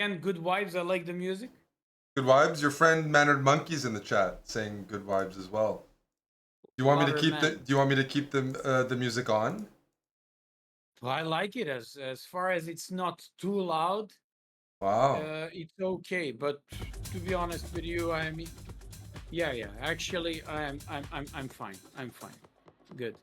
And good vibes. I like the music. Good vibes. Your friend Mannered Monkey's in the chat saying good vibes as well. Do you want me to Love her, keep the man. Do you want me to keep the music on? Well, I like it as far as it's not too loud. Wow. It's okay. But to be honest with you, I mean, yeah. Actually, I'm fine. I'm fine. Good.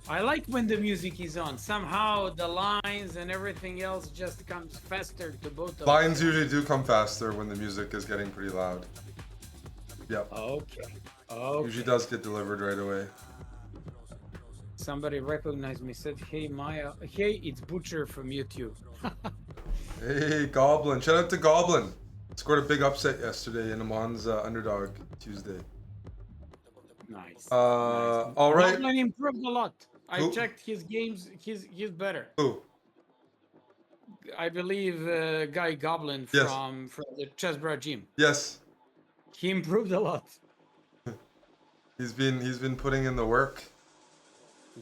I like when the music is on. Somehow the lines and everything else just comes faster to both of us. Lines usually do come faster when the music is getting pretty loud. Yep. Okay. Usually Okay. does get delivered right away. Somebody recognized me, said, "Hey Maya, hey, it's Butcher from YouTube." Hey, Goblin. Shout out to Goblin. Scored a big upset yesterday in Amon's Underdog Tuesday. Nice. Nice. All right. Goblin improved a lot. I Who? checked his games. He's better. Who? I believe guy Goblin Yes. from the chessbrah gym. Yes. He improved a lot. He's been putting in the work.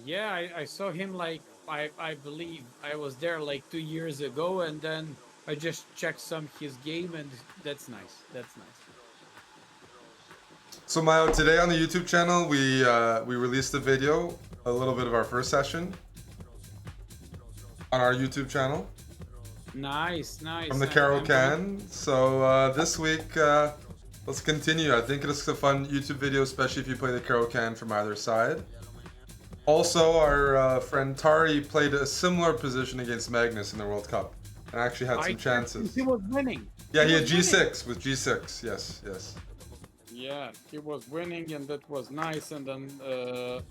Yeah, I saw him like I believe I was there like 2 years ago, and then I just checked some his game, and that's nice. That's nice. So Mayo, today on the YouTube channel, we released a video, a little bit of our first session on our YouTube channel Nice, nice. from the Caro I'm going. Can. So this week, let's continue. I think it's a fun YouTube video, especially if you play the Caro Can from either side. Also, our friend Tari played a similar position against Magnus in the World Cup and actually had some chances. He was winning. Yeah, he had was winning. G6 with G6. Yes, yes. Yeah, he was winning, and that was nice. And then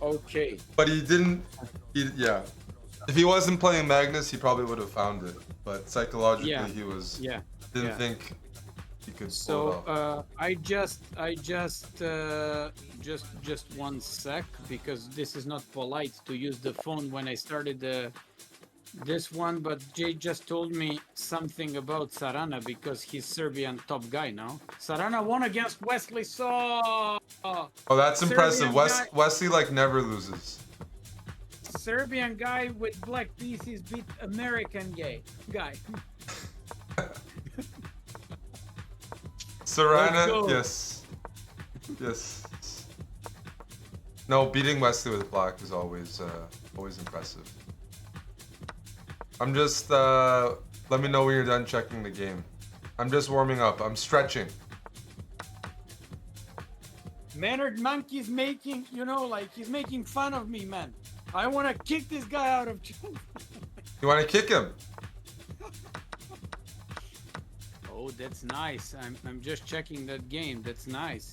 okay. But he didn't. Yeah. If he wasn't playing Magnus, he probably would have found it. But psychologically, Yeah. he was Yeah. didn't Yeah. think he could pull it So off. I just one sec, because this is not polite to use the phone when I started this one, but Jay just told me something about Sarana because he's Serbian top guy now. Sarana won against Wesley Saw. Oh, that's impressive. Wesley like never loses. Serbian guy with black pieces beat American guy. Sarana, yes, yes. No, beating Wesley with black is always impressive. I'm just let me know when you're done checking the game. I'm just warming up. I'm stretching. Mannered Monkey's making, like he's making fun of me, man. I want to kick this guy out of China. You want to kick him? Oh, that's nice. I'm just checking that game. That's nice.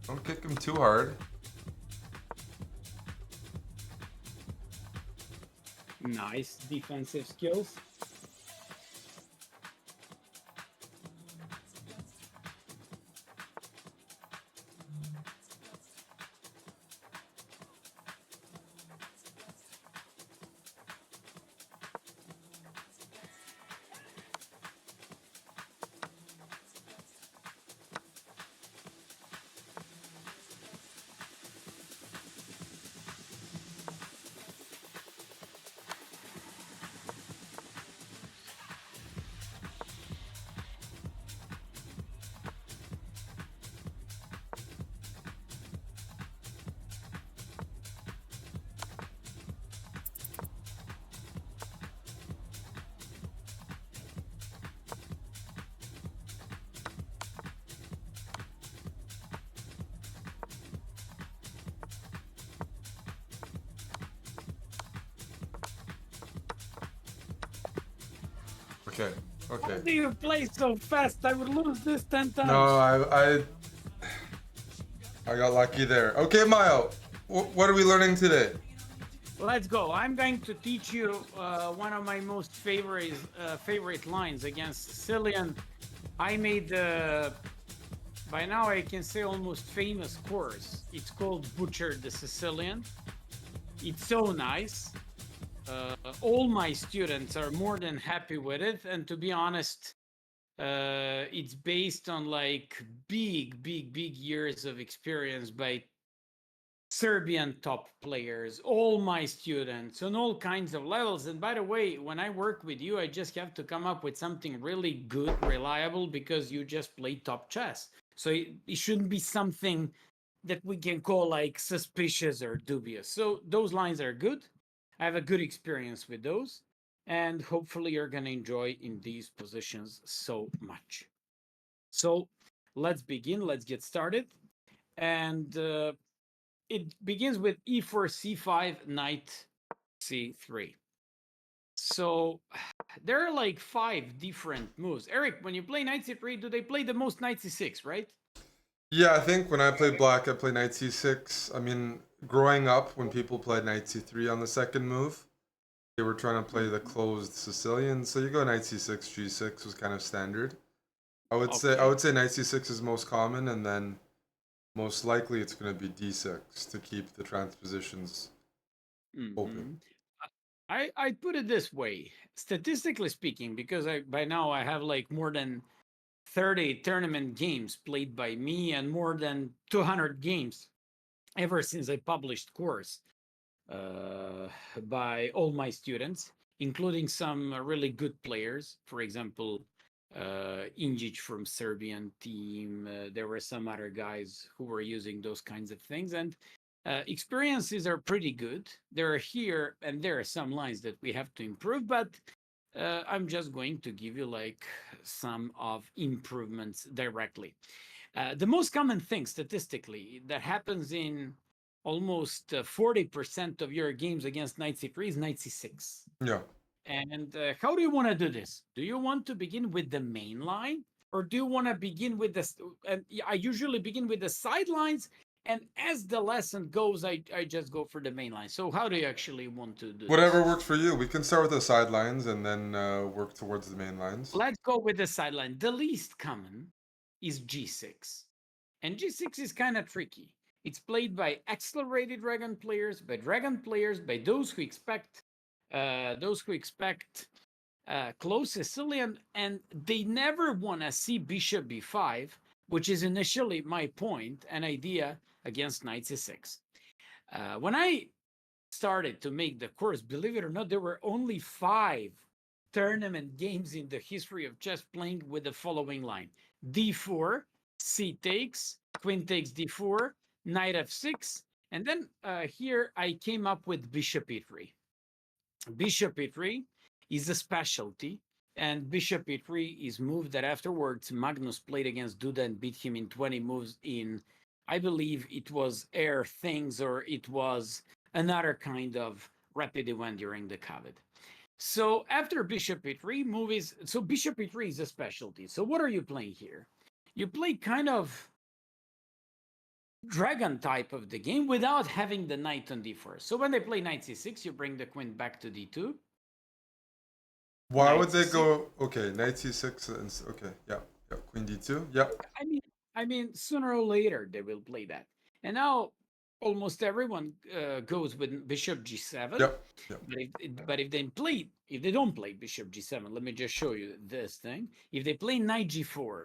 Don't kick him too hard. Nice defensive skills. Okay. Okay. How do you play so fast? I would lose this 10 times. No, I got lucky there. Okay, Mayo, what are we learning today? Let's go. I'm going to teach you one of my most favorite lines against Sicilian. I made by now I can say almost famous course. It's called Butcher the Sicilian. It's so nice. All my students are more than happy with it, and to be honest, It's based on like big years of experience by Serbian top players, all my students on all kinds of levels. And by the way, when I work with you, I just have to come up with something really good, reliable, because you just play top chess. So it shouldn't be something that we can call like suspicious or dubious. So those lines are good. I have a good experience with those. And hopefully you're going to enjoy in these positions so much. So let's begin. Let's get started. And it begins with e4, c5, knight c3. So there are like 5 different moves. Eric, when you play knight c3, do they play the most knight c6, right? Yeah, I think when I play black, I play knight c6. I mean, growing up, when people played knight c3 on the second move, they were trying to play the closed Sicilian. So you go knight c6, g6 was kind of standard. I would say knight c6 is most common, and then most likely it's going to be d6 to keep the transpositions open. I put it this way, statistically speaking, because by now I have like more than 30 tournament games played by me and more than 200 games ever since I published course by all my students, including some really good players. For example, Injic from Serbian team. There were some other guys who were using those kinds of things, and experiences are pretty good. There are here and there are some lines that we have to improve, but I'm just going to give you like some of improvements directly. The most common thing statistically that happens in almost 40% of your games against knight c3 is knight c6. Yeah. And how do you want to do this? Do you want to begin with the main line, or do you want to begin with the? I usually begin with the sidelines, and as the lesson goes, I just go for the main line. So how do you actually want to do Whatever this? works for you. We can start with the sidelines and then work towards the main lines. Let's go with the sideline. The least common is g6, and g6 is kind of tricky. It's played by accelerated dragon players, by those who expect close Sicilian, and they never want to see bishop b5, which is initially my point, an idea against knight c6. When I started to make the course, believe it or not, there were only 5 tournament games in the history of chess playing with the following line: d4, c takes, queen takes d4, knight f6, and then here I came up with bishop e3. Bishop e3 is a specialty, and bishop e3 is move that afterwards Magnus played against Duda and beat him in 20 moves in, I believe it was air things, or it was another kind of rapid event during the COVID. So after bishop e3, bishop e3 is a specialty. So what are you playing here? You play kind of dragon type of the game without having the knight on d4. So when they play knight c6, you bring the queen back to d2. Why would they go? Okay, knight c6 and okay, yeah, queen d2, yeah. I mean, sooner or later they will play that. And now almost everyone goes with bishop g7. Yep. But if they don't play bishop g7, let me just show you this thing. If they play knight g4,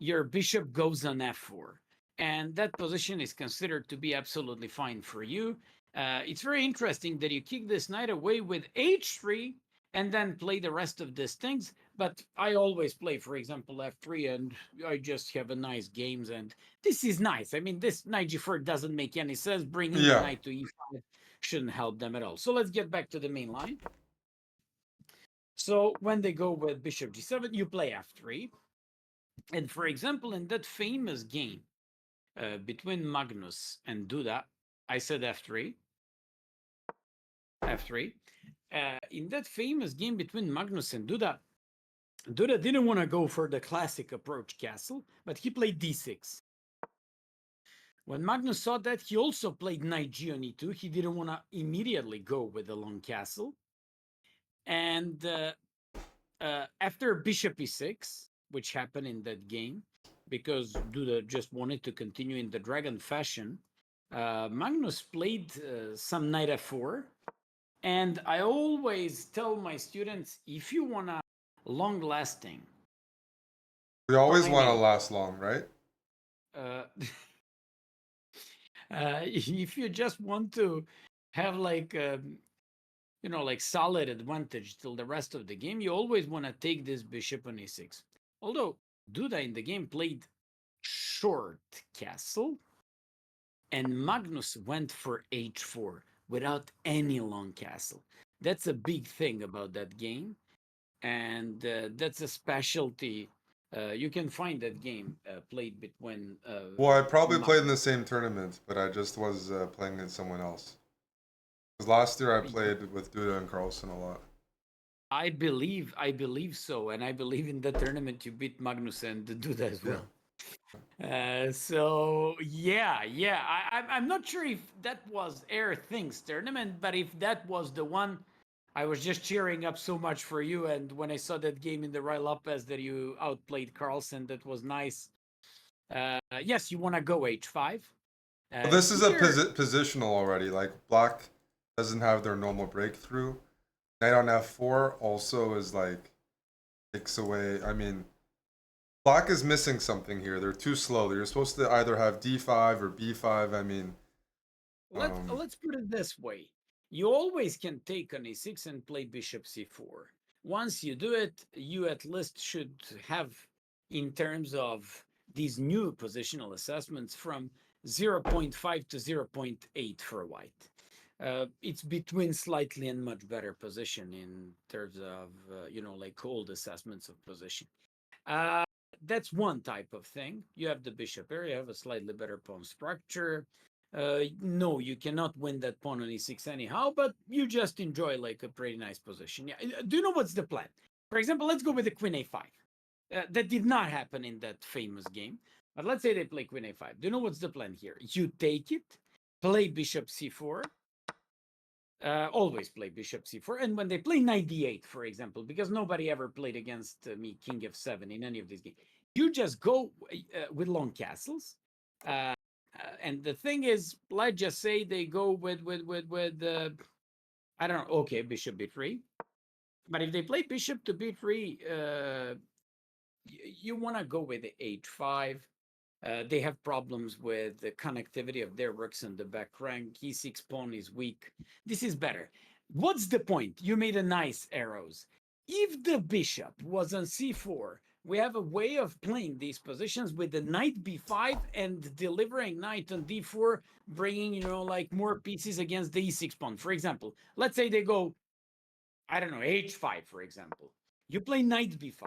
your bishop goes on f4, and that position is considered to be absolutely fine for you. It's very interesting that you kick this knight away with h3 and then play the rest of these things. But I always play, for example, f3, and I just have a nice games, and this is nice. I mean, this knight g4 doesn't make any sense. Bringing the knight to e5 shouldn't help them at all. So let's get back to the main line. So when they go with bishop g7, you play f3. And for example, in that famous game between Magnus and Duda, I said f3. In that famous game between Magnus and Duda, Duda didn't want to go for the classic approach castle, but he played d6. When Magnus saw that, he also played knight g on e2. He didn't want to immediately go with the long castle. And after bishop e6, which happened in that game, because Duda just wanted to continue in the dragon fashion, Magnus played some knight f4. And I always tell my students, if you want a long-lasting We always want to Timing. last long, right? Uh, if you just want to have like like solid advantage till the rest of the game, you always want to take this bishop on e6. Although Duda in the game played short castle, and Magnus went for h4 without any long castle. That's a big thing about that game, and that's a specialty. You can find that game played between. Well, I probably played in Magnus. the same tournament, but I just was playing against someone else. Because last year I played with Duda and Carlson a lot. I believe so, and I believe in the tournament you beat Magnus and Duda as well. So yeah, I'm not sure if that was Air Things tournament, but if that was the one, I was just cheering up so much for you. And when I saw that game in the Roy Lopez that you outplayed Carlsen, that was nice. Yes, you want to go h5. Well, this is a Here, positional already. Like Black doesn't have their normal breakthrough. Knight on f4 also is like takes away. I mean, Black is missing something here. They're too slow. You're supposed to either have d5 or b5. I mean, let's put it this way: you always can take on e6 and play bishop c4. Once you do it, you at least should have, in terms of these new positional assessments, from 0.5 to 0.8 for white. It's between slightly and much better position in terms of like old assessments of position. Uh, that's one type of thing. You have the bishop here, you have a slightly better pawn structure. No, you cannot win that pawn on e6 anyhow, but you just enjoy like a pretty nice position. Yeah. Do you know what's the plan? For example, let's go with the queen a5. That did not happen in that famous game. But let's say they play queen a5. Do you know what's the plan here? You take it, play bishop c4, always play bishop c4. And when they play knight d8, for example, because nobody ever played against me king f7 in any of these games, you just go with long castles. And the thing is, let's just say they go with I don't know, okay, bishop b3. But if they play bishop to b3, you want to go with the h5. They have problems with the connectivity of their rooks in the back rank. E6 pawn is weak. This is better. What's the point? You made a nice arrows. If the bishop was on c4, we have a way of playing these positions with the knight b5 and delivering knight on d4, bringing, like more pieces against the e6 pawn. For example, let's say they go, I don't know, h5, for example. You play knight b5.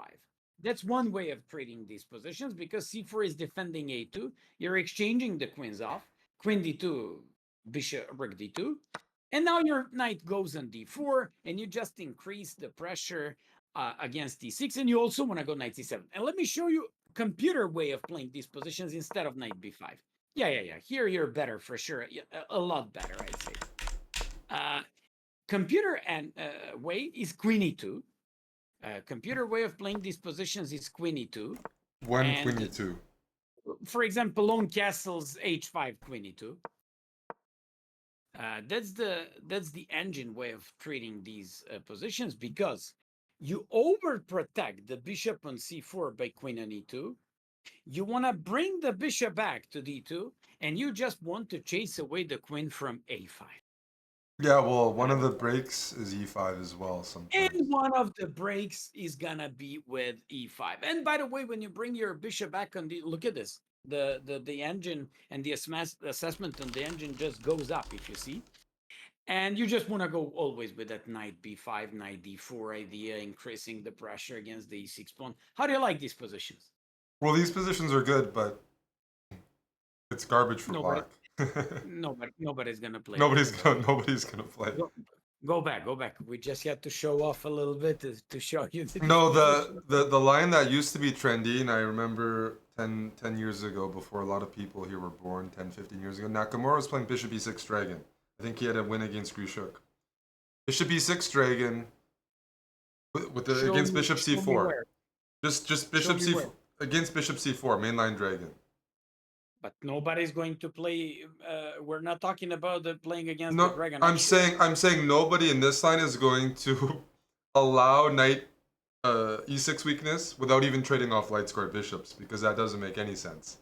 That's one way of trading these positions because c4 is defending a2. You're exchanging the queens off. Queen d2, bishop, rook d2. And now your knight goes on d4, and you just increase the pressure against d6. And you also want to go knight c7. And let me show you a computer way of playing these positions instead of knight b5. Yeah. Here you're better for sure. A lot better, I'd say. Computer and way is queen e2. Computer way of playing these positions is queen e2. when queen And e2. for example, long castles h5 queen e2. That's the engine way of treating these positions because you overprotect the bishop on c4 by queen on e2. You want to bring the bishop back to d2, and you just want to chase away the queen from a5. Yeah, well, one of the breaks is e5 as well And sometimes. one of the breaks is gonna be with e5. And by the way, when you bring your bishop back on the, look at this, the engine and the assessment on the engine just goes up, if you see. And you just want to go always with that knight b5, knight d4 idea, increasing the pressure against the e6 pawn. How do you like these positions? Well, these positions are good, but it's garbage for Nobody, Black. nobody's gonna play them. Nobody's gonna play. Go back. We just had to show off a little bit to show you the No, disposition. the line that used to be trendy, and I remember 10 years ago, before a lot of people here were born, 10, 15 years ago, Nakamura was playing Bishop e6 Dragon. I think he had a win against Grishuk. Bishop e6 Dragon against Bishop Show me c4. where. Just Show Bishop me c4 where. against Bishop c4, mainline Dragon. But nobody's going to play. We're not talking about playing against the No, dragon. I'm saying nobody in this line is going to allow knight e6 weakness without even trading off light squared bishops, because that doesn't make any sense.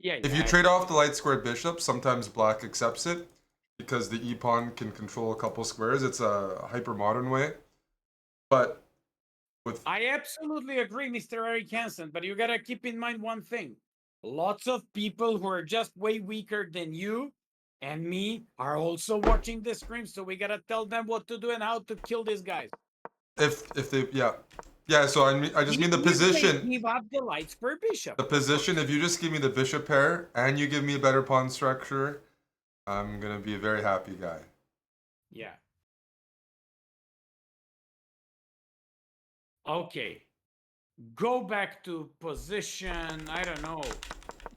Yeah, If you trade off the light squared bishop, sometimes black accepts it because the e-pawn can control a couple squares. It's a hyper-modern way. But with I absolutely agree, Mr. Eric Hansen, but you gotta keep in mind one thing. Lots of people who are just way weaker than you and me are also watching the stream, so we gotta tell them what to do and how to kill these guys. if they yeah, so I just mean the If they position. give up the light square bishop. The position, if you just give me the bishop pair and you give me a better pawn structure, I'm gonna be a very happy guy. Yeah. Okay. Go back to position, I don't know,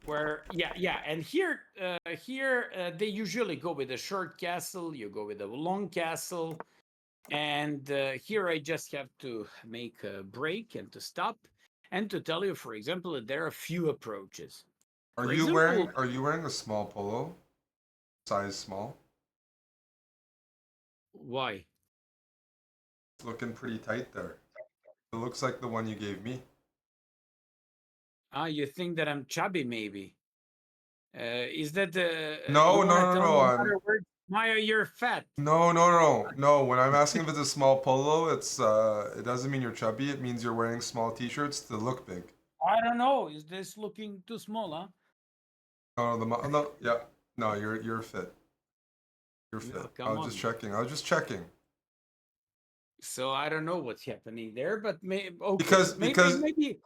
where, yeah. And here, they usually go with a short castle, you go with a long castle. And here I just have to make a break and to stop and to tell you, for example, that there are a few approaches. Are you wearing a small polo? Size small? Why? It's looking pretty tight there. It looks like the one you gave me. Ah, you think that I'm chubby, maybe? Is that No, you no, want to no, tell no. me another word? Maya, you're fat. No. When I'm asking if it's a small polo, it doesn't mean you're chubby. It means you're wearing small t-shirts to look big. I don't know. Is this looking too small, huh? No, yeah. No, you're fit. You're fit. No, I come was on. just checking. I was just checking. So I don't know what's happening there, but okay. Because Maybe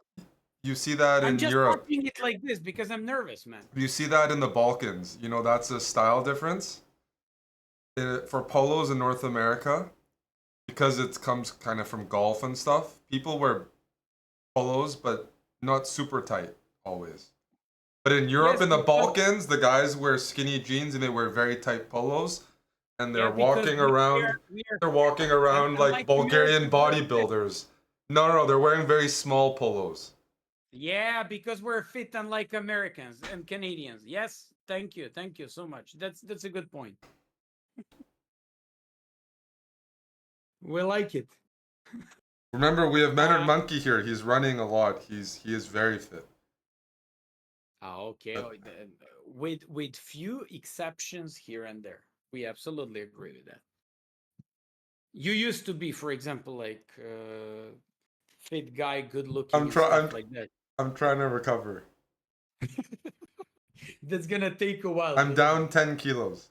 you see that I'm in just Europe. watching it like this because I'm nervous, man. You see that in the Balkans. You know, that's a style difference. For polos in North America, because it comes kind of from golf and stuff, people wear polos, but not super tight always. But in Europe Yes, and the because Balkans, the guys wear skinny jeans and they wear very tight polos, and yeah, because we are they're fat, walking around like unlike Bulgarian Americans, we're fit. bodybuilders. No, they're wearing very small polos. Yeah, because we're fit unlike Americans and Canadians. Yes, thank you so much. That's a good point. We like it. Remember, we have Maynard Uh, Monkey here. He's running a lot. He is very fit. okay. With few exceptions here and there, we absolutely agree with that. You used to be, for example, like fit guy, good looking, I'm and trying. stuff like that. I'm trying to recover. That's gonna take a while. I'm Believe me. down 10 kilos.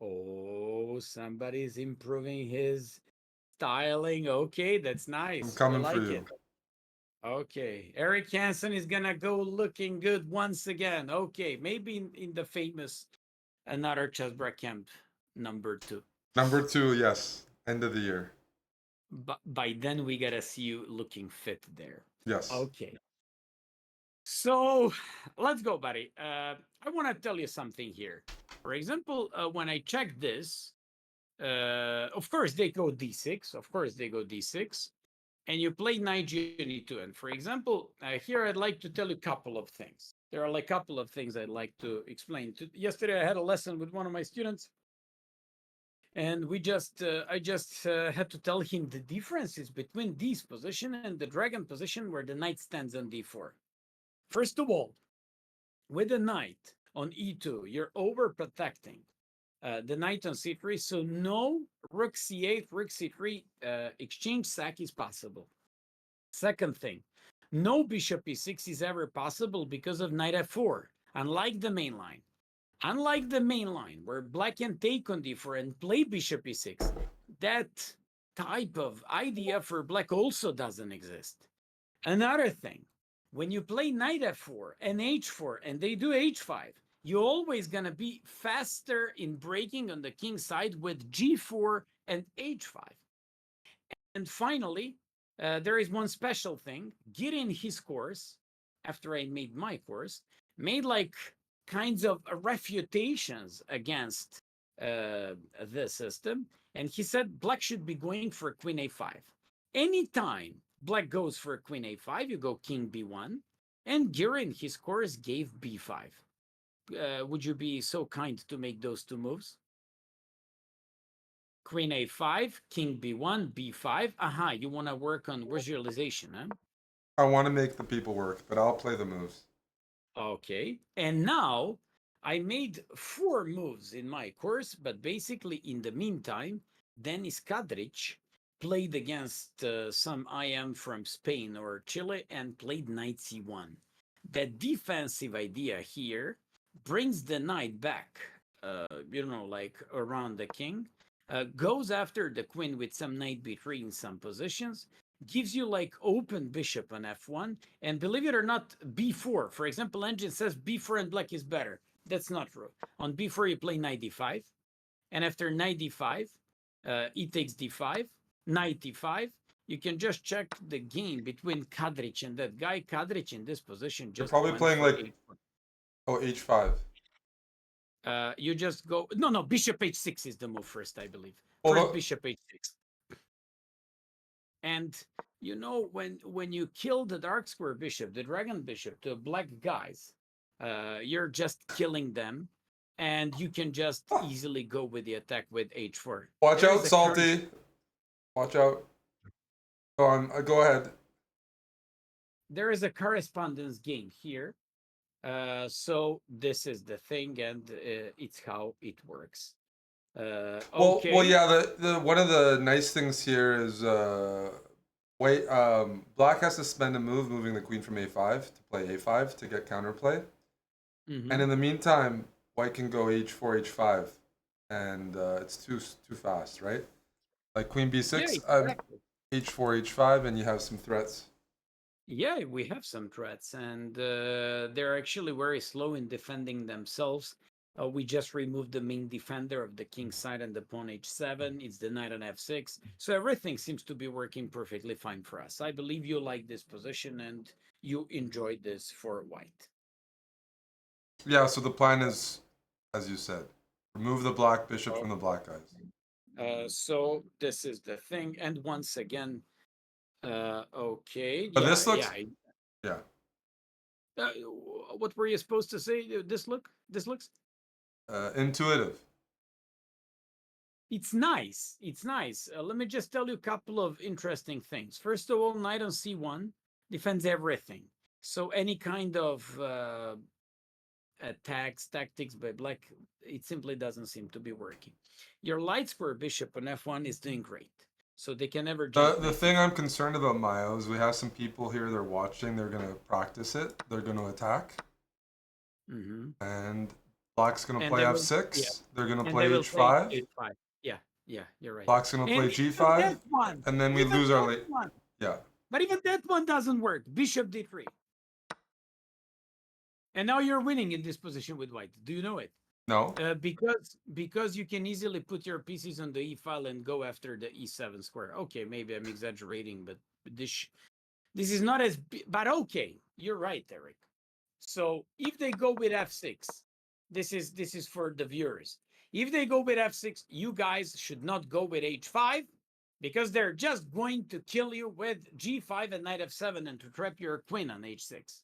Oh, somebody's improving his styling. Okay, that's I'm nice. We coming for like you. it. Okay, Eric Hansen is gonna go looking good once again. Okay, maybe in the famous another chessbrah camp #2. Number 2, yes. End of the year. But by then we gotta see you looking fit there. Yes. Okay. So let's go, buddy. I want to tell you something here. For example, when I check this, of course they go d6. Of course they go d6, and you play knight g2. And for example, here I'd like to tell you a couple of things. There are like a couple of things I'd like to explain. Yesterday I had a lesson with one of my students, and I just had to tell him the differences between this position and the dragon position where the knight stands on d4. First of all, with the knight on e2, you're overprotecting the knight on c3, so no rook c8, rook c3 exchange sack is possible. Second thing, no bishop e6 is ever possible because of knight f4, unlike the main line. Unlike the main line, where black can take on d4 and play bishop e6, that type of idea for black also doesn't exist. Another thing, when you play knight f4 and h4 and they do h5, you're always going to be faster in breaking on the king side with g4 and h5. And finally, there is one special thing. Girin his course, after I made my course, made like kinds of refutations against the system. And he said black should be going for queen a5. Anytime black goes for queen a5, you go king b1. And Girin, his course, gave b5. Would you be so kind to make those two moves? Queen a5, king b1, b5. Aha, you want to work on visualization, huh? I want to make the people work, but I'll play the moves. Okay, and now I made 4 moves in my course, but basically in the meantime, Denis Kadric played against some IM from Spain or Chile and played knight c1. That defensive idea here brings the knight back, like around the king, goes after the queen with some knight b3 in some positions, gives you like open bishop on f1, and believe it or not, b4. For example, Engine says b4 and black is better. That's not true. On b4, you play knight d5, and after knight d5, e takes d5, knight d5. You can just check the game between Kadric and that guy. Kadric in this position You're just probably went playing for like h5. you just go no bishop h6 is the move first, I believe. Well, First bishop h6. And you know, when you kill the dark square bishop, the dragon bishop, to black guys, you're just killing them, and you can just easily go with the attack with h4. watch There out, is a Salty. Watch out. Go on. Go ahead. there is a correspondence game here. So this is the thing, and it's how it works. Okay. Well, yeah. The one of the nice things here is wait. Black has to spend a move moving the queen from a5 to play a5 to get counterplay, and in the meantime, white can go h4, h5, and it's too fast, right? Like queen b6, Yeah, exactly. h4, h5, and you have some threats. Yeah, we have some threats, and they're actually very slow in defending themselves. We just removed the main defender of the king side and the pawn h7. It's the knight on f6. So everything seems to be working perfectly fine for us. I believe you like this position and you enjoyed this for white. Yeah, so the plan is, as you said, remove the black bishop from the black guys. So this is the thing. And once again, okay. But Yeah, this looks, yeah. What were you supposed to say? This looks? Intuitive. It's nice. It's nice. Let me just tell you a couple of interesting things. First of all, knight on c1 defends everything. So any kind of attacks, tactics by black, it simply doesn't seem to be working. Your light square bishop on f1 is doing great. So they can never jump. The thing I'm concerned about, Mayo, is we have some people here, they're watching, they're going to practice it, they're going to attack. And black's going to play f6, they're going to play h5. H5. Yeah, you're right. Black's going to play g5, and then we lose our late. Yeah. But even that one doesn't work. Bishop d3. And now you're winning in this position with white. Do you know it? No. Because you can easily put your pieces on the e file and go after the e7 square. Okay, maybe I'm exaggerating, but this is not as but okay, you're right, Eric. So if they go with f6, this is for the viewers. If they go with f6, you guys should not go with h5 because they're just going to kill you with g5 and knight f7 and to trap your queen on h6.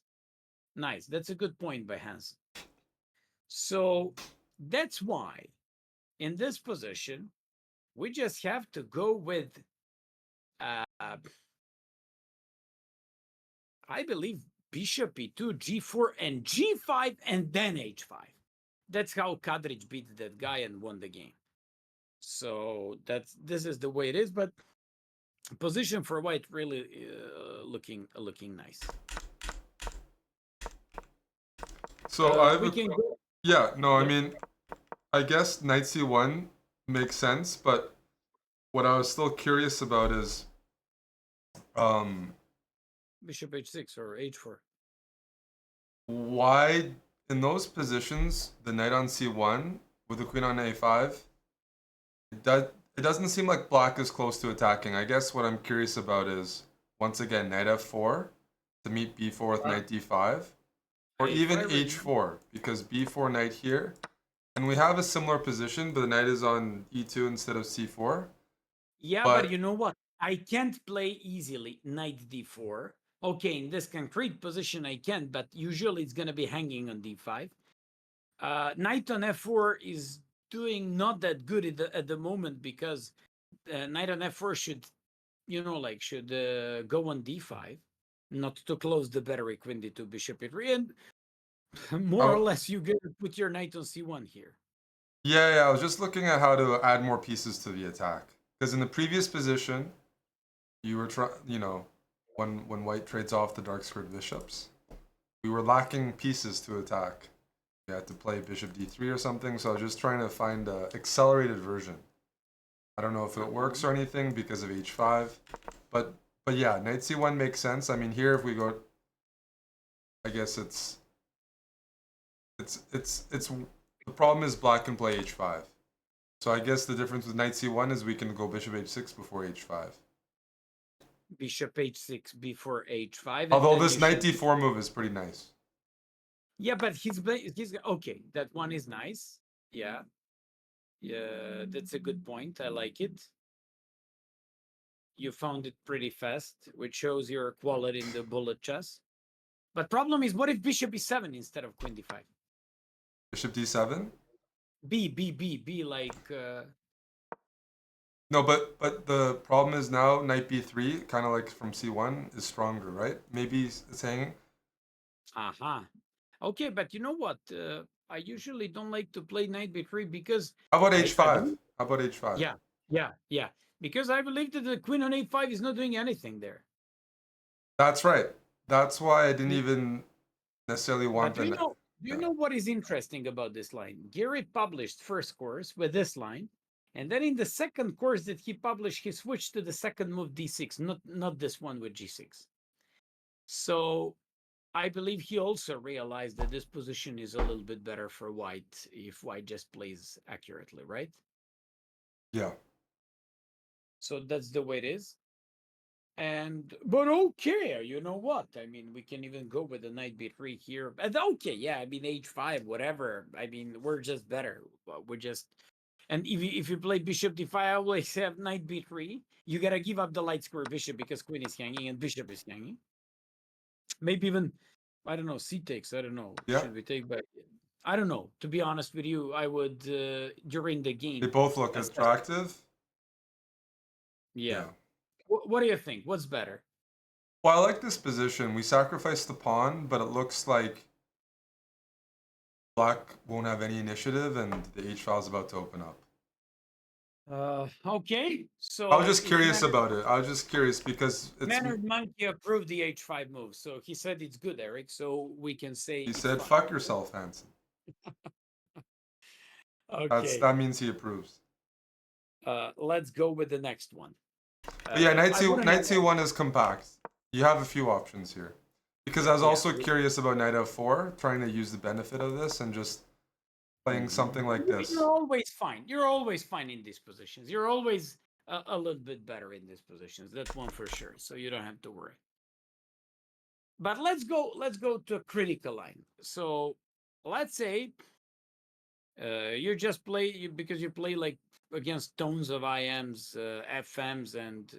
Nice. That's a good point by Hans. So that's why in this position, we just have to go with, I believe, bishop e2, g4, and g5, and then h5. That's how Kadric beat that guy and won the game. So this is the way it is, but position for white really looking nice. So I mean, I guess knight c1 makes sense, but what I was still curious about is bishop h6 or h4. Why in those positions the knight on c1 with the queen on a5? It doesn't seem like black is close to attacking. I guess what I'm curious about is once again knight f4 to meet b4 with knight d5. Or even h4, because b4 knight here. And we have a similar position, but the knight is on e2 instead of c4. Yeah, but you know what? I can't play easily knight d4. Okay, in this concrete position I can, but usually it's going to be hanging on d5. Knight on f4 is doing not that good at the moment because knight on f4 should, should go on d5, not to close the battery queen d2 bishop e3, and more or Oh, less you get to put your knight on c1 here. yeah, I was just looking at how to add more pieces to the attack. Because in the previous position, you were when white trades off the dark squared bishops, we were lacking pieces to attack. We had to play bishop d3 or something, so I was just trying to find an accelerated version. I don't know if it works or anything because of h5, but yeah, knight c1 makes sense. I mean, here if we go, I guess it's the problem is black can play h5. So I guess the difference with knight c1 is we can go bishop h6 before h5. Bishop h6 before h5. Although this knight d4 move is pretty nice. Yeah, but he's okay. That one is nice. Yeah, that's a good point. I like it. You found it pretty fast, which shows your quality in the bullet chess. But problem is, what if bishop e7 instead of queen d5? Bishop d7? B like. No, but the problem is now knight b3, kind of like from c1, is stronger, right? Maybe it's hanging. Aha. Okay, but you know what? I usually don't like to play knight b3 because. How about I h5? How about h5? Yeah. Because I believe that the queen on a5 is not doing anything there. That's right. That's why I didn't even necessarily want but do you know what is interesting about this line? Gary published first course with this line, and then in the second course that he published, he switched to the second move d6, not this one with g6. So I believe he also realized that this position is a little bit better for white if white just plays accurately, right? Yeah. So that's the way it is. But okay, you know what? I mean, we can even go with the knight b3 here. And okay, yeah, I mean h5, whatever. I mean, we're just better. We're just, and if you play bishop d5, I always have knight b3. You gotta give up the light square bishop because queen is hanging and bishop is hanging. Maybe even, I don't know, c takes. I don't know. Yeah. Should we take back? I don't know. To be honest with you, I would during the game. They both look attractive. Yeah. What do you think? What's better? Well, I like this position. We sacrifice the pawn, but it looks like black won't have any initiative and the h-file is about to open up. Okay. So I was just curious about it. I was just curious because it's Mannered Monkey approved the h5 move, so he said it's good, Eric. So we can say he it's said, fine. "Fuck yourself, Hanson." Okay. That means he approves. Let's go with the next one. But yeah, knight c1 is compact. You have a few options here. Because I was also curious about knight f4, trying to use the benefit of this and just playing something like this. You're always fine. You're always fine in these positions. You're always a little bit better in these positions. That's one for sure. So you don't have to worry. But let's go to a critical line. So let's say you just play because you play like against tones of IMs, FMs, and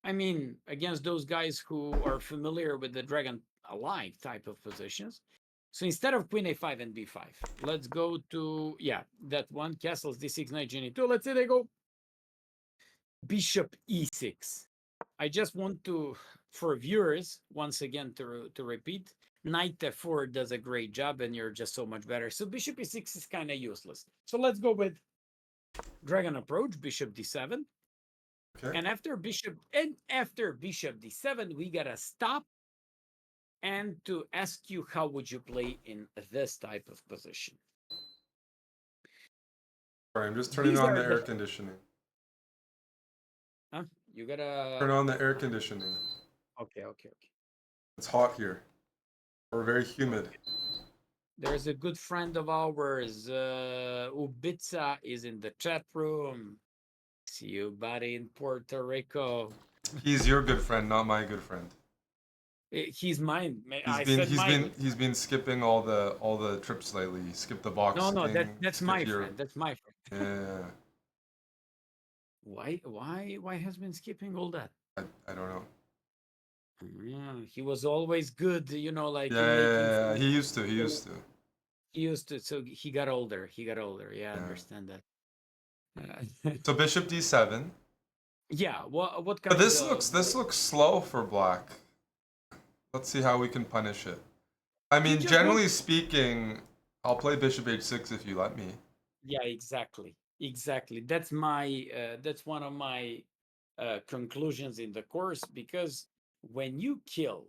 I mean against those guys who are familiar with the dragon alike type of positions. So instead of queen a5 and b5, let's go to that one, castles d6, knight g2. Let's say they go bishop e6. I just want to, for viewers, once again to repeat, knight f4 does a great job and you're just so much better. So bishop e6 is kind of useless. So let's go with dragon approach, bishop d7. Okay. And after bishop d7, we gotta stop and to ask you how would you play in this type of position. Sorry, I'm just turning on the air conditioning. Huh? You gotta turn on the air conditioning. Okay. It's hot here. We're very humid. There's a good friend of ours, Ubica, is in the chat room. See you, buddy, in Puerto Rico. He's your good friend, not my good friend. He's mine. He's been skipping all the trips lately. He skipped the box. No, that's my friend. That's my friend. Yeah. Why has been skipping all that? I don't know. Yeah, he was always good, like yeah, he used to. He used to, so he got older. He got older. Yeah, I Yeah. understand that. So bishop d7. Yeah. What But kind of this looks slow for black. Let's see how we can punish it. I you mean, just don't. generally speaking, I'll play bishop h6 if you let me. Yeah, exactly. Exactly. That's one of my conclusions in the course, because when you kill,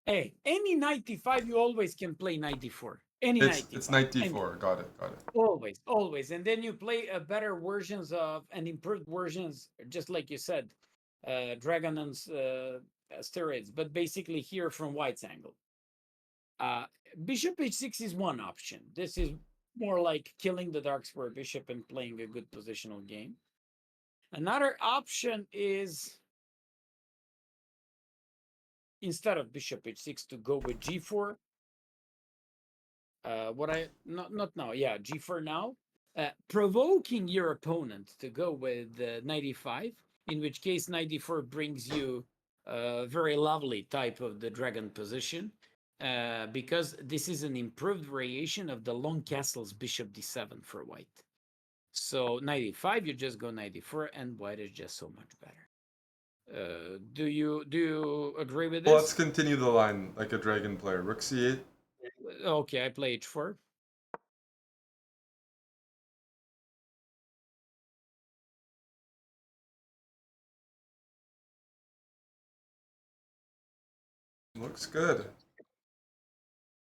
hey, any 95, you always can play 94. Any It's 95. knight I mean, d4. Got it. Got it. always, always. And then you play better versions of and improved versions, just like you said, Dragon and Steroids, but basically here from White's angle. Uh, Bishop h6 is one option. This is more like killing the dark square bishop and playing a good positional game. Another option is, instead of bishop h6, to go with g4. What I not now, yeah, g4 now, provoking your opponent to go with 95, in which case 94 brings you a very lovely type of the dragon position, because this is an improved variation of the long castle's bishop d7 for white. So 95, you just go 94, and white is just so much better. Do you agree with Well, let's this? continue the line like a dragon player. Rook c8. Okay, I play h4. Looks good.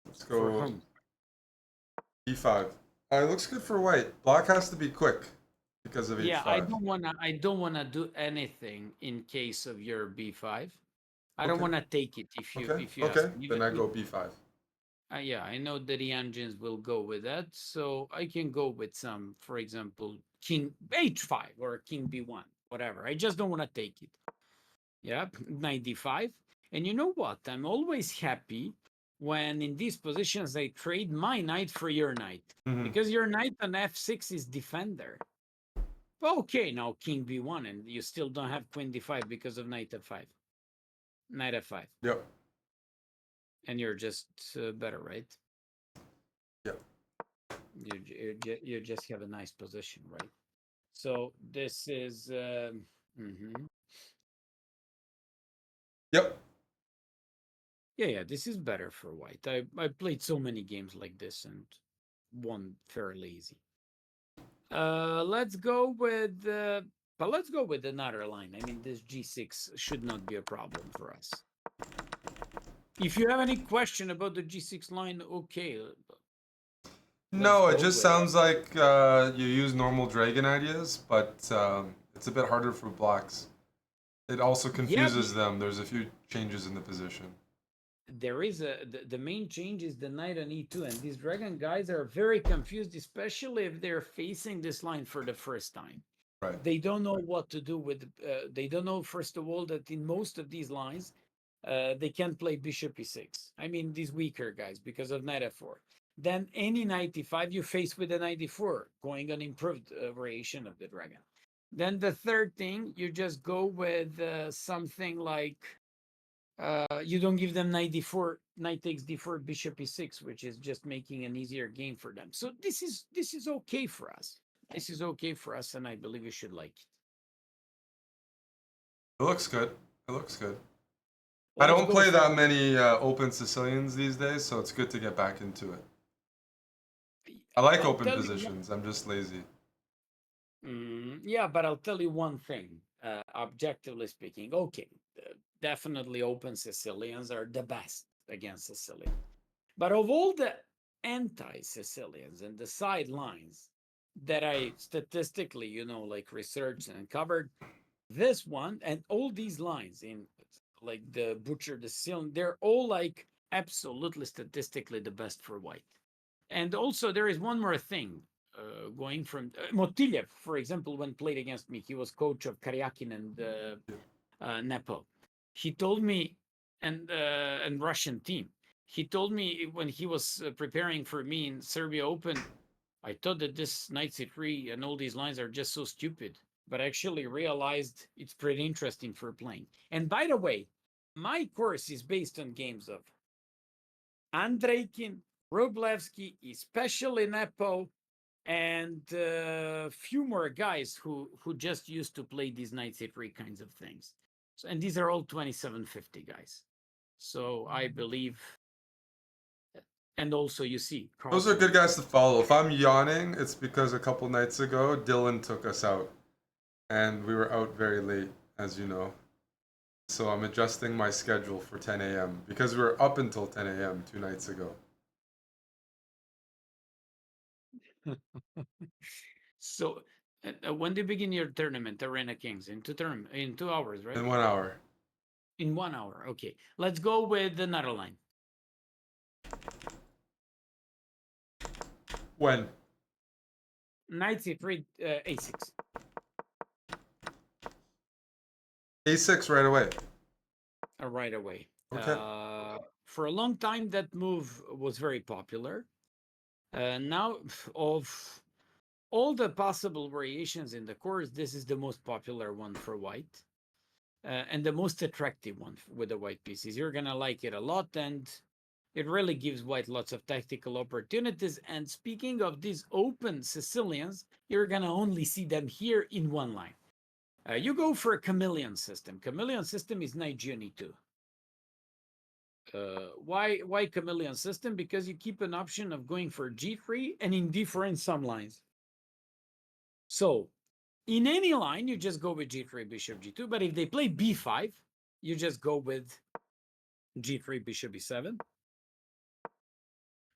Let's For go whom? e5. It looks good for white. Black has to be quick because of Yeah, h5. I don't wanna do anything in case of your b5. I don't Okay. wanna take it Okay. if you ask Okay. me. Then I go b5. Yeah, I know that the engines will go with that, so I can go with some, for example, king h5 or king b1, whatever. I just don't wanna take it. Yep, 95. And you know what? I'm always happy when in these positions I trade my knight for your knight, Mm-hmm. because your knight on f6 is defender. Okay, now king b1, and you still don't have queen d5 because of knight f5. Knight f5. Yep. And you're just better, right? Yep. You just have a nice position, right? So this is mhm. Yep. Yeah, this is better for white. I played so many games like this and won fairly easy. Let's go with but let's go with another line. I mean, this g6 should not be a problem for us. If you have any question about the g6 line, okay, let's No, it go just with it. sounds like you use normal dragon ideas, but it's a bit harder for blacks. It also Yeah, confuses them. There's a few changes in the position. there is the main change is the knight on e2, and these dragon guys are very confused, especially if they're facing this line for the first time. Right. They don't know what to do with. They don't know, first of all, that in most of these lines, they can't play bishop e6. I mean, these weaker guys because of knight f4. Then any knight e5 you face with a knight e4, going an improved variation of the dragon. Then the third thing, you just go with something like you don't give them knight d4, knight takes d4, bishop e6, which is just making an easier game for them. So this is okay for us. This is okay for us, and I believe you should like it. It looks good. It looks good. I Let's don't go play for that the. many open Sicilians these days, so it's good to get back into it. I like I'll open tell you. positions. I'm just lazy. Yeah, but I'll tell you one thing. Objectively speaking, okay, definitely open Sicilians are the best against Sicilian. But of all the anti-Sicilians and the sidelines that I statistically, like researched and covered, this one and all these lines in like the butcher, the Sicilian, they're all like absolutely statistically the best for white. And also there is one more thing. Going from Motiliev, for example, when played against me, he was coach of Karyakin and Nepo. He told me, and Russian team. He told me when he was preparing for me in Serbia Open, I thought that this knight c3 and all these lines are just so stupid, but I actually realized it's pretty interesting for playing. And by the way, my course is based on games of Andreikin, Wroblewski, especially Nepo, and a few more guys who just used to play these knight c3 kinds of things. So, and these are all 2750 guys. So I believe, and also you see, Those are Carlson. good guys to follow. If I'm yawning, it's because a couple nights ago Dylan took us out, and we were out very late, as you know. So I'm adjusting my schedule for 10 a.m. because we were up until 10 a.m. 2 nights ago. So when do you begin your tournament, Arena Kings? In 2 hours, right? In 1 hour. In 1 hour. Okay. Let's go with another line. When? Knight c3, a6. A6 right away. Right away. Okay. For a long time, that move was very popular. Now, of all the possible variations in the course, this is the most popular one for white. And the most attractive one with the white pieces. You're going to like it a lot, and it really gives white lots of tactical opportunities. And speaking of these open Sicilians, you're going to only see them here in one line. You go for a chameleon system. Chameleon system is knight g2. Why chameleon system? Because you keep an option of going for g3 and in d4 in some lines. So in any line, you just go with g3, bishop g2. But if they play b5, you just go with g3, bishop e7,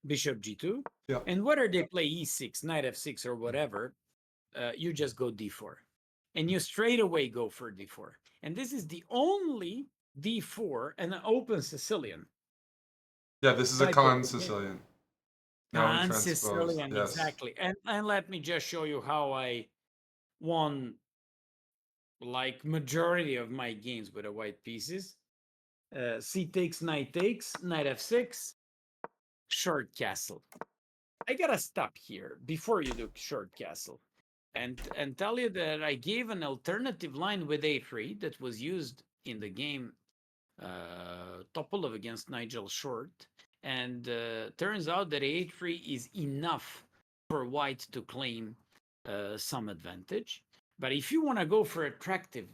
bishop g2. Yeah. And whether they play e6, knight f6, or whatever, you just go d4. And you straight away go for d4. And this is the only d4 and an open Sicilian. Yeah, this is a con Sicilian. Now we transpose. Sicilian, Yes. exactly. And let me just show you how I won like majority of my games with the white pieces. C takes, knight f6, short castle. I gotta stop here before you do short castle and tell you that I gave an alternative line with a3 that was used in the game Topolov against Nigel Short, and turns out that a3 is enough for white to claim some advantage. But if you want to go for attractive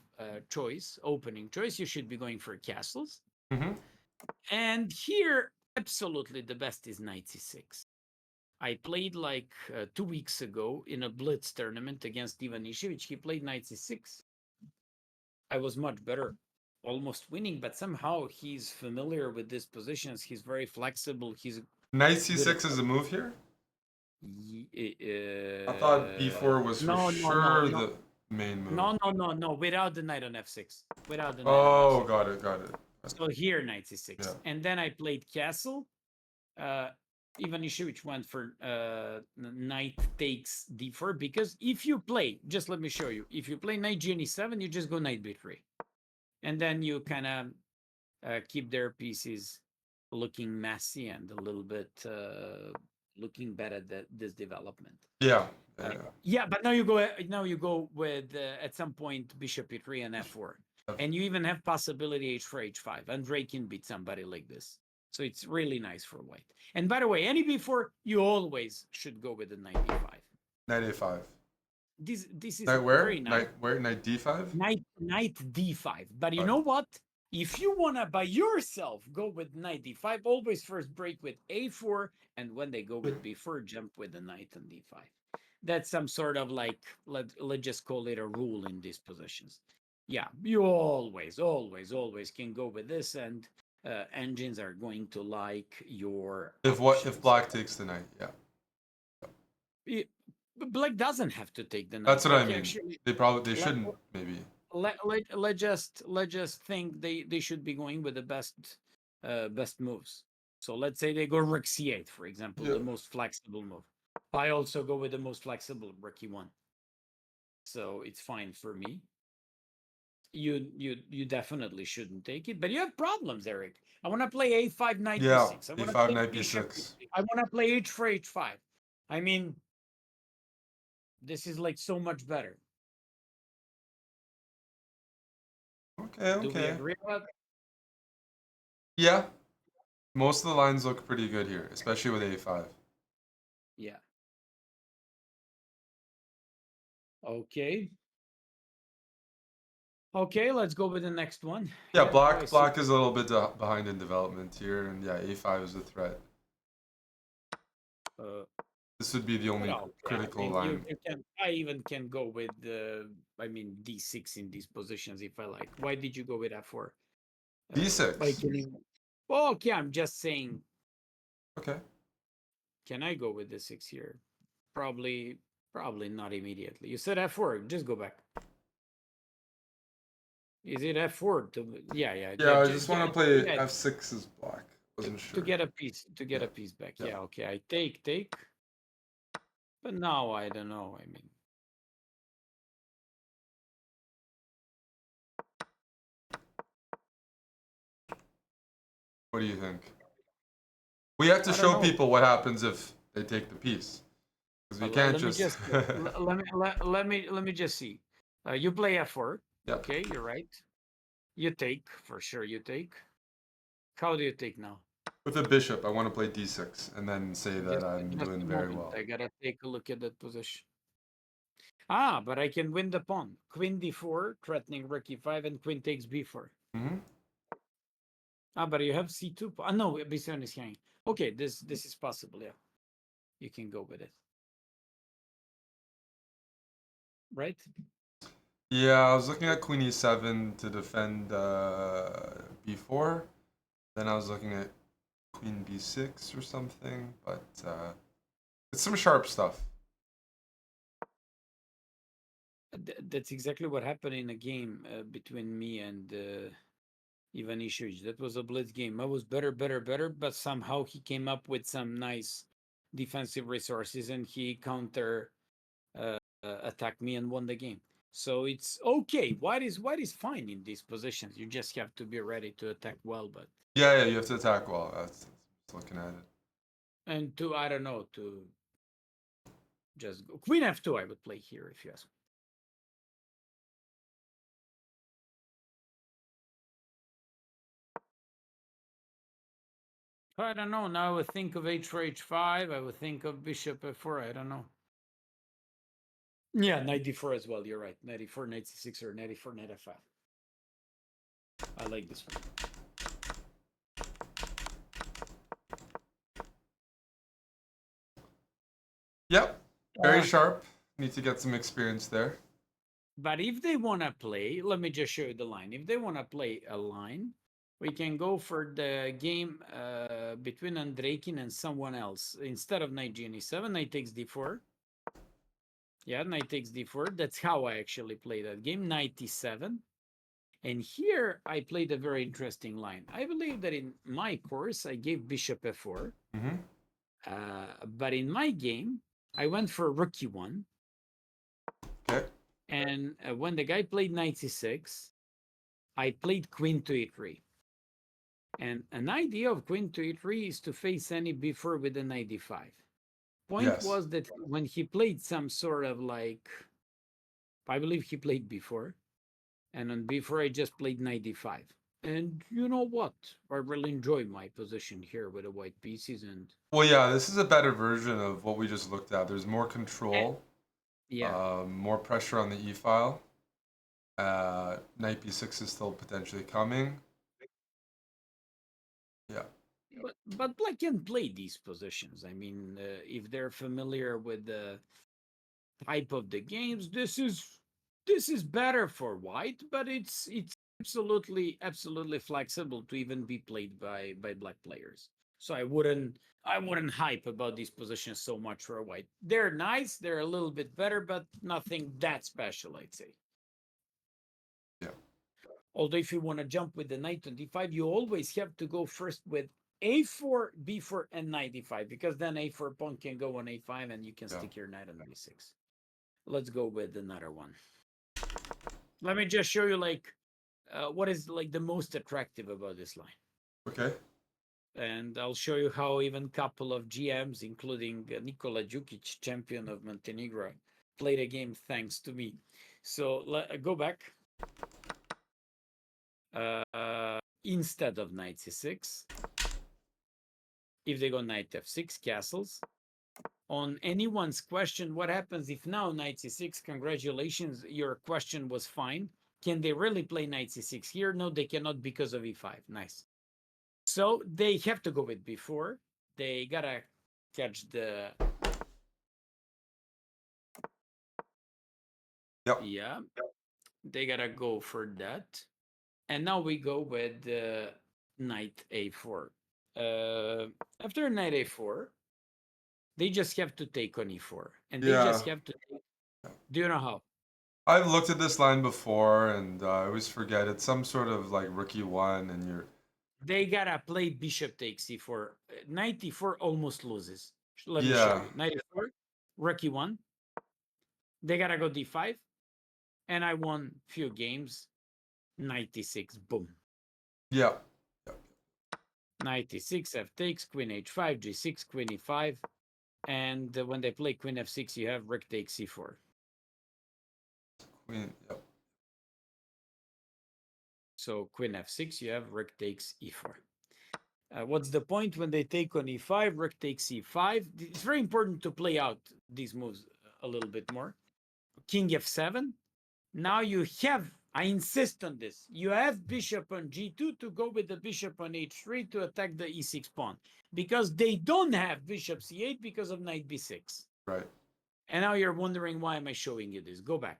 choice, opening choice, you should be going for castles. Mm-hmm. And here, absolutely the best is knight c6. I played like 2 weeks ago in a blitz tournament against Ivan Ishevich. He played knight c6. I was much better, almost winning, but somehow he's familiar with these positions. He's very flexible. He's Knight c6 is a move here? I thought b4 was for sure the main move. No. Without the knight on f6. Without the knight Oh, on f6. got it. So here, knight c6. Yeah. And then I played castle. Ivan Ishevich went for knight takes d4, because if you play, just let me show you, if you play knight g7, you just go knight b3. And then you kind of keep their pieces looking messy and a little bit looking bad at this development. Yeah. But now you go with at some point bishop e3 and f4, and you even have possibility h4 h5. Andrei can beat somebody like this, so it's really nice for white. And by the way, any b4, you always should go with the knight e5. Knight a5. This is knight where? very nice. Knight d5? Knight d5. But you know what? If you want to by yourself go with knight d5, always first break with a4, and when they go with b4, jump with the knight on d5. That's some sort of like, let's just call it a rule in these positions. Yeah, you always can go with this, and engines are going to like your if black takes the knight, yeah. Black doesn't have to take the knight. That's what I mean. Actually, they shouldn't maybe. Let's just think they should be going with the best moves. So let's say they go rook c8, for example, the most flexible move. I also go with the most flexible rook e1. So it's fine for me. You definitely shouldn't take it, but you have problems, Eric. I want to play a5 knight b6. I want to a5 knight b6. I want to play h4 h5. I mean, this is like so much better. Okay. Do we agree about that? Yeah. Most of the lines look pretty good here, especially with a5. Yeah. Okay. Okay, let's go with the next one. Yeah, Oh, I see. black is a little bit behind in development here, and yeah, a5 is a threat. Uh, This would be the only well, yeah, I critical mean, line. you can. I even can go with I mean, d6 in these positions if I like. Why did you go with f4? I d6. can even. Well, okay, I'm just saying. Okay. Can I go with the 6 here? Probably not immediately. You said f4. Just go back. Is it f4? Yeah. Yeah, I just want to play Yeah, f6 as black. Wasn't to sure. get a piece Yeah. a piece back. Yeah. Yeah, okay. I take. But now I don't know. I mean, What do you think? We have to I don't show know. people what happens if they take the piece, because we can't Let me just. just let me just see. You play f4. Yeah. Okay, you're right. You take for sure. You take. How do you take now? With a bishop, I want to play d6 and then say that I'm Just doing a very moment. well. I gotta take a look at that position. Ah, but I can win the pawn. Queen d4, threatening rook e5, and queen takes b4. Hmm. Ah, but you have c2. No, b7 is hanging. Okay, this is possible. Yeah, you can go with it. Right? Yeah, I was looking at queen e7 to defend b4. Then I was looking at queen b6 or something, but it's some sharp stuff. That's exactly what happened in a game between me and Ivan Ishich. That was a blitz game. I was better, but somehow he came up with some nice defensive resources and he counter attacked me and won the game. So it's okay. White is fine in these positions. You just have to be ready to attack well, but Yeah, you have to attack well. That's looking at it. and to I don't know to just go queen f2. I would play here if you ask. I don't know. Now I would think of h4, h5. I would think of bishop f4. I don't know. Yeah, knight d4 as well. You're right. Knight e4, knight c6, or knight e4, knight f5. I like this one. Yep, very sharp. Need to get some experience there. But if they want to play, let me just show you the line. If they want to play a line, we can go for the game between Andreikin and someone else. Instead of knight g and e7, knight takes d4. Yeah, knight takes d4. That's how I actually play that game. Knight e7. And here I played a very interesting line. I believe that in my course, I gave bishop f4. Mm-hmm. But in my game, I went for rook e1. Okay. And when the guy played knight c6, I played queen to e3. And an idea of queen to e3 is to face any b4 with a knight d5. Point Yes. was that when he played some sort of like, I believe he played b4, and on b4 I just played knight d5. And you know what? I really enjoy my position here with the white pieces and Well, yeah, this is a better version of what we just looked at. There's more control, yeah. more pressure on the e file. Knight b6 is still potentially coming. Yeah. But black can play these positions. I mean, if they're familiar with the type of the games, this is better for white, but it's absolutely flexible to even be played by black players. So I wouldn't hype about these positions so much for white. They're nice, they're a little bit better, but nothing that special, I'd say. Yeah. Although if you want to jump with the knight on d5, you always have to go first with a4, b4, and knight d5, because then a4 pawn can go on a5 and you can Yeah. stick your knight on b6. Let's go with another one. Let me just show you like what is like the most attractive about this line. Okay. And I'll show you how even couple of GMs, including Nikola Djukic, champion of Montenegro, played a game thanks to me. So go back. Instead of knight c6, If they go knight f6, castles. On anyone's question, what happens if now knight c6? Congratulations, your question was fine. Can they really play knight c6 here? No, they cannot because of e5. Nice. So they have to go with b4. They gotta catch the... Yep. Yeah, they gotta go for that. And now we go with knight a4. After knight a4, they just have to take on e4. And they just Yeah. have to take... Do you know how? I've looked at this line before, and I always forget it's some sort of like rookie one, and you're. They gotta play bishop takes e4. Knight e4 almost loses. Let me show Yeah. you. Knight e4, rook e1. They gotta go d5, and I won few games. Knight e6, boom. Yeah. Knight e6, f takes, queen h5, g6, queen e5, and when they play queen f6, you have rook takes e4. Queen. Yep. So queen f6, you have rook takes e4. What's the point when they take on e5, rook takes e5? It's very important to play out these moves a little bit more. King f7. Now you have, I insist on this, you have bishop on g2 to go with the bishop on h3 to attack the e6 pawn, because they don't have bishop c8 because of knight b6. Right. And now you're wondering, why am I showing you this? Go back.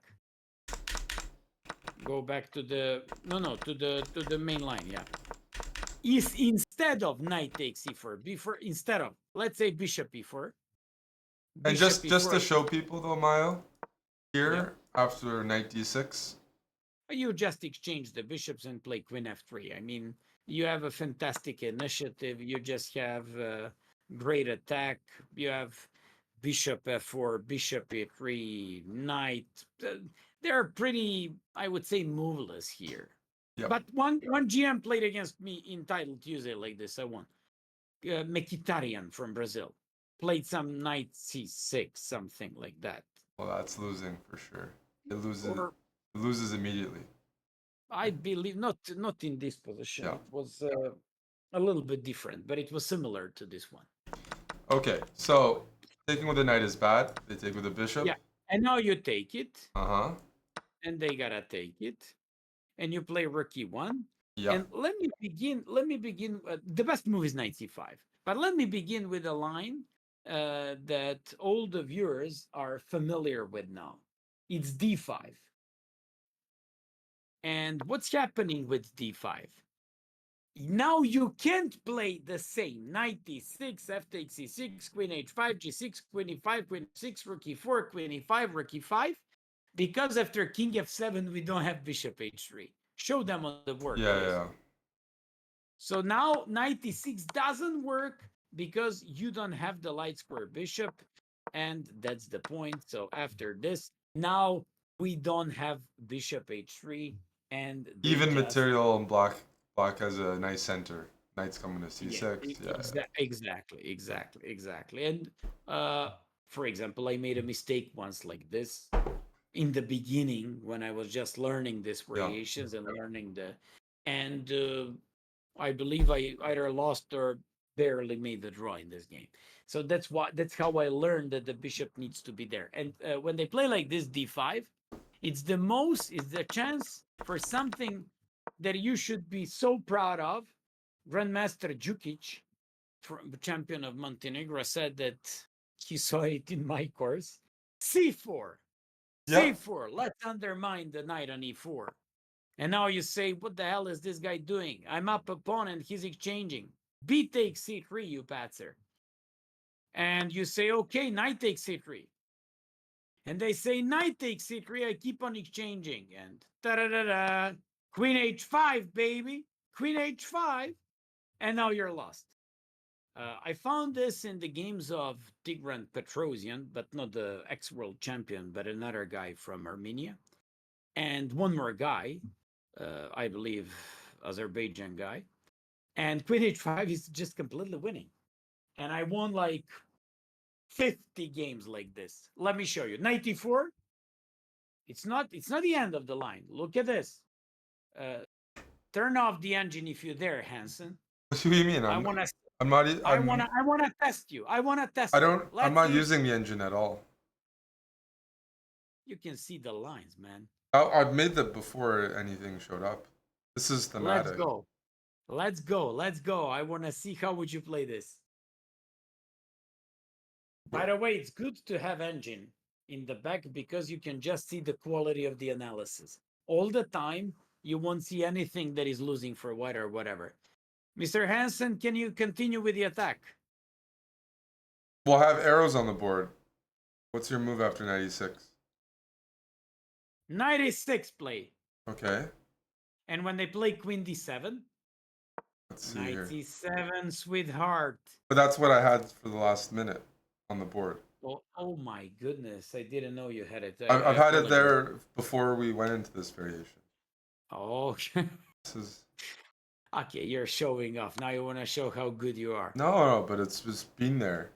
Go back to the, to the main line, yeah. Is instead of knight takes e4, before, instead of, let's say bishop e4. And just to show people though, Mayo, here after knight d6. You just exchange the bishops and play queen f3. I mean, you have a fantastic initiative. You just have great attack. You have bishop f4, bishop e3, knight. They're pretty, I would say, moveless here. Yep. But one GM played against me in Title Tuesday like this. I won. Mkhitaryan from Brazil played some knight c6, something like that. Well, that's losing for sure. It loses. Or, it loses immediately. I believe not in this position. Yeah. It was a little bit different, but it was similar to this one. Okay, so taking with the knight is bad. They take with the bishop. Yeah, and now you take it. Uh-huh. And they gotta take it, and you play rook e1. Yeah. And let me begin. The best move is knight c5, but let me begin with a line that all the viewers are familiar with now. It's d5. And what's happening with d5? Now you can't play the same knight e6, f takes e6, queen h5, g6, queen e5, queen f6, rook e4, queen e5, rook e5, because after king f7 we don't have bishop h3. Show them on the board. Yeah. So now knight e6 doesn't work because you don't have the light square bishop, and that's the point. So after this, now we don't have bishop h3, and Even material and black has a nice center. Knight's coming to c6. Exactly. And for example, I made a mistake once like this in the beginning when I was just learning these variations and learning and I believe I either lost or barely made the draw in this game. So that's how I learned that the bishop needs to be there. And when they play like this d5, it's the chance for something that you should be so proud of. Grandmaster Jukic, champion of Montenegro, said that he saw it in my course. C4. C4. Let's undermine the knight on e4. And now you say, what the hell is this guy doing? I'm up a pawn and he's exchanging. B takes c3, you patzer. And you say, okay, knight takes c3. And they say, knight takes c3, I keep on exchanging. And da-da-da-da, queen h5, baby. Queen h5. And now you're lost. I found this in the games of Tigran Petrosian, but not the ex-world champion, but another guy from Armenia. And one more guy, I believe, Azerbaijan guy. And queen h5 is just completely winning. And I won like 50 games like this. Let me show you. Knight e4. It's not the end of the line. Look at this. Turn off the engine if you're there, Hansen. What do you mean? I'm I'm not. I wanna test you. I wanna test I you. don't. I'm Let's not see. using the engine at all. You can see the lines, man. I've made that before anything showed up. This is Let's thematic. go. Let's go. Let's go. I wanna see how would you play this. By the way, it's good to have engine in the back because you can just see the quality of the analysis. All the time, you won't see anything that is losing for white or whatever. Mr. Hansen, can you continue with the attack? We'll have arrows on the board. What's your move after 96? 96 play. Okay. And when they play Queen D7, Let's see here. 97, sweetheart. But that's what I had for the last minute on the board. Oh my goodness. I didn't know you had it. I've had it there before we went into this variation. Oh, okay. This is Okay, you're showing off. Now you want to show how good you are. no, but it's just been there.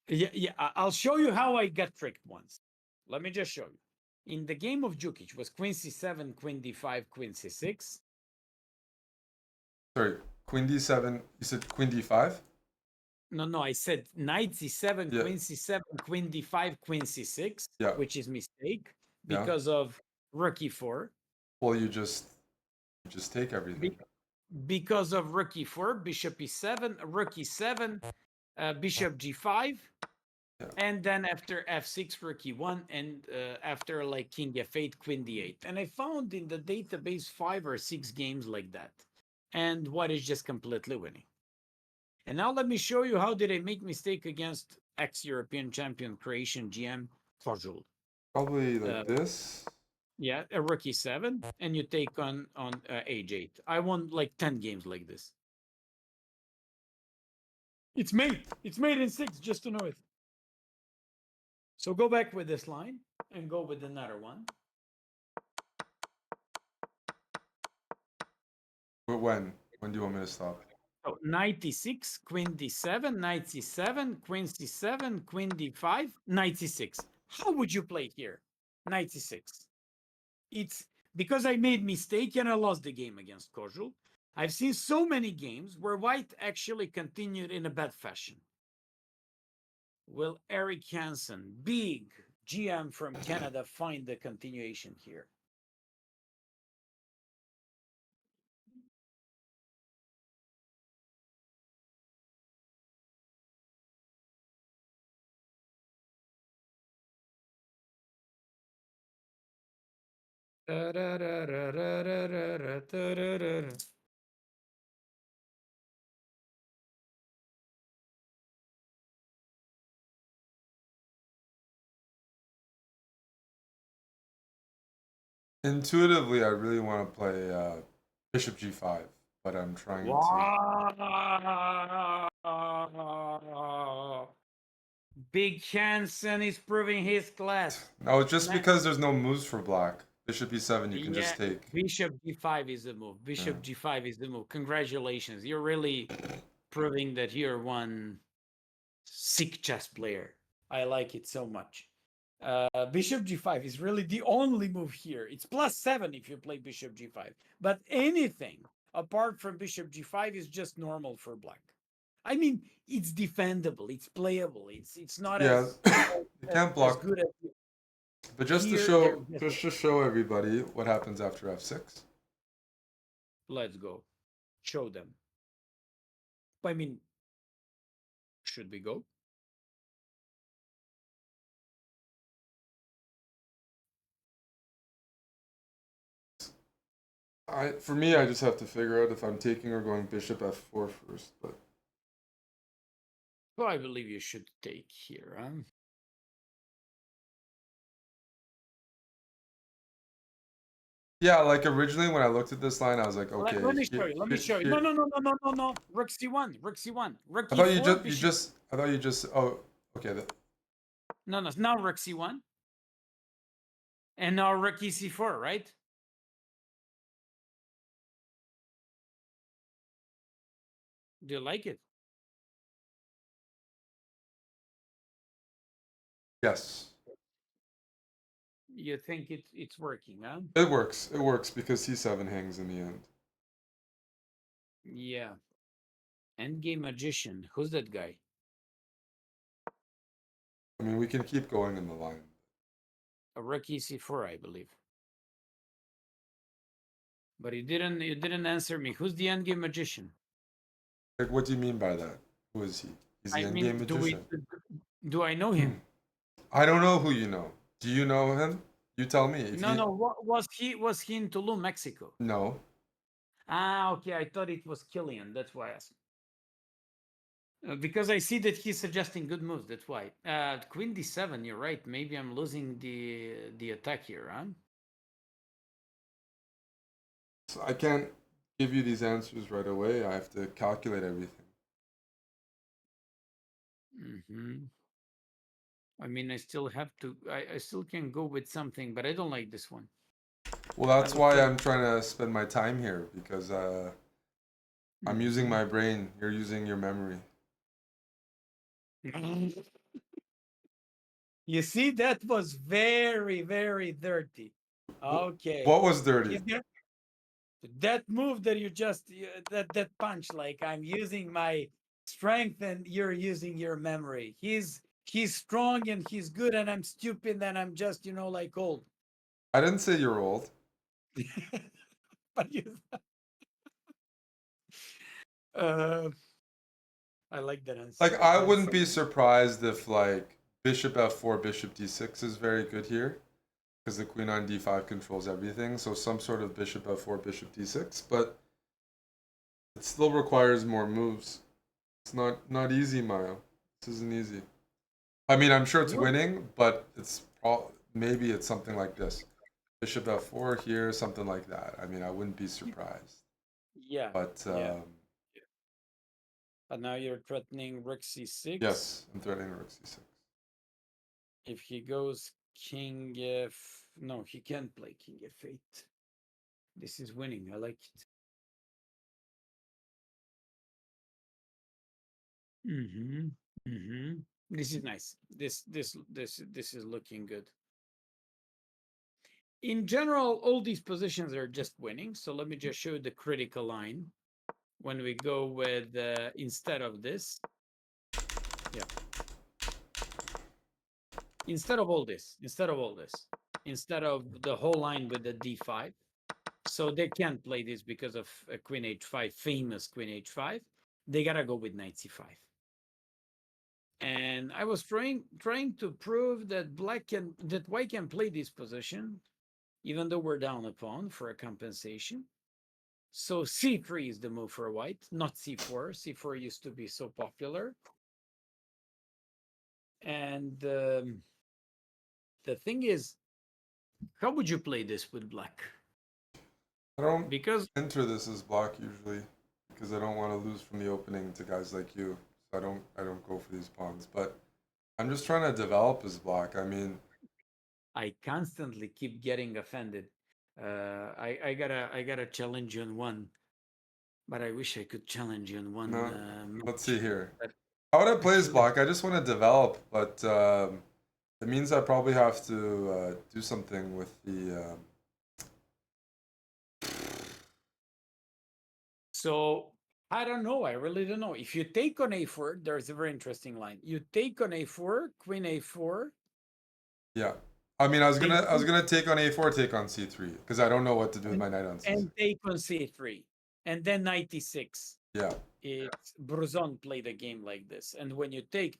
Yeah, I'll show you how I got tricked once. Let me just show you. In the game of Jukic was Queen C7, Queen D5, Queen C6. Sorry, Queen D7. You said Queen D5? No, I said Knight C7, Yeah. Queen C7, Queen D5, Queen C6, Yeah. which is mistake Yeah. because of Rook E4. Well, you just take everything. Because of Rook E4, Bishop E7, Rook E7, Bishop G5, Yeah. and then after F6, Rook E1, and after like King F8, Queen D8. And I found in the database 5 or 6 games like that. And what is just completely winning. And now let me show you how did I make mistake against ex-European champion Croatian GM Kozul. Probably like this. Yeah, a Rook E7, and you take on H8. I won like 10 games like this. It's made. It's made in 6, just to know it. So go back with this line and go with another one. But when? When do you want me to stop? So 96, Queen D7, Knight C7, Queen C7, Queen D5, Knight C6. How would you play here? Knight C6. It's because I made mistake and I lost the game against Kozul. I've seen so many games where white actually continued in a bad fashion. Will Eric Hansen, big GM from Canada, find the continuation here? Intuitively, I really want to play Bishop G5, but I'm trying to. Big Hansen is proving his class. No, just because there's no moves for black. Bishop E7, you can just take. Bishop G5 is the move. Bishop G5 is the move. Congratulations. You're really proving that you're one sick chess player. I like it so much. Bishop G5 is really the only move here. It's +7 if you play Bishop G5. But anything apart from Bishop G5 is just normal for black. I mean, it's defendable. It's playable. It's not as you can't block. as good as. But just to show everybody what happens after F6. Let's go. Show them. I mean, should we go? For me, I just have to figure out if I'm taking or going Bishop F4 first. But Well, I believe you should take here, huh? yeah, like originally when I looked at this line, I was like, okay. Let me show you. Let me show you. No. Rook C1. Rook C1. Rook E4. I thought you just. Oh, okay. No. Now Rook C1. And now Rook EC4, right? Do you like it? Yes. You think it's working, huh? It works. It works because C7 hangs in the end. Yeah. Endgame magician. Who's that guy? I mean, we can keep going in the line. A rookie C4, I believe. But you didn't answer me. Who's the endgame magician? Like, what do you mean by that? Who is he? He's the I endgame mean, magician. do I know him? I don't know who you know. Do you know him? You tell me. If No, you no. What was he in Tulum, Mexico? no, Ah, okay. I thought it was Killian. That's why I asked. Because I see that he's suggesting good moves. That's why. Queen D7. You're right. Maybe I'm losing the attack here, huh? so I can't give you these answers right away. I have to calculate everything. Mm-hmm. I mean, I still have to. I still can go with something, but I don't like this one. Well, I that's would why put. I'm trying to spend my time here because I'm using my brain. You're using your memory. You see, that was very, very dirty. Okay. What was dirty? He's got that move that you just that punch. Like I'm using my strength and you're using your memory. He's strong and he's good, and I'm stupid and I'm just like old. I didn't say you're old. But you, uh, I like that answer. Like, I That's wouldn't be surprised if like bishop f4, bishop d6 is very good here because the queen on d5 controls everything. So some sort of bishop f4, bishop d6, but it still requires more moves. It's not easy, Mayo. This isn't easy. I mean, I'm sure it's winning, but maybe it's something like this. Bishop f4 here, something like that. I mean, I wouldn't be surprised. yeah, But yeah. But now you're threatening rook c6. yes, I'm threatening rook c6. If he goes king f, no, he can't play king f8. This is winning. I like it. Mm-hmm. Mm-hmm. This is nice. This is looking good. In general, all these positions are just winning. So let me just show you the critical line. When we go with instead of this, yeah. Instead of all this, instead of the whole line with the d5. So they can't play this because of queen h5, famous queen h5. They gotta go with knight c5. And I was trying to prove that white can play this position, even though we're down a pawn for a compensation. So c3 is the move for white, not c4. c4 used to be so popular. And the thing is, how would you play this with black? I don't Because enter this as black usually because I don't want to lose from the opening to guys like you. So I don't go for these pawns. But I'm just trying to develop as black. I mean, I constantly keep getting offended. I gotta challenge you on one, but I wish I could challenge you on one. no. Let's see here. But How would I play as actually, black? I just want to develop, but it means I probably have to do something with the. so I don't know. I really don't know. If you take on a4, there's a very interesting line. You take on a4, queen a4. Yeah, I mean, I was gonna take on a4, take on c3 because I don't know what to do with my knight on c6. And take on c3, and then knight e6. Yeah. It's Bruzon played a game like this, and when you take,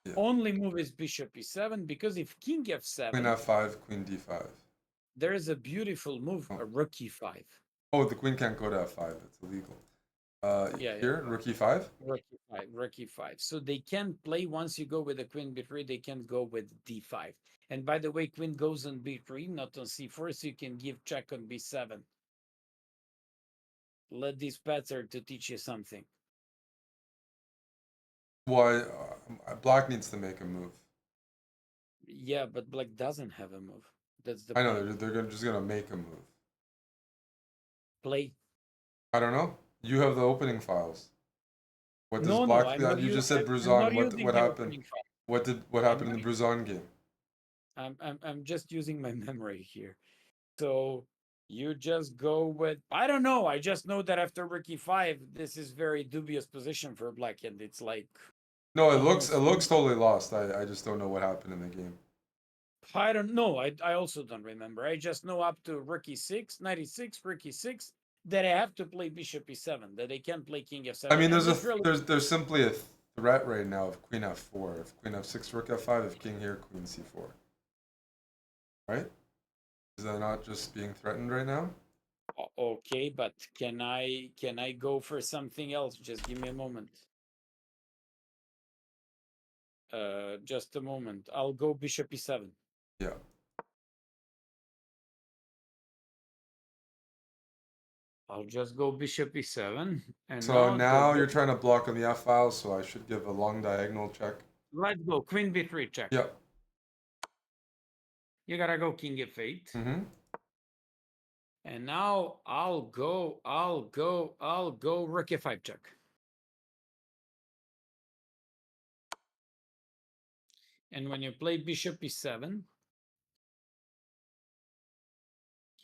Yeah. only move is bishop e7, because if king f7, Queen f5, queen d5. there is a beautiful move, a rook e5. Oh, the queen can't go to f5. It's illegal. Yeah, here, rook e5. rook e5. So they can play once you go with the queen b3. They can go with d5. And by the way, queen goes on b3, not on c4, so you can give check on b7. Let this pattern to teach you something. Why? Black needs to make a move. Yeah, but black doesn't have a move. That's the I point. know they're just gonna make a move. Play. I don't know. You have the opening files. What does No, black? I'm not You just said I'm Bruzon. not using What the happened? opening file. What I'm happened in not, the Bruzon game? I'm just using my memory here. So You just go with, I don't know. I just know that after rook e5, this is very dubious position for black, and it's like No, it almost. looks totally lost. I just don't know what happened in the game. I don't know. I also don't remember. I just know up to rook e6, knight e6, rook e6 that I have to play bishop e7. That I can't play king f7. I mean, And literally, there's simply a threat right now of queen f4, if queen f6, rook f5, if king here, queen c4. Right? Is that not just being threatened right now? okay, but can I go for something else? Just give me a moment. Just a moment. I'll go bishop e7. Yeah. I'll just go bishop e7, and So now now you're trying to block on the f file, so I should give a long diagonal check. let's go queen b3 check. Yeah. You gotta go king f8. Mm-hmm. And now I'll go rook f5 check. And when you play bishop e7,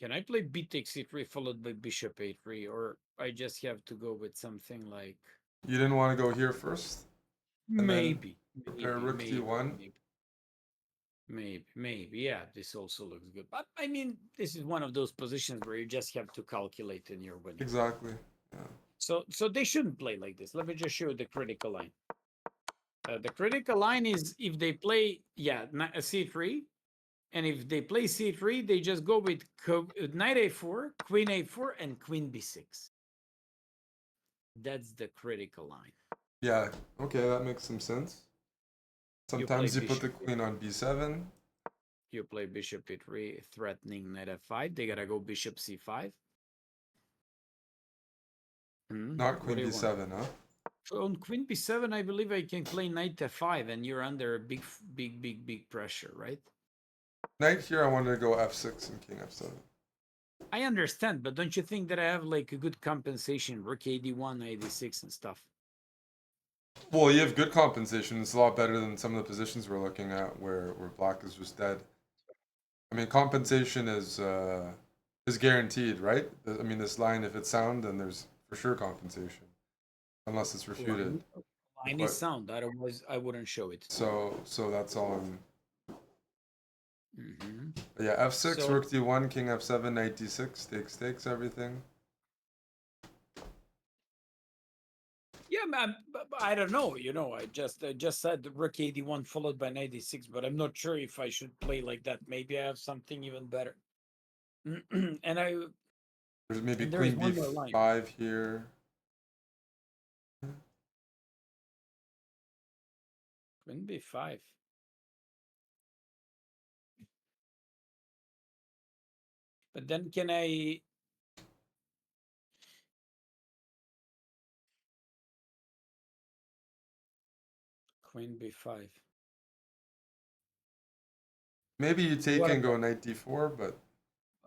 can I play b takes c3 followed by bishop a3, or I just have to go with something like You didn't want to go here first? And then maybe, prepare rook d1? maybe. Yeah, this also looks good. But I mean, this is one of those positions where you just have to calculate in your winning. Exactly. Yeah. So they shouldn't play like this. Let me just show you the critical line. The critical line is if they play, c3, and if they play c3, they just go with knight a4, queen a4, and queen b6. That's the critical line. Yeah. Okay, that makes some sense. Sometimes you put the queen on b7. You play bishop e3, threatening knight f5. They gotta go bishop c5. Not queen b7, huh? On queen b7, I believe I can play knight f5, and you're under big pressure, right? Knight here, I wanted to go f6 and king f7. I understand, but don't you think that I have like a good compensation, rook ad1, ad6, and stuff? Well, you have good compensation. It's a lot better than some of the positions we're looking at where black is just dead. I mean, compensation is guaranteed, right? I mean, this line, if it's sound, then there's for sure compensation, unless it's refuted. Line is sound, otherwise I wouldn't show it. So that's all I'm. Yeah, f6, So, rook d1, king f7, knight d6, takes everything. yeah, man, I don't know. You know, I just said rook ad1 followed by knight d6, but I'm not sure if I should play like that. Maybe I have something even better. And There's maybe there queen is one more line. b5 here. Queen b5. But then can I? Queen b5. Maybe you take What and go about? knight d4, but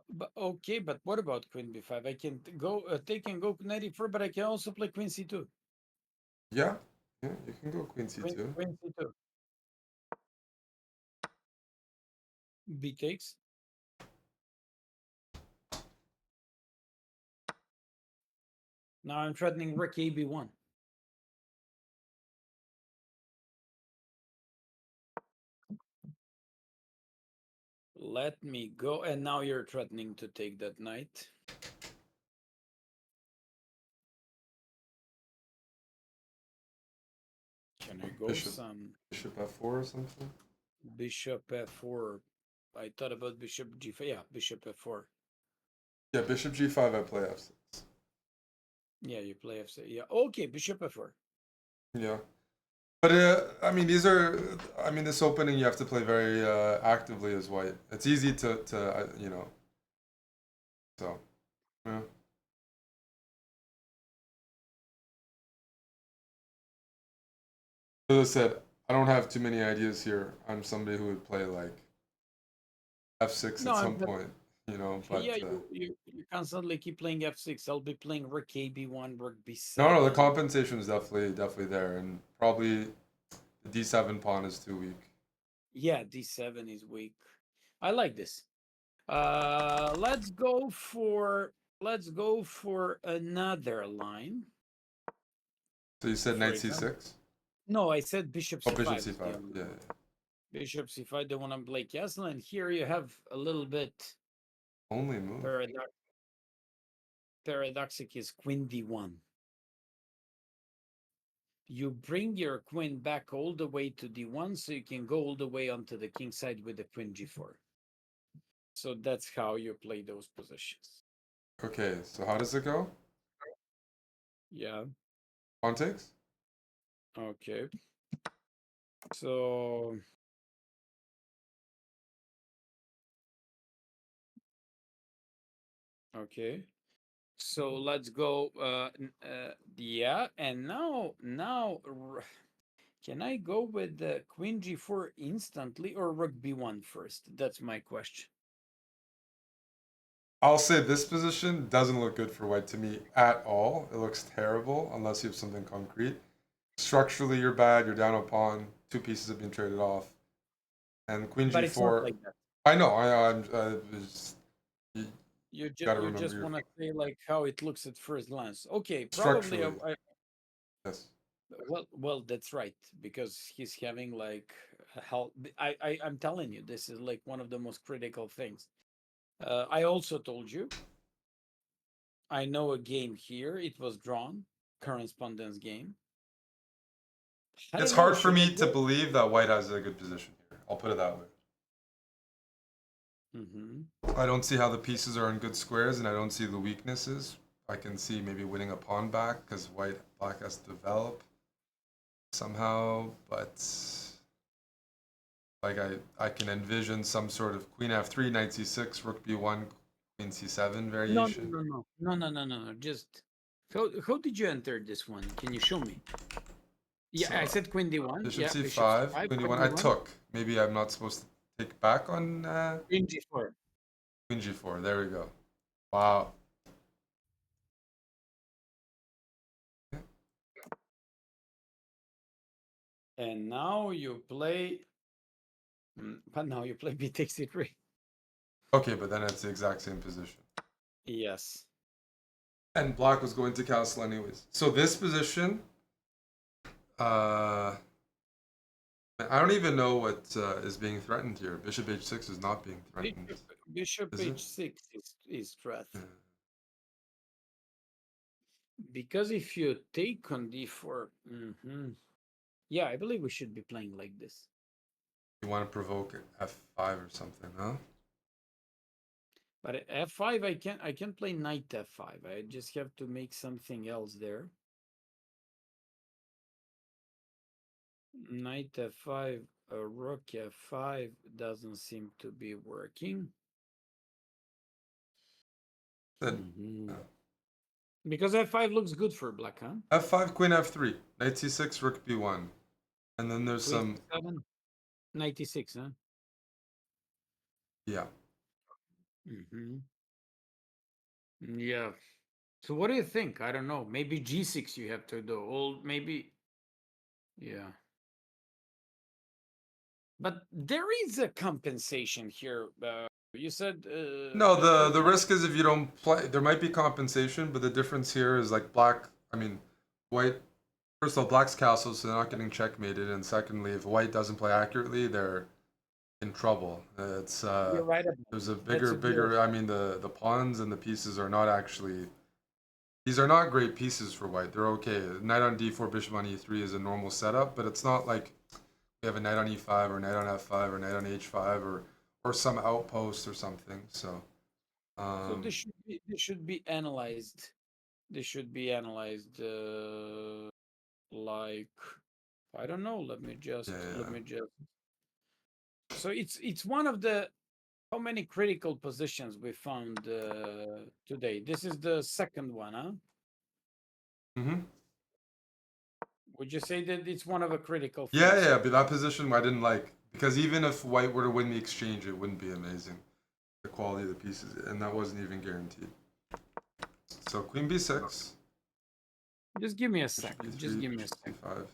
But okay, but what about queen b5? I can go take and go knight e4, but I can also play queen c2. yeah, you can go queen c2. Queen c2. B takes. Now I'm threatening rook ab1. Let me go. And now you're threatening to take that knight. Can I go Bishop f4 or something? bishop f4? I thought about bishop g5. Yeah, bishop f4. Yeah, bishop g5, I play f6. Yeah, you play f6. Yeah, okay, bishop f4. Yeah. But I mean, I mean, this opening you have to play very actively as white. It's easy to you know. So, yeah. As I said, I don't have too many ideas here. I'm somebody who would play like f6 at some point, you know. But yeah, you constantly keep playing f6. I'll be playing rook ab1, rook b7. no, the compensation is definitely there, and probably the d7 pawn is too weak. Yeah, d7 is weak. I like this. Let's go for another line. So you said For knight example. c6? No, I said bishop Oh, c5. bishop is the c5. only Yeah, one. yeah. Bishop c5, the one on Blake Castle, and here you have a little bit Only move. paradoxic is queen d1. You bring your queen back all the way to d1 so you can go all the way onto the king side with the queen g4. So that's how you play those positions. Okay, so how does it go? Yeah. Pawn takes? Okay. So okay. So let's go. Yeah, and now can I go with the queen g4 instantly or rook b1 first? That's my question. I'll say this position doesn't look good for white to me at all. It looks terrible unless you have something concrete. Structurally, you're bad. You're down a pawn. Two pieces have been traded off. And queen But it's not g4. like that. I know. You gotta You remember just your want to say like how it looks at first glance. Okay, probably. structurally. Yes. Well, that's right because he's having like hell. I'm telling you, this is like one of the most critical things. I also told you I know a game here. It was drawn, correspondence game. I It's don't know. hard for Should I me to go? believe that white has a good position here. I'll put it that way. Mm-hmm. I don't see how the pieces are in good squares, and I don't see the weaknesses. I can see maybe winning a pawn back because black has to develop somehow, but like I can envision some sort of queen f3, knight c6, rook b1, queen c7 No, variation. no. Just how did you enter this one? Can you show me? Yeah, I So said queen d1. bishop Yeah, bishop c5, c5, queen rook d1. I b1, took. Maybe I'm not supposed to take back on queen g4. queen g4. There we go. Wow. And now you play. But now you play b takes c3. Okay, but then it's the exact same position. Yes. And black was going to castle anyways. So this position, I don't even know what is being threatened here. Bishop h6 is not being threatened, Bishop is it? h6 is threat. Yeah. Because if you take on d4, yeah, I believe we should be playing like this. You want to provoke f5 or something, huh? But at f5, I can play knight f5. I just have to make something else there. Knight f5, rook f5 doesn't seem to be working. Then Because f5 looks good for black, huh? f5, queen f3, knight c6, rook b1, and then there's Queen some c7, 96, huh? yeah. Yeah. So what do you think? I don't know. Maybe g6 you have to do. Or maybe, yeah. But there is a compensation here. You said No, the knight. risk is if you don't play, there might be compensation, but the difference here is like black. I mean, white. First of all, black's castle, so they're not getting checkmated, and secondly, if white doesn't play accurately, they're in trouble. It's You're right about there's a that. That's a good. bigger. I mean, the pawns and the pieces are not actually. These are not great pieces for white. They're okay. Knight on d4, bishop on e3 is a normal setup, but it's not like we have a knight on e5 or knight on f5 or knight on h5 or some outpost or something. So So um, this should be analyzed. This should be analyzed like I don't know. yeah, Let yeah. me just. So it's one of the how many critical positions we found today. This is the second one, huh? Mm-hmm. Would you say that it's one of the critical Yeah, things? yeah, but that position I didn't like because even if white were to win the exchange, it wouldn't be amazing. The quality of the pieces, and that wasn't even guaranteed. So queen b6, Just give me a bishop second. Just e3, give me a bishop second. c5.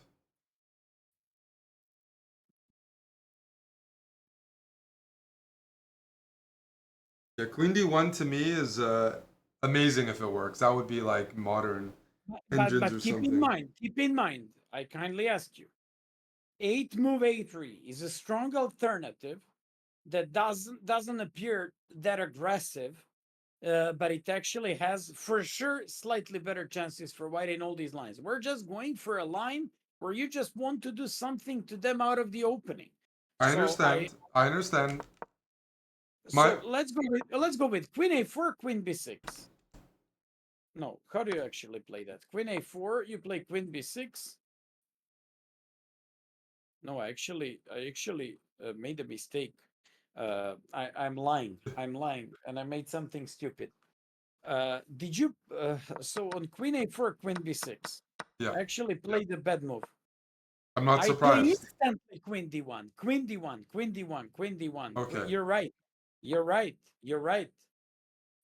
Yeah, Queen D1 to me is amazing if it works. That would be like modern engines or But something. keep in mind, I kindly ask you, 8 move A3 is a strong alternative that doesn't appear that aggressive, but it actually has for sure slightly better chances for white in all these lines. We're just going for a line where you just want to do something to them out of the opening. I So understand. I understand. My let's go with Queen A4, Queen B6. No, how do you actually play that? Queen A4, you play Queen B6. No, I actually made a mistake. I'm lying. I'm lying, and I made something stupid. Did you? So on Queen A4, Queen B6, yeah, I actually played a bad move. I'm not I play surprised. instantly Queen D1, Queen D1, Queen D1, Queen D1. Okay. You're right. You're right. You're right.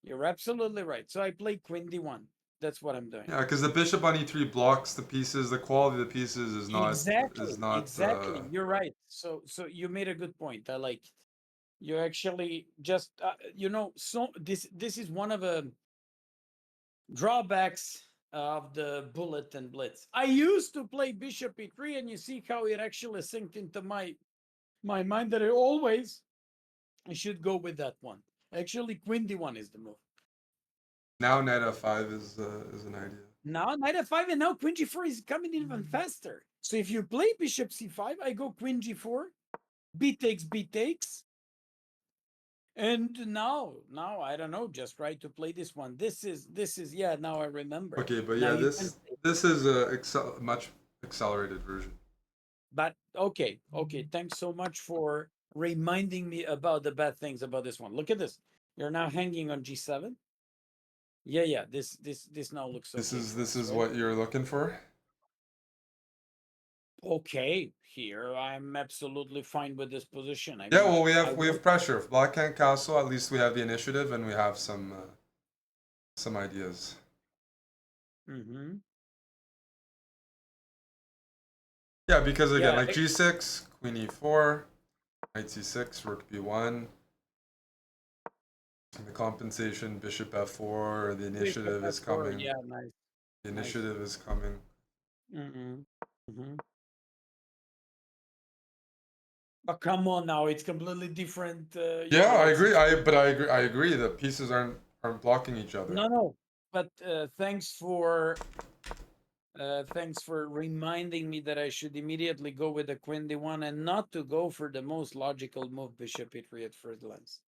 You're absolutely right. So I play Queen D1. That's what I'm doing. Yeah, because the bishop on e3 blocks the pieces. The quality of the pieces is not is Exactly. not. Exactly. You're right. So you made a good point. I like it. You actually just so this is one of the drawbacks of the bullet and blitz. I used to play bishop e3, and you see how it actually synced into my mind that I should go with that one. Actually, queen d1 is the move. Now knight f5 is an idea. Now knight f5, and now queen g4 is coming even faster. So if you play bishop c5, I go queen g4, b takes, and now I don't know. Just try to play this one. This is yeah. Now I remember. Okay, but Now yeah, you can. this is a much accelerated version. But okay. Thanks so much for reminding me about the bad things about this one. Look at this. You're now hanging on g7. Yeah. This now looks okay for This us, is right? what you're looking for. Okay, here I'm absolutely fine with this position. I Yeah, mean, well, I we want. have pressure. If Black can't castle, at least we have the initiative and we have some ideas. Mm-hmm. Yeah, because again, Yeah, like g6, queen e4, knight c6, rook b1, and the compensation, bishop f4, the bishop initiative is f4. coming. Yeah, nice, The nice. initiative is coming. Mm-hmm. Mm-hmm. But come on now, it's completely different. Yeah, I It's agree. I agree. The pieces aren't blocking each other. no. But thanks for reminding me that I should immediately go with the queen d1 and not to go for the most logical move, bishop e3 at first glance.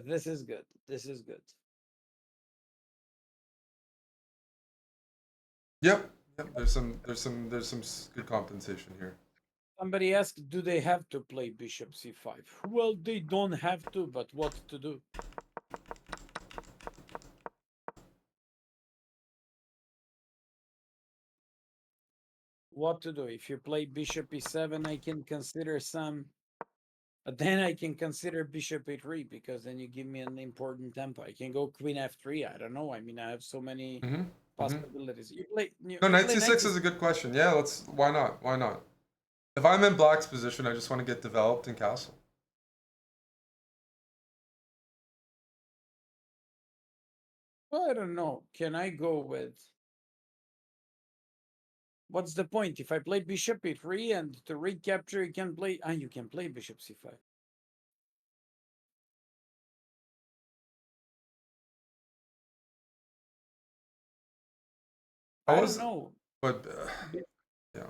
This is good. This is good. Yep. Yep. There's some good compensation here. Somebody asked, do they have to play bishop c5? Well, they don't have to, but what to do? What to do? If you play bishop e7, I can consider some. But then I can consider bishop a3 because then you give me an important tempo. I can go queen f3. I don't know. I mean, I have so many Mm-hmm. Mm-hmm. possibilities. You No, knight play knight c6 c6. is a good question. Yeah, let's. Why not? Why not? If I'm in Black's position, I just want to get developed and castle. Well, I don't know. Can I go with? What's the point? If I play bishop e3 and to recapture, you can play. You can play bishop c5. I I don't was, know. but Bi- yeah.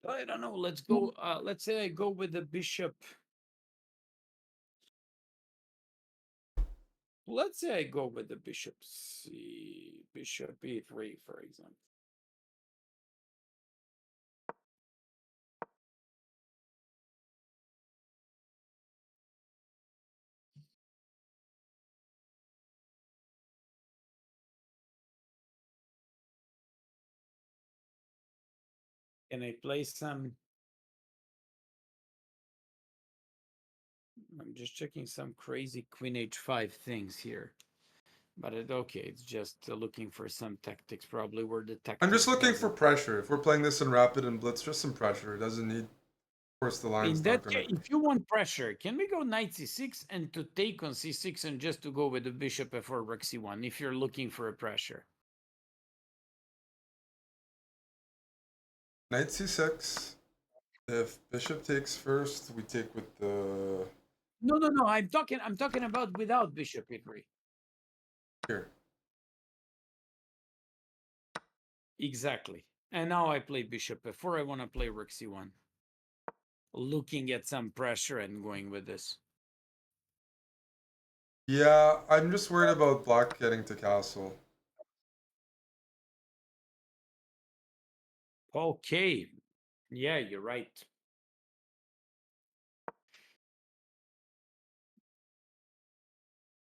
I don't know. Let's go. Let's say I go with the bishop. Let's say I go with the bishop e3, for example. Can I play some? I'm just checking some crazy queen h5 things here. But okay, it's just looking for some tactics. Probably where the I'm just tactics looking for doesn't. pressure. If we're playing this in rapid and blitz, just some pressure. It doesn't need course, the In line's that not going case, to. if you want pressure, can we go knight c6 and to take on c6 and just to go with the bishop f4 rook c1 if you're looking for a pressure? Knight c6. If bishop takes first, we take with the No. I'm talking about without bishop e3. here. Exactly. And now I play bishop f4. I want to play rook c1. Looking at some pressure and going with this. Yeah, I'm just worried about black getting to castle. Okay. Yeah, you're right.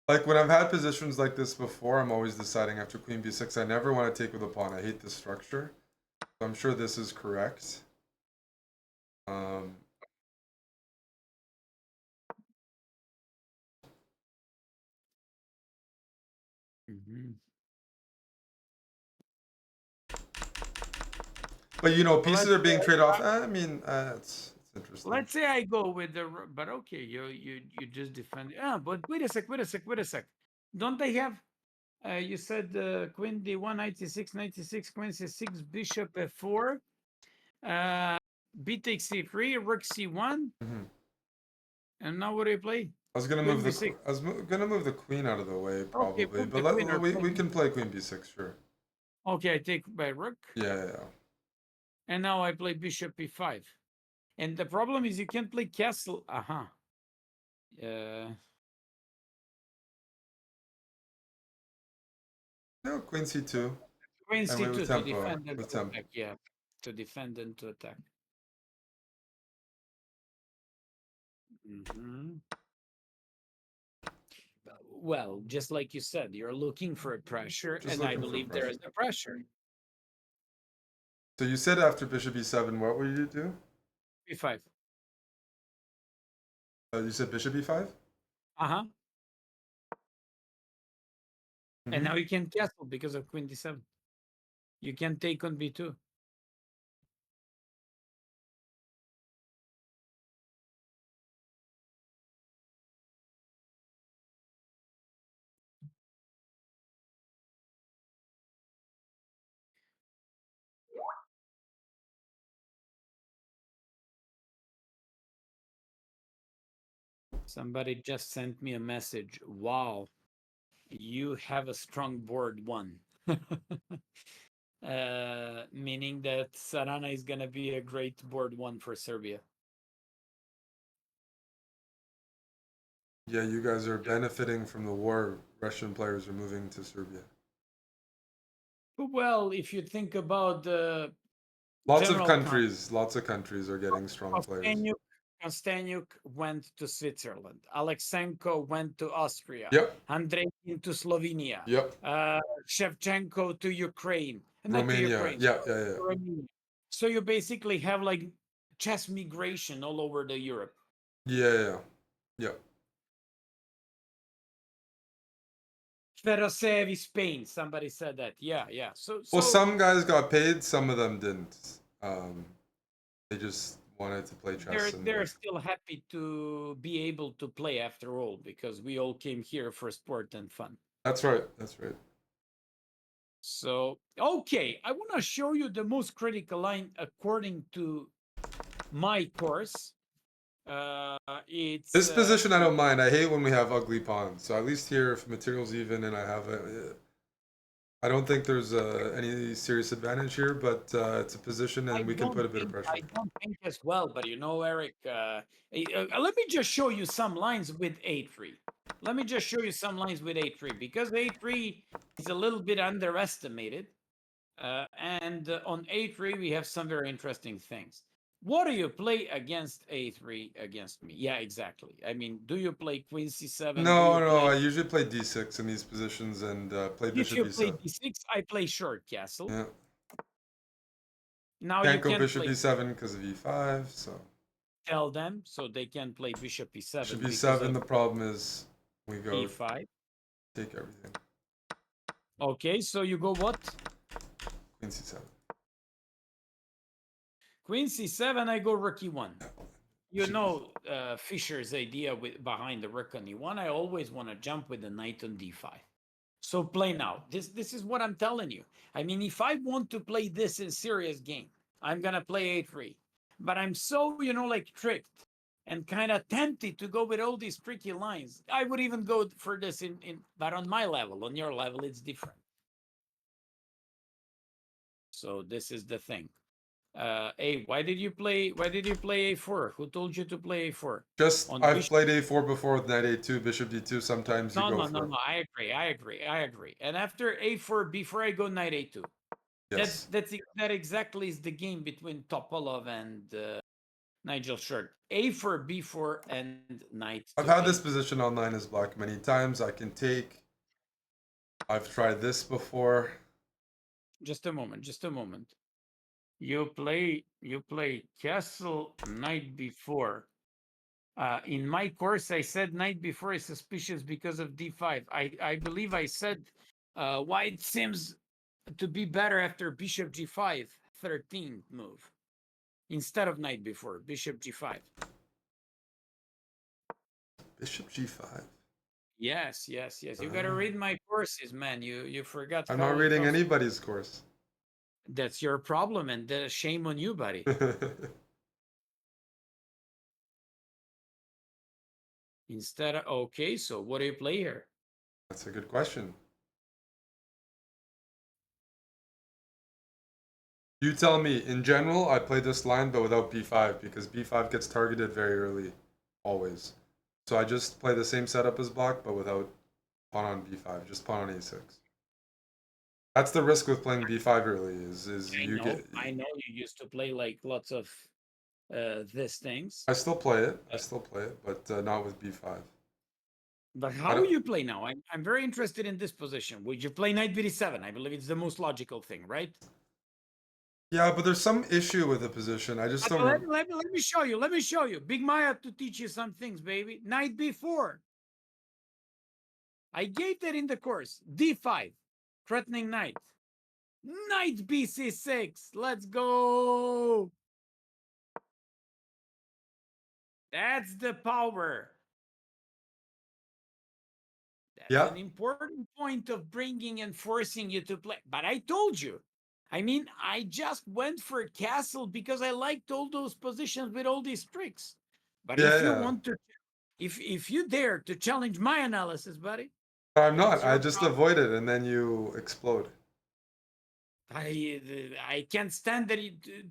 Like when I've had positions like this before, I'm always deciding after queen b6. I never want to take with a pawn. I hate this structure. So I'm sure this is correct. But you know, pieces are being traded off. I mean, it's interesting. Let's say I go with the, but okay, you just defend. But wait a sec. Don't they have? You said queen d1, knight c6, knight c6, queen c6, bishop f4, b takes c3, rook c1, and now what do you play? I was gonna Queen move the b6. I was gonna move the queen out of the way Okay, probably, move but the queen or we can play queen b6, sure. Okay, I take by rook, Yeah. and now I play bishop e5. And the problem is you can't play castle. No, queen c2. Queen And wait c2 with to tempo. defend and With to tempo. attack. Yeah, to defend and to attack. Well, just like you said, you're looking for a pressure, Just and I looking for believe there pressure. is a pressure. So you said after bishop e7, what will you do? e5. You said bishop e5? And now you can castle because of queen d7. You can take on b2. Somebody just sent me a message. Wow, you have a strong board one. Meaning that Sarana is going to be a great board one for Serbia. Yeah, you guys are benefiting from the war. Russian players are moving to Serbia. Well, if you think about the Lots of countries are getting strong players. Kosteniuk went to Switzerland. Alexenko went to Austria. Yep. Andrei to Slovenia. Yep. Shevchenko to Ukraine. Not to Romania. Ukraine. Yeah. Romania. So you basically have like chess migration all over the Europe. Yeah. Ferosevi, Spain. Somebody said that. Yeah. So well, some guys got paid, some of them didn't. They just wanted to play chess. They're still happy to be able to play after all, because we all came here for sport and fun. That's right. So, okay, I want to show you the most critical line according to my course. It's this position I don't mind. I hate when we have ugly pawns. So at least here, if material's even and I have I don't think there's any serious advantage here, but it's a position and we can put a bit of pressure. I don't think as well, but you know, Eric, let me just show you some lines with a3. Let me just show you some lines with a3, because a3 is a little bit underestimated. And on a3, we have some very interesting things. What do you play against a3 against me? Yeah, exactly. I mean, do you play queen c7? No. I usually play d6 in these positions and play bishop e7. If you play d6, I play short castle. Yeah. Now Can't you go can't bishop play e7 because of e5, so. Tell them so they can play bishop e7. Bishop e7, the problem is we go e5. take everything. Okay, so you go what? Queen c7. Queen c7, I go rook e1. you know Fischer's idea behind the rook on e1. I always want to jump with the knight on d5. So play now. This is what I'm telling you. I mean, if I want to play this in serious game, I'm gonna play a3. But I'm so like tricked and kind of tempted to go with all these tricky lines. I would even go for this but on my level. On your level, it's different. So this is the thing. Why did you play a4? Who told you to play a4? Just On I've bishop? played a4 before with knight a2, bishop d2. Sometimes you No, go no, no, for no. I agree. And after a4, before I go knight a2, yes. that exactly is the game between Topalov and Nigel Short. A4, b4, and knight I've to had this a. position online as black many times. I can take. I've tried this before. Just a moment. Just a moment. You play castle knight b4. In my course, I said knight b4 is suspicious because of d5. I believe I said white seems to be better after bishop g5, 13th move, instead of knight b4, bishop g5. Bishop g5. Yes. You got to read my courses, man. You forgot I'm not how reading anybody's course. that's your problem, and shame on you, buddy. Instead of okay, so what do you play here? That's a good question. You tell me. In general, I play this line, but without b5 because b5 gets targeted very early, always. So I just play the same setup as black, but without pawn on b5, just pawn on a6. That's the risk with playing b5 early. Is I you know, get. I know. You used to play like lots of these things. I still play it. I still play it, but not with b5. But how will you play now? I'm very interested in this position. Would you play knight b7? I believe it's the most logical thing, right? Yeah, but there's some issue with the position. I just don't. Let me show you. Let me show you. Big Maya to teach you some things, baby. Knight b4. I gave that in the course. d5, threatening knight. Knight bc6. Let's go. That's the power. That's Yeah, an important point of bringing and forcing you to play. But I told you. I mean, I just went for castle because I liked all those positions with all these tricks. But yeah, if you yeah. want to, if you dare to challenge my analysis, buddy, I'm it's not. I your just problem. avoid it, and then you explode. I can't stand that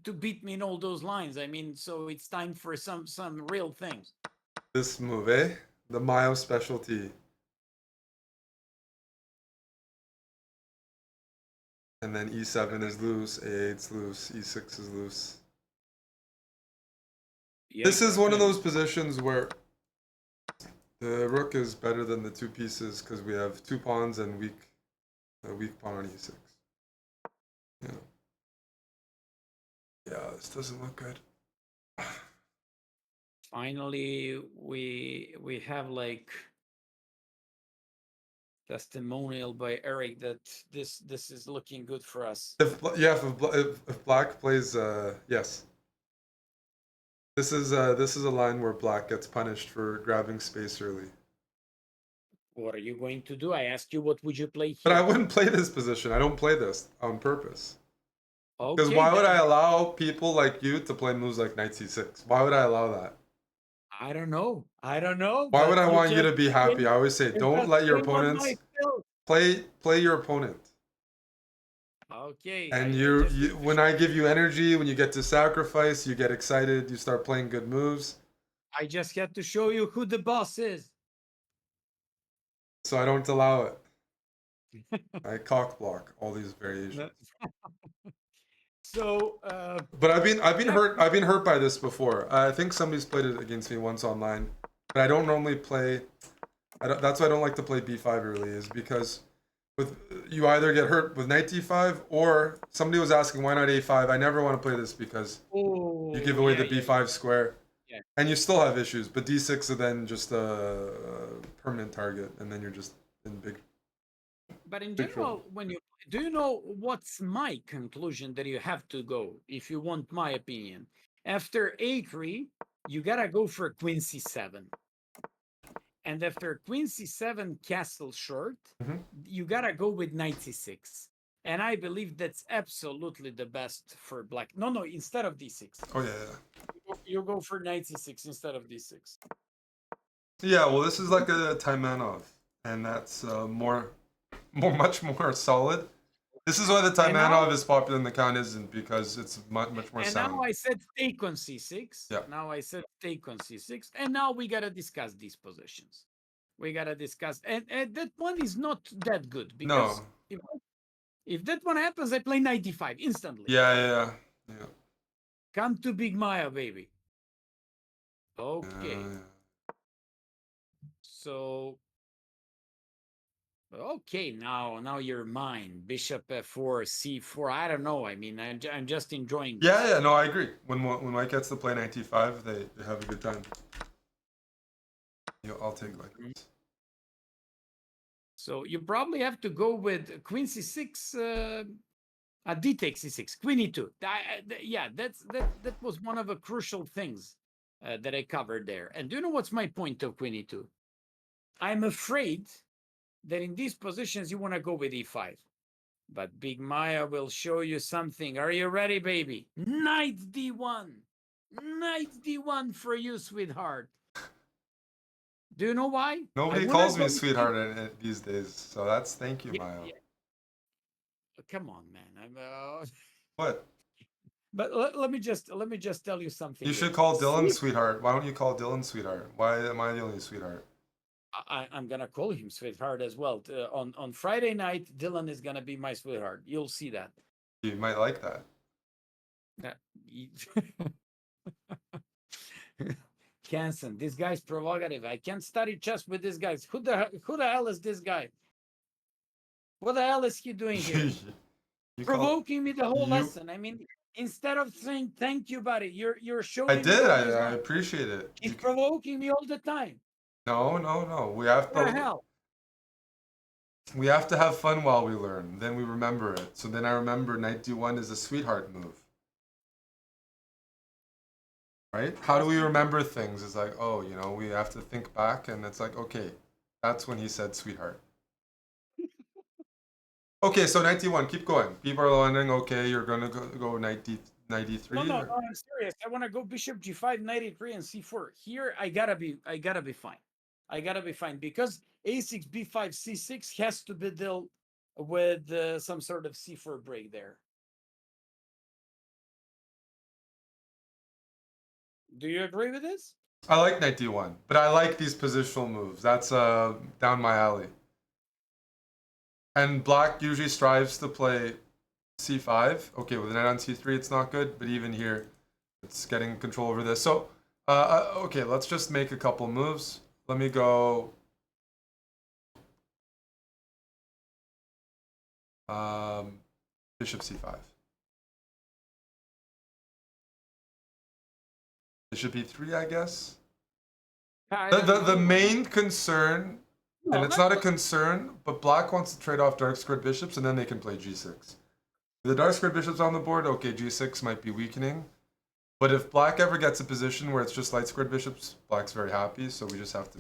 to beat me in all those lines. I mean, so it's time for some real things. This move, eh? The Mayo specialty. And then e7 is loose, a8's loose, e6 is loose. This is one of those positions where the rook is better than the two pieces because we have two pawns and a weak pawn on e6. Yeah. Yeah, this doesn't look good. Finally, we have like testimonial by Eric that this is looking good for us. If black plays, yes. This is a line where black gets punished for grabbing space early. What are you going to do? I asked you what would you play But I here. wouldn't play this position. I don't play this on purpose. Because Okay, why would I allow people like you to play moves like knight c6? Why would I allow that? I don't know. I don't know, Why would but I want you to be happy? I always say, you're don't just let your playing on my opponents field. play your opponent. Okay, And I just you when I give you energy, when you get to sacrifice, you get excited, you start playing good moves. I just had to show you who the boss is. So I don't allow it. I cock block all these variations. So, But I've been hurt by this before. I think somebody's played it against me once online, but I don't normally play. That's why I don't like to play b5 early, is because with you either get hurt with knight d5 or somebody was asking why not a5. I never want to play this because you give away the b5 square, yeah. and you still have issues. But d6 is then just a permanent target, and then you're just in big. But in Big trouble. general, do you know what's my conclusion that you have to go if you want my opinion? After a3, you gotta go for queen c7. And after queen c7 castle short, you gotta go with knight c6. And I believe that's absolutely the best for black. No, instead of d6. Oh yeah. You go for knight c6 instead of d6. Yeah, well, this is like a Taimanov, and that's much more solid. This is why the Taimanov is popular and the Khan isn't, because it's much more and sound. now I said take on c6. Yeah. Now I said take on c6. And now we got to discuss these positions. We got to discuss. And that one is not that good, because if that one happens, I play 95 instantly. Yeah. Come to Big Maya, baby. Okay. So, okay, now you're mine. Bishop f4, c4. I don't know. I mean, I'm just enjoying this. Yeah, no, I agree. When Mike gets to play 95, they have a good time. I'll take like this. So you probably have to go with queen c6, d takes c6, queen e2. Yeah, that was one of the crucial things that I covered there. And do you know what's my point of queen e2? I'm afraid that in these positions you want to go with e5. But Big Maya will show you something. Are you ready, baby? Knight d1. Knight d1 for you, sweetheart. Do you know why? Nobody calls me sweetheart these days, so that's thank you, Maya. Yeah. Come on, man. What? But let me just tell you something. You should call Dylan sweetheart. Why don't you call Dylan sweetheart? Why am I the only sweetheart? I'm gonna call him sweetheart as well. On Friday night, Dylan is gonna be my sweetheart. You'll see that. You might like that. Canson, this guy's provocative. I can't study chess with this guy. Who the hell is this guy? What the hell is he doing here? Provoking me the whole lesson. I mean, instead of saying thank you, buddy, you're showing. I did. I appreciate it. He's provoking me all the time. No. We have to. What the hell? We have to have fun while we learn. Then we remember it. So then I remember knight d1 is a sweetheart move. Right? How do we remember things? It's like, oh, we have to think back, and it's like, okay, that's when he said sweetheart. Okay, so knight d1, keep going. People are wondering, okay, you're gonna go knight d3. No, I'm serious. I want to go bishop g5, knight e3, and c4. Here, I gotta be fine. I gotta be fine because a6, b5, c6 has to be dealt with some sort of c4 break there. Do you agree with this? I like knight d1, but I like these positional moves. That's down my alley. And black usually strives to play c5. Okay, with knight on c3, it's not good, but even here, it's getting control over this. So, okay, let's just make a couple moves. Let me go. Bishop c5. Bishop e3, I guess. The main concern, and it's not a concern, but black wants to trade off dark squared bishops, and then they can play g6. The dark squared bishops on the board, okay, g6 might be weakening. But if black ever gets a position where it's just light squared bishops, black's very happy, so we just have to...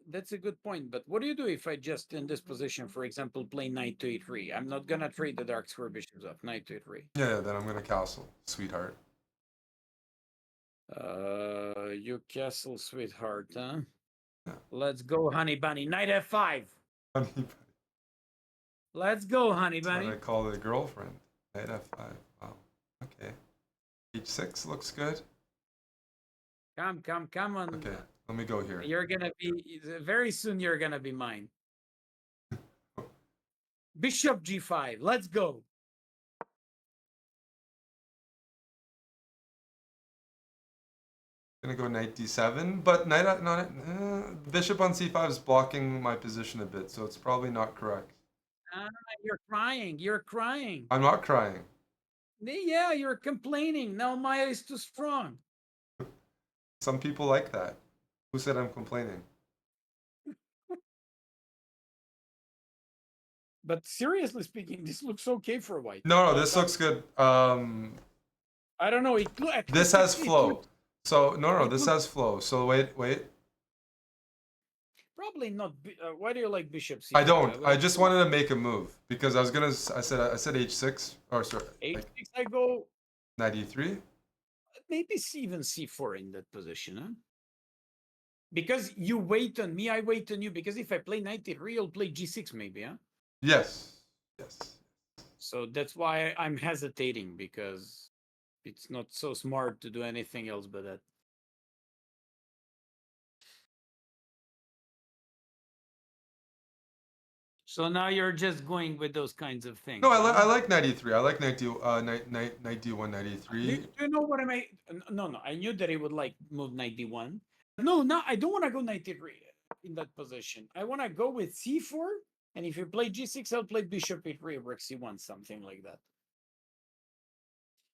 That's a good point, but what do you do if I just, in this position, for example, play knight to e3? I'm not going to trade the dark square bishops off, knight to e3. Yeah, then I'm going to castle, sweetheart. You castle, sweetheart, huh? Yeah. Let's go, honey bunny. Knight f5. Honey bunny. Let's go, honey bunny. That's what I call the girlfriend. Knight f5. Wow. Okay. h6 looks good. Come on. Okay, let me go here. You're gonna be very soon. You're gonna be mine. Bishop g5. Let's go. Gonna go knight d7, but bishop on c5 is blocking my position a bit, so it's probably not correct. You're crying. You're crying. I'm not crying. Yeah, you're complaining. Now Maya is too strong. Some people like that. Who said I'm complaining? But seriously speaking, this looks okay for white. No, this looks good. I don't know. This has flow. So no, It this will has flow. So wait. probably not. Why do you like bishop I c5? don't. I would I have just wanted to make a move because I was gonna. I said h6 or sorry, like h6. I go knight e3. maybe even c4 in that position, huh? Because you wait on me, I wait on you. Because if I play knight e3, you'll play g6 maybe, huh? Yes. Yes. So that's why I'm hesitating, because it's not so smart to do anything else but that. So now you're just going with those kinds of No, things, I huh? like knight e3. I like knight d1, knight Do e3. you know what I mean? No. I knew that he would like move knight d1. No, I don't want to go knight d3 in that position. I want to go with c4, and if you play g6, I'll play bishop e3, rook c1, something like that.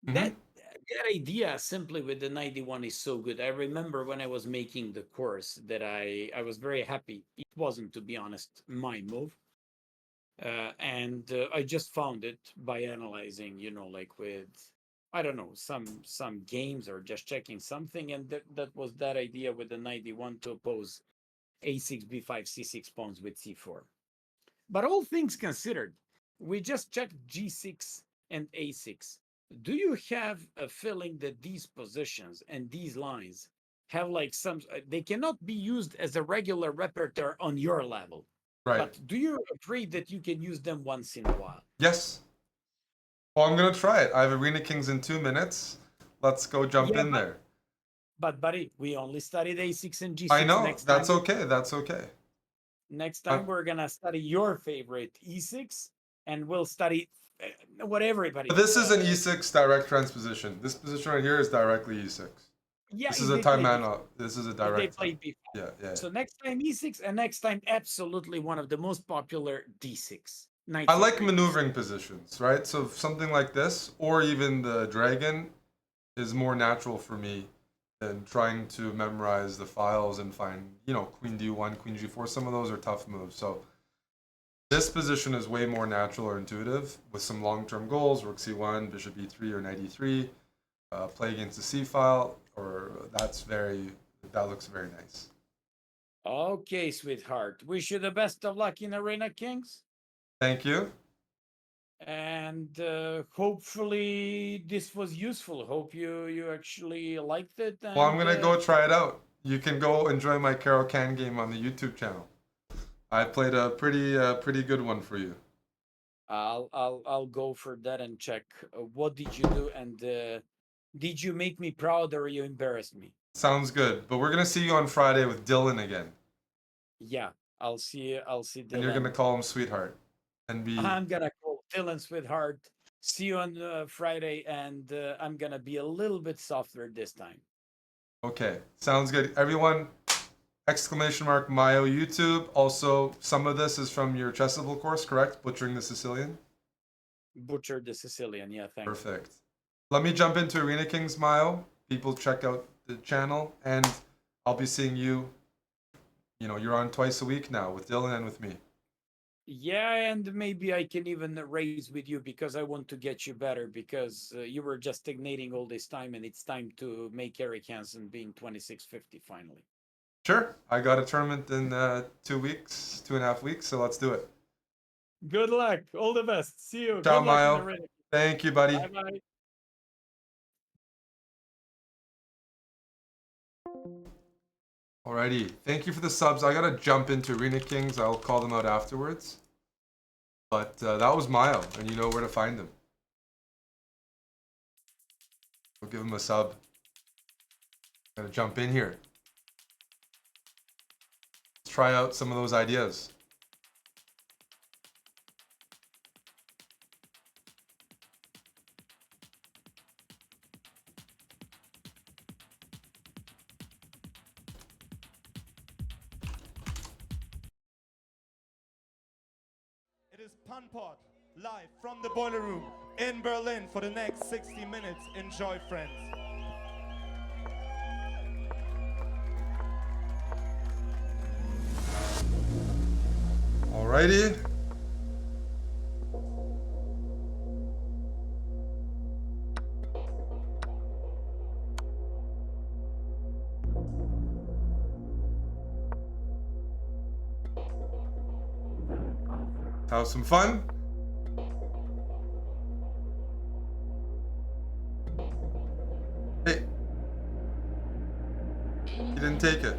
Mm-hmm. That idea simply with the 91 is so good. I remember when I was making the course that I was very happy. It wasn't, to be honest, my move. And I just found it by analyzing, like with, I don't know, some games or just checking something, and that was that idea with the 91 to oppose a6, b5, c6 pawns with c4. But all things considered, we just checked g6 and a6. Do you have a feeling that these positions and these lines have like they cannot be used as a regular repertoire on your level? Right. But do you agree that you can use them once in a while? Yes. Well, I'm gonna try it. I have Arena Kings in 2 minutes. Let's go jump Yeah, in there. but buddy, we only studied a6 and I g6. know. That's okay. That's okay. Next Uh, time we're gonna study your favorite e6, and we'll study what everybody. this is an e6 direct transposition. This position right here is directly e6. Yeah, This is if a they time play man b5. up. This is a If they direct time. play b5. Yeah. So next time e6, and next time absolutely one of the most popular d6. Knight I like c3 d6. maneuvering positions, right? So something like this, or even the dragon, is more natural for me than trying to memorize the files and find, queen d1, queen g4. Some of those are tough moves. So this position is way more natural or intuitive with some long-term goals, rook c1, bishop e3, or knight e3, play against the c file, or that looks very nice. Okay, sweetheart. Wish you the best of luck in Arena Kings. Thank you. And hopefully this was useful. Hope you actually liked it. Well, I'm And gonna go try it out. You can go enjoy my Carol Can game on the YouTube channel. I played a pretty good one for you. I'll go for that and check. What did you do? And did you make me proud, or you embarrassed me? Sounds good. But we're gonna see you on Friday with Dylan again. Yeah, I'll see And you're gonna Dylan. call him sweetheart. And be I'm gonna call Dylan sweetheart. See you on Friday, and I'm gonna be a little bit softer this time. okay. Sounds good. Everyone, exclamation mark Mayo YouTube. Also, some of this is from your Chessable course, correct? Butchering the Sicilian. Butcher the Sicilian. Yeah, thanks. Perfect. Let me jump into Arena Kings, Mayo. People check out the channel, and I'll be seeing you. You're on twice a week now with Dylan and with me. Yeah, and maybe I can even raise with you, because I want to get you better, because you were just stagnating all this time, and it's time to make Eric Hansen being 2650 finally. Sure. I got a tournament in 2 weeks, 2.5 weeks, so let's do it. Good luck. All the best. See you. Ciao, Good luck in the Mayo. ring. Thank you, buddy. Bye bye. Alrighty. Thank you for the subs. I gotta jump into Arena Kings. I'll call them out afterwards. But that was Mayo, and you know where to find him. We'll give him a sub. Gotta jump in here. Let's try out some of those ideas. It is Panpot, live from the Boiler Room in Berlin for the next 60 minutes. Enjoy, friends. Alrighty. have some fun. Hey. He didn't take it.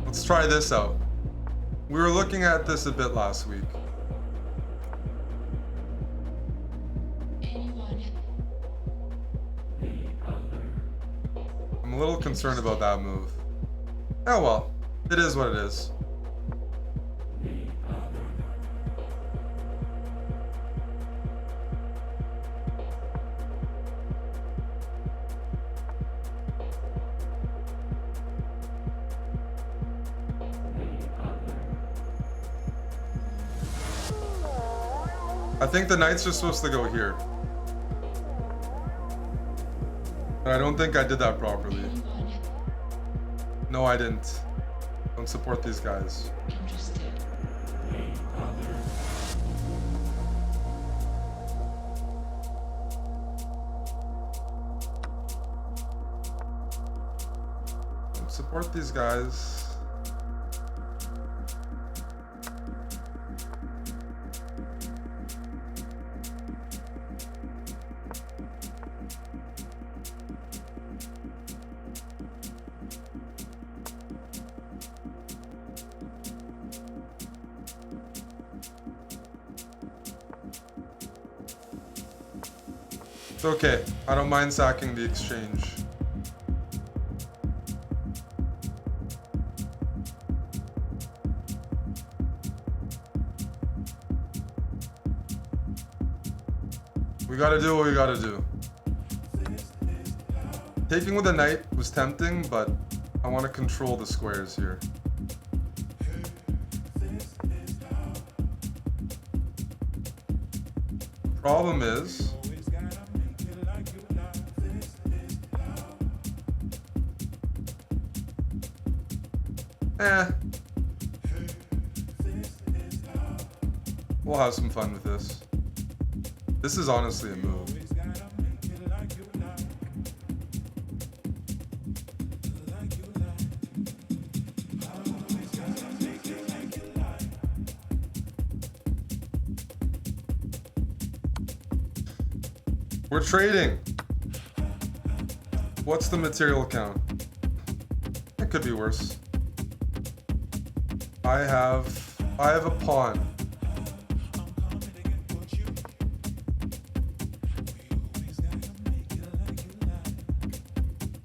Let's try this out. We were looking at this a bit last week. I'm a little concerned about that move. Oh well, it is what it is. I think the knights are supposed to go here. But I don't think I did that properly. No, I didn't. Don't support these guys. Don't support these guys. It's okay. I don't mind sacking the exchange. We gotta do what we gotta do. Taking with a knight was tempting, but I want to control the squares here. Problem is, we'll have some fun with this. This is honestly a move. We're trading. What's the material count? It could be worse. I have a pawn.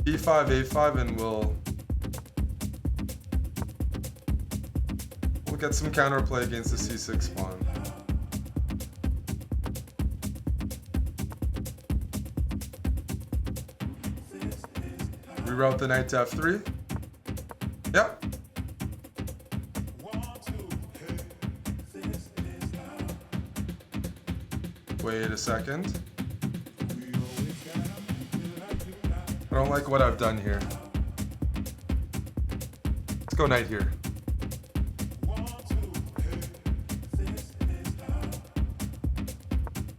E5, A5, and we'll get some counterplay against the C6 pawn. Reroute the knight to F3. Yep. Wait a second. I don't like what I've done here. Let's go knight here.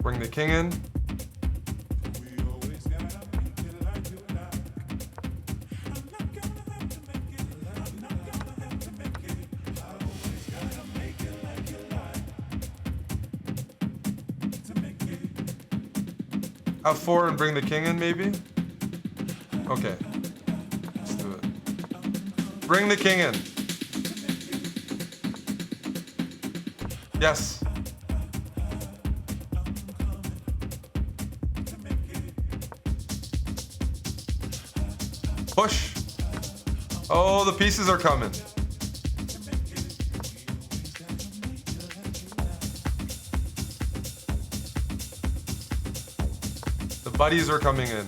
Bring the king in. F4 and bring the king in, maybe? Okay. Let's do it. Bring the king in. Yes. Push. Oh, the pieces are coming. The buddies are coming in.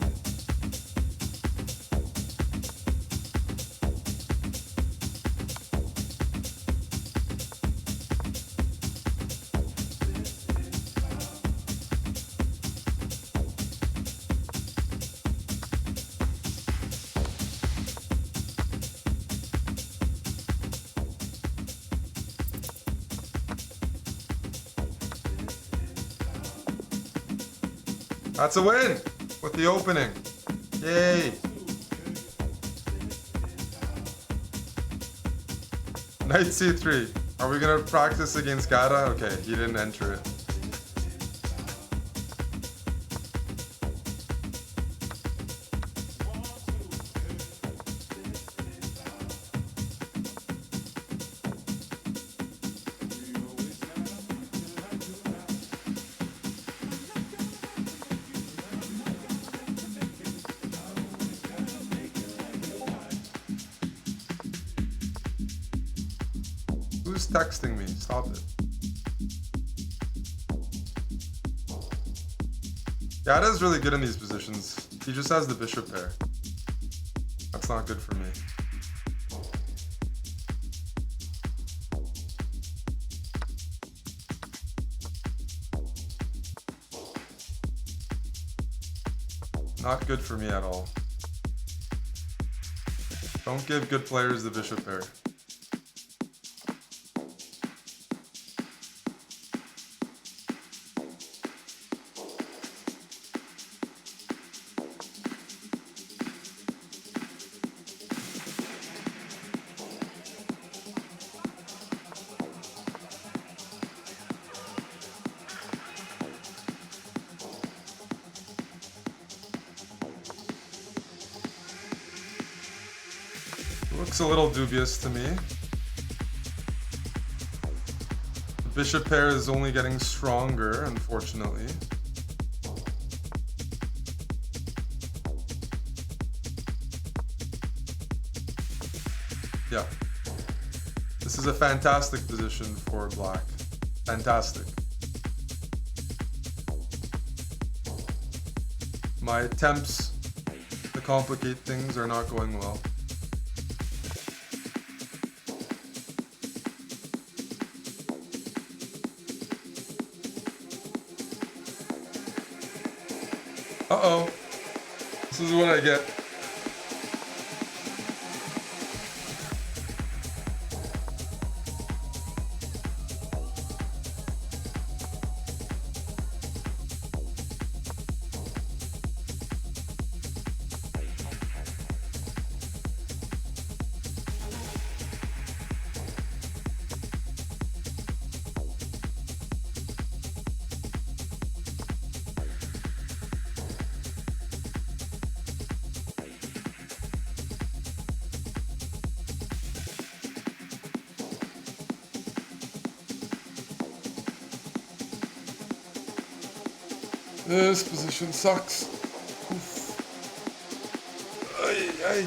That's a win with the opening. Yay. Knight c3. Are we gonna practice against Gata? Okay, he didn't enter it. Who's texting me? Stop it. Gata's really good in these positions. He just has the bishop pair. That's not good for me. Not good for me at all. Don't give good players the bishop pair. Looks a little dubious to me. The bishop pair is only getting stronger, unfortunately. Yeah. This is a fantastic position for black. Fantastic. My attempts to complicate things are not going well. Uh-oh. This is what I get. This position sucks. Oof. Ay, ay.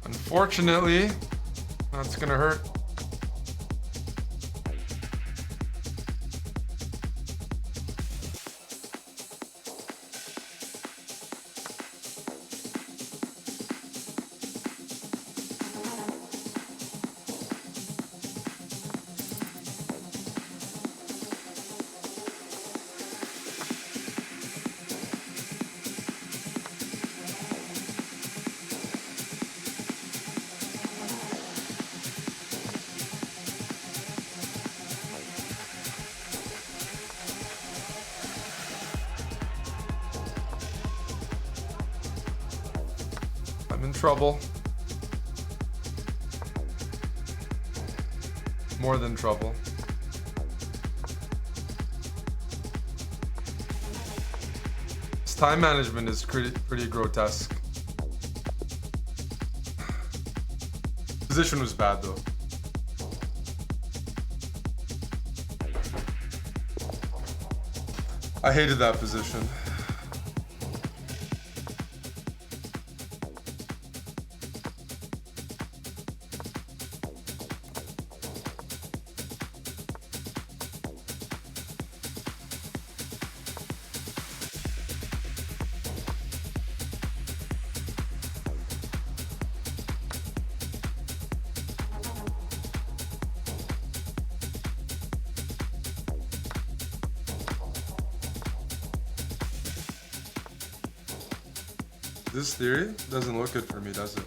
Unfortunately, that's gonna hurt. I'm in trouble. more than trouble. His time management is pretty grotesque. Position was bad though. I hated that position. This theory doesn't look good for me, does it?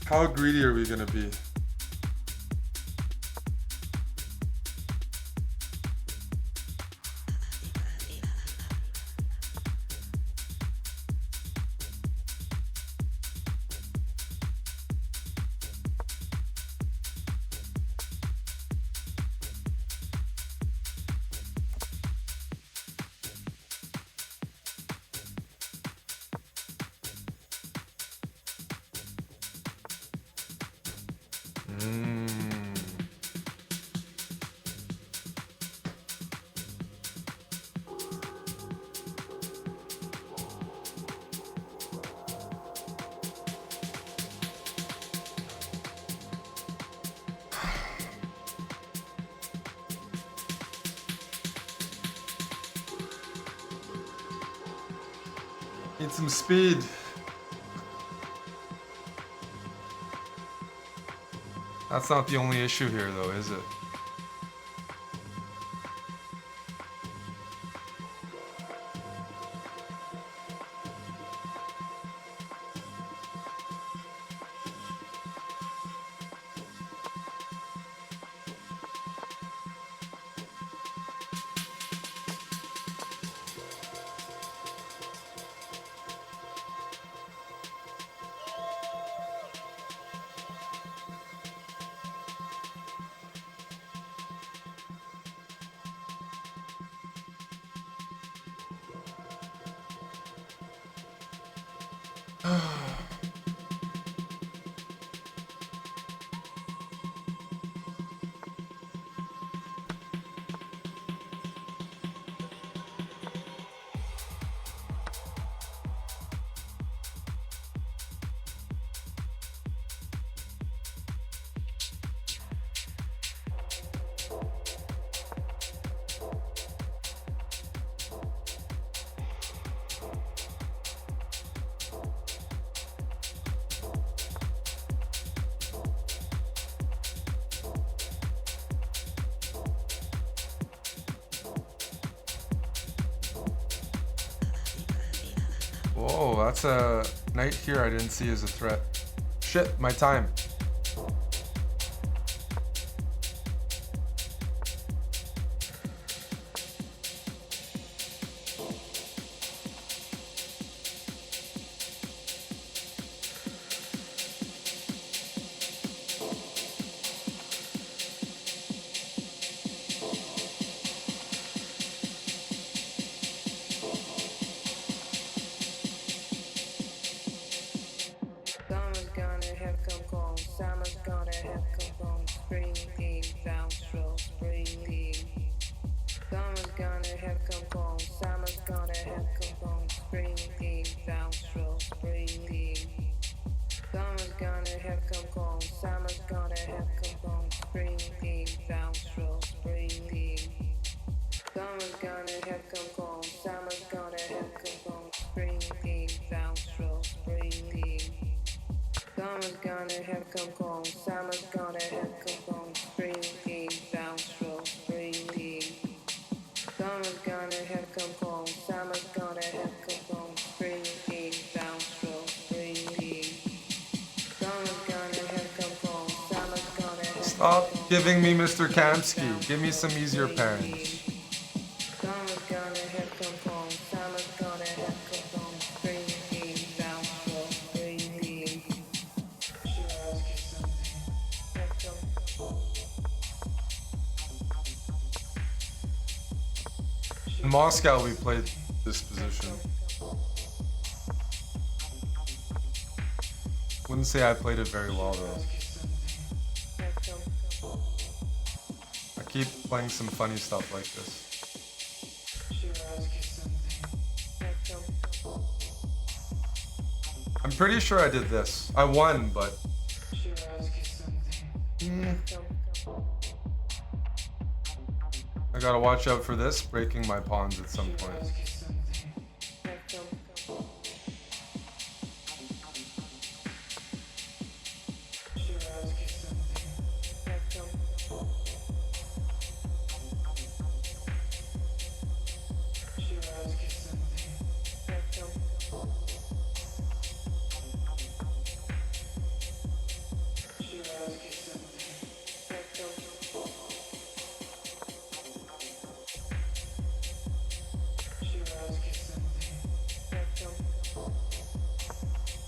How greedy are we gonna be? Need some speed. That's not the only issue here though, is it? Whoa, that's a knight here I didn't see as a threat. Shit, my time. have come home. Summer's gonna have come home. Spring, downstroke, spring. Summer's gonna have come home. Summer's gonna have come home. Spring, downstroke, spring. Summer's gonna have come home. Summer's gonna have come home. Spring, downstroke, spring. Summer's gonna have come home. Summer's gonna have come home. Spring, downstroke, spring. Summer's gonna have come home. Summer's gonna have Stop giving me Mr. Kamsky. Give me some easier parents. Summer's gonna have come home. Summer's gonna have come home. Spring, downstroke, spring. In Moscow, we played this position. Wouldn't say I played it very well though. I keep playing some funny stuff like this. I'm pretty sure I did this. I won, but I gotta watch out for this, breaking my pawns at some point.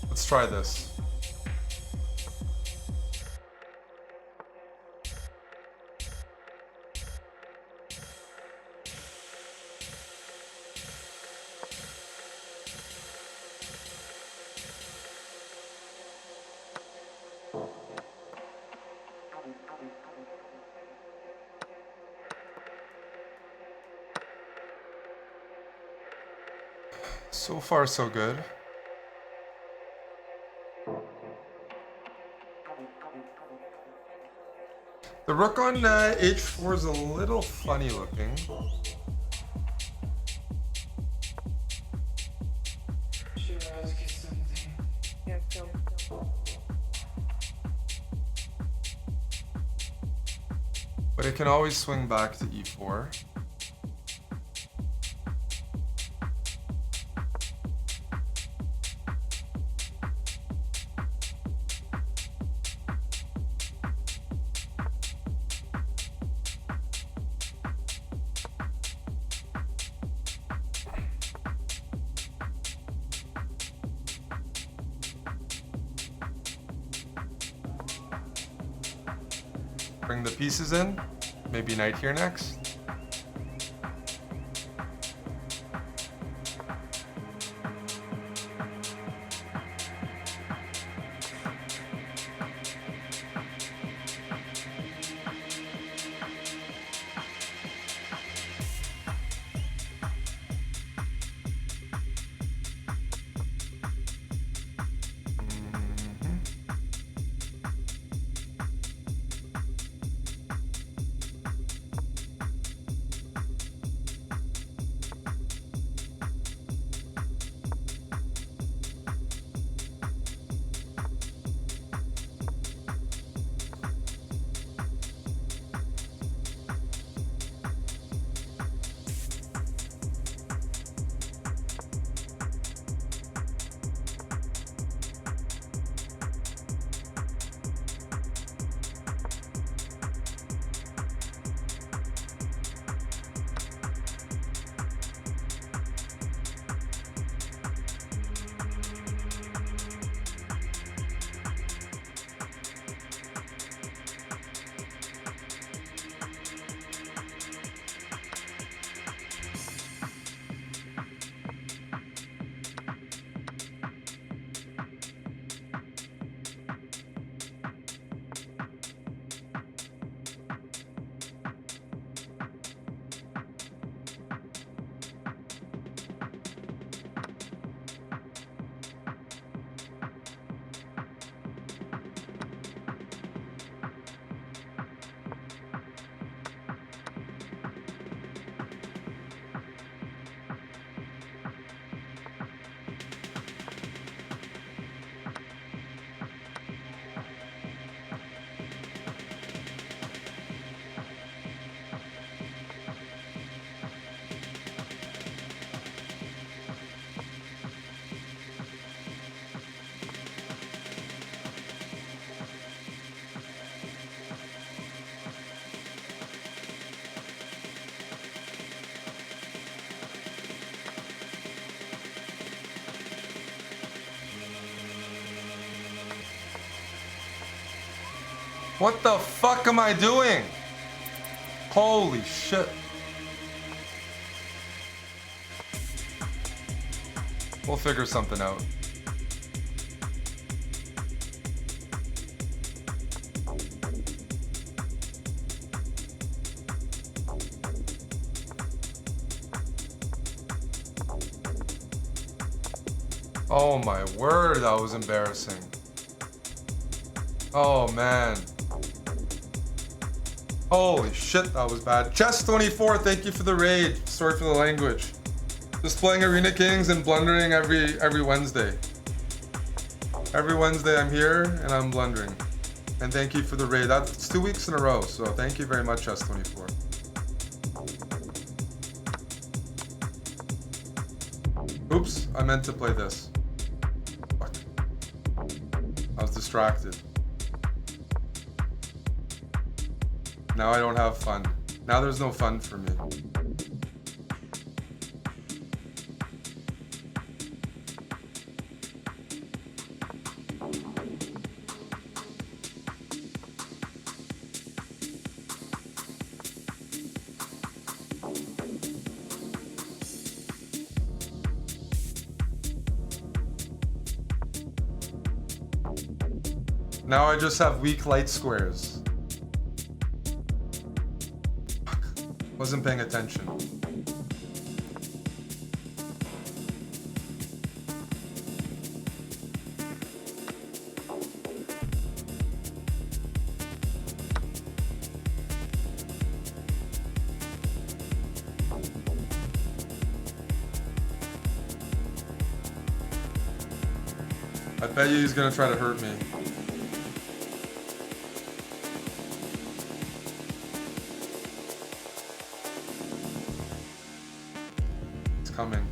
Let's try this. So far, so good. The rook on h4 is a little funny looking. But it can always swing back to e4. Bring the pieces in. Maybe knight here next. What the fuck am I doing? Holy shit. We'll figure something out. Oh my word, that was embarrassing. Oh man. Holy shit, that was bad. Chess24, thank you for the raid. Sorry for the language. Just playing Arena Kings and blundering every Wednesday. Every Wednesday I'm here and I'm blundering. And thank you for the raid. That's 2 weeks in a row, so thank you very much, Chess24. Oops, I meant to play this. Fuck. I was distracted. Now I don't have fun. Now there's no fun for me. Now I just have weak light squares. Fuck. Wasn't paying attention. I bet you he's gonna try to hurt me. Coming.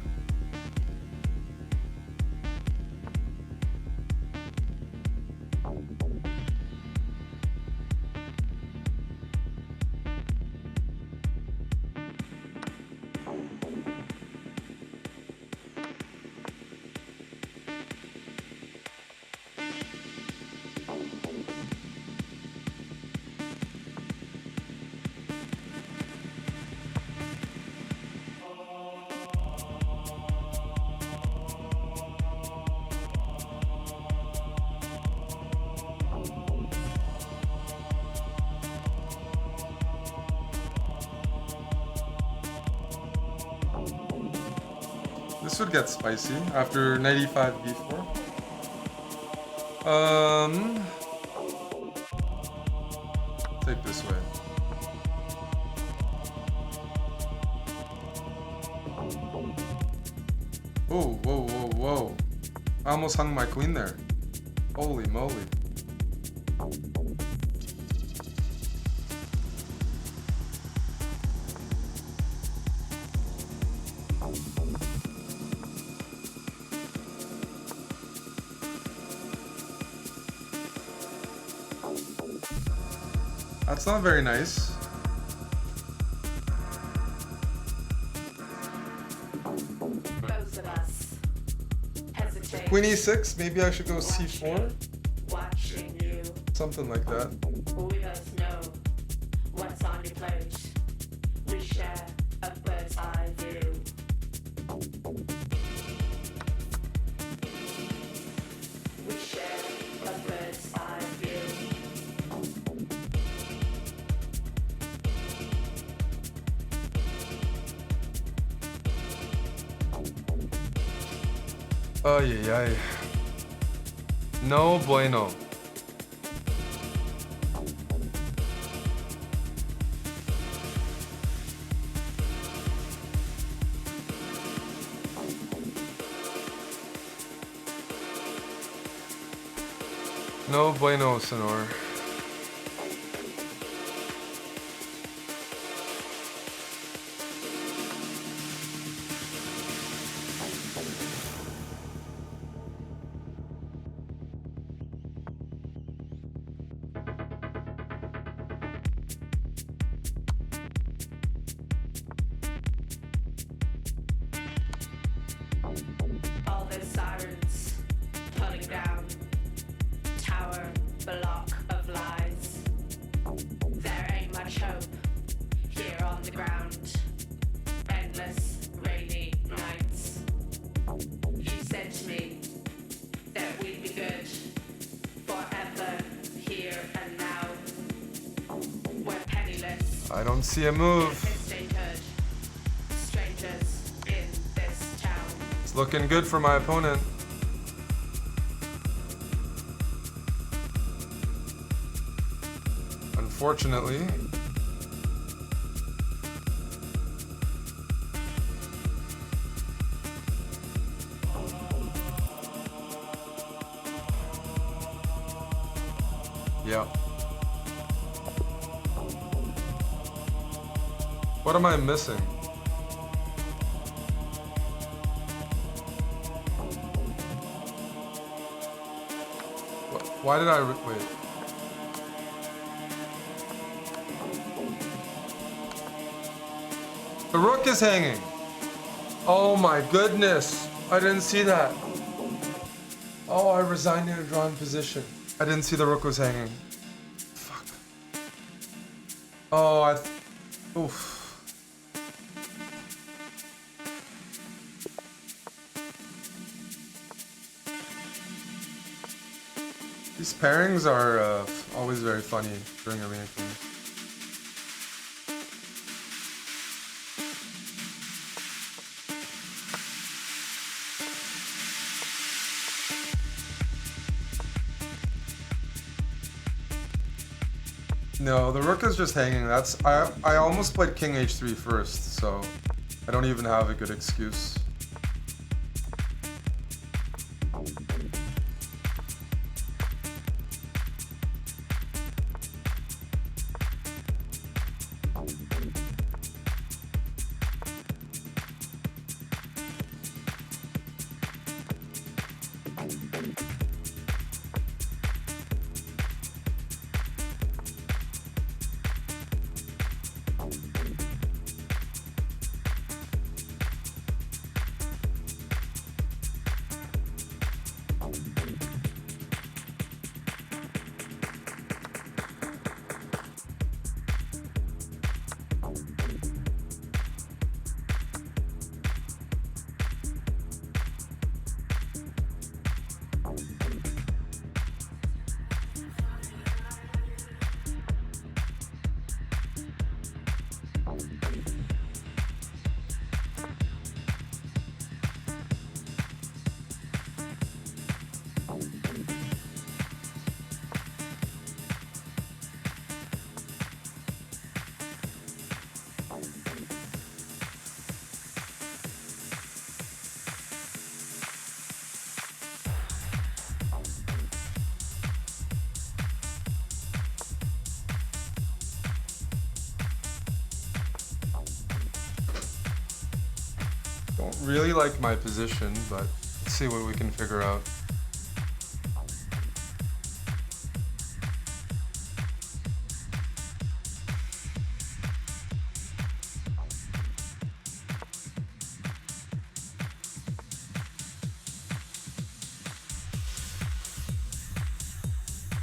This would get spicy after 95 b4. Take this way. Oh, whoa, whoa, whoa. I almost hung my queen there. Holy moly. That's not very nice. Both of us hesitate. Queen e6, maybe I should go c4? Watching you. Something like that. We both know what's on your plate. We share a bird's eye view. We share a bird's eye view. Ay, ay, ay. No bueno. No bueno, senor. All those sirens pulling down. Tower, block of lies. on the ground. Endless rainy nights. You said to me that we'd be good forever, here and now. We're penniless. I don't see a move. Strangers in this town. It's looking good for my opponent. Unfortunately. Yeah. What am I missing? Why did I wait? The rook is hanging. Oh my goodness. I didn't see that. Oh, I resigned in a drawn position. I didn't see the rook was hanging. Fuck. Oh, oof. These pairings are always very funny during arena games. No, the rook is just hanging. I almost played king h3 first, so I don't even have a good excuse. Don't really like my position, but let's see what we can figure out.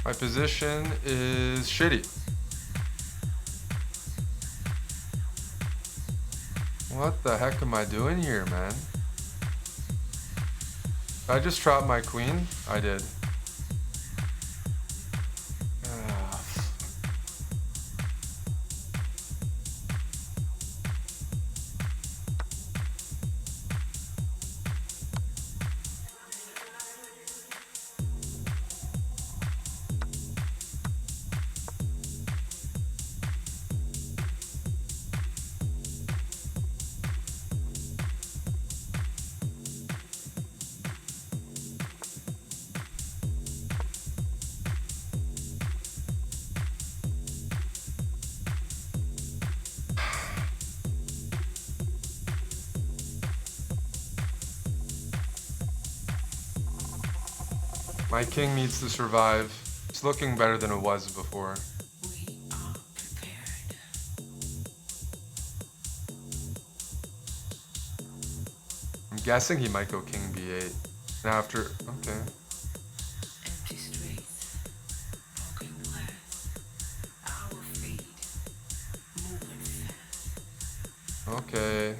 My position is shitty. What the heck am I doing here, man? Did I just drop my queen? I did. My king needs to survive. It's looking better than it was before. We are prepared. I'm guessing he might go king b8. And after, okay. Empty streets, broken glass, our feet moving fast. Okay.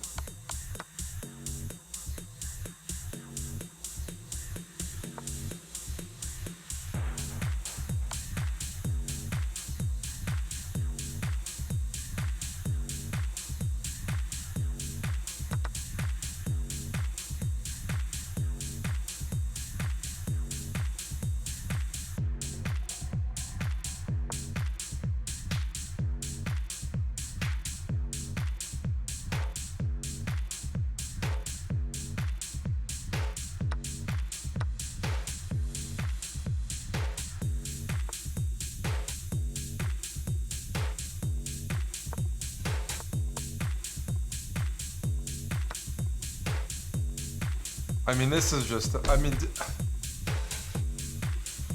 I mean, this is just, I mean,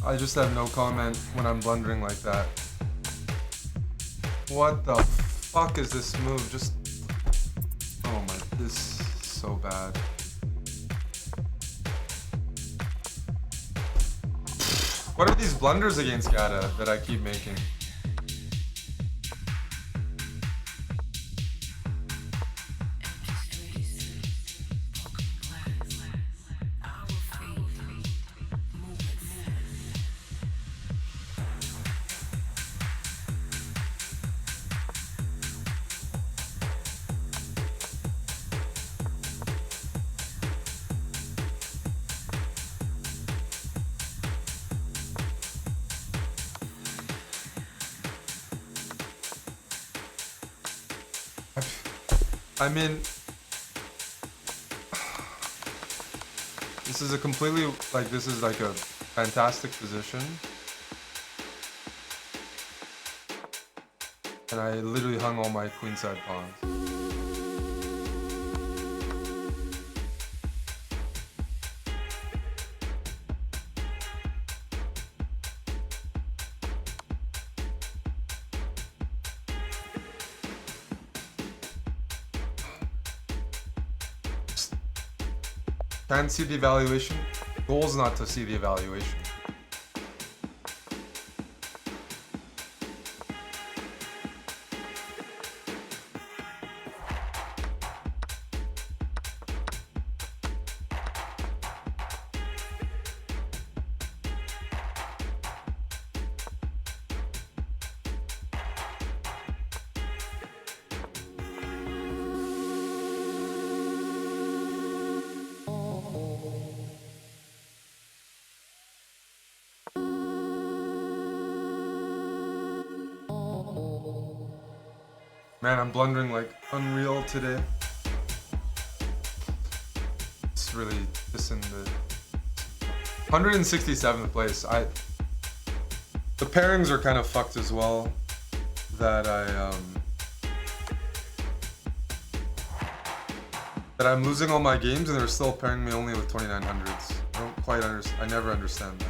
I just have no comment when I'm blundering like that. What the fuck is this move? Just, oh my, this is so bad. What are these blunders against Gata that I keep making? I mean, this is a completely, like, this is like a fantastic position. And I literally hung all my queenside pawns. Can't see the evaluation. Goal's not to see the evaluation. Man, I'm blundering like unreal today. It's really just in the 167th place. The pairings are kind of fucked as well. That I'm losing all my games and they're still pairing me only with 2900s. I don't quite understand. I never understand that.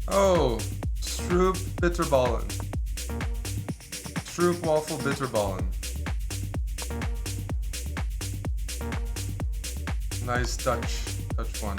Oh, Stroop Bitterballen. Stroop Waffle Bitterballen. Nice Dutch one.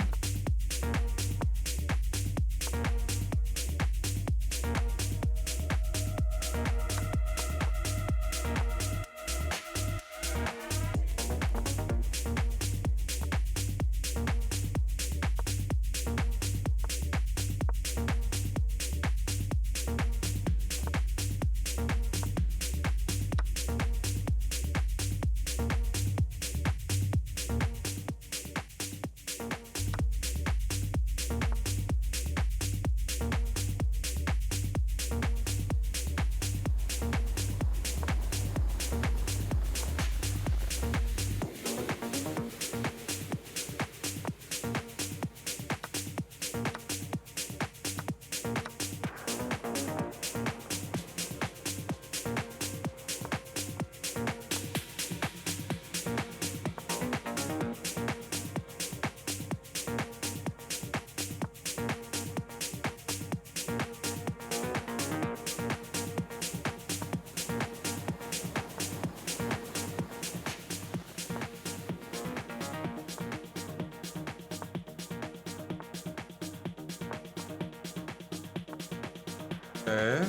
Okay.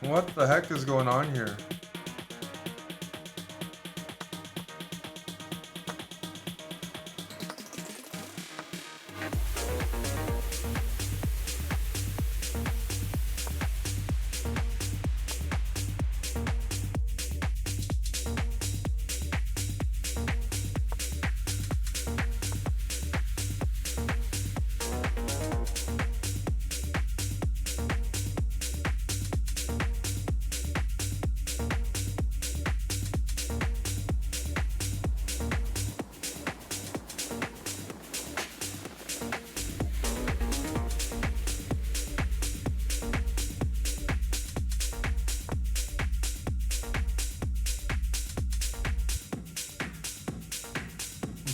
What the heck is going on here?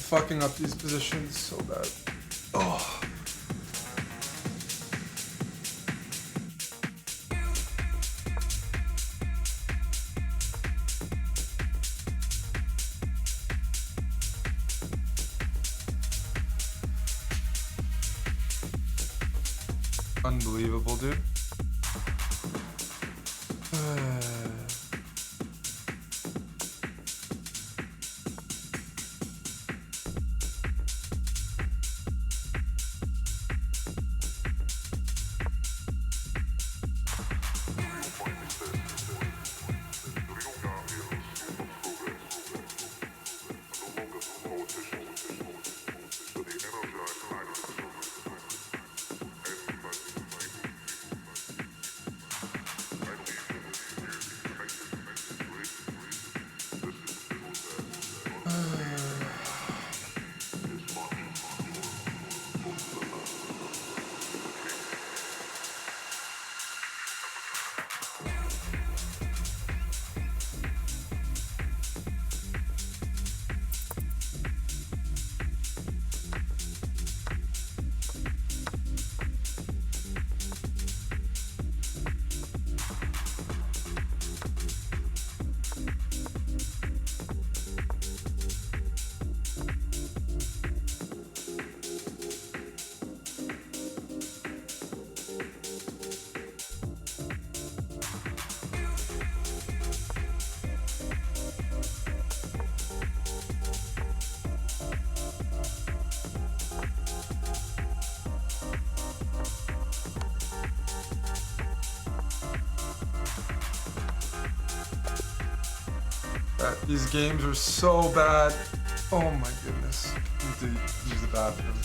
Fucking up these positions so bad. Oh. Unbelievable, dude. These games are so bad. Oh my goodness. I need to use the bathroom.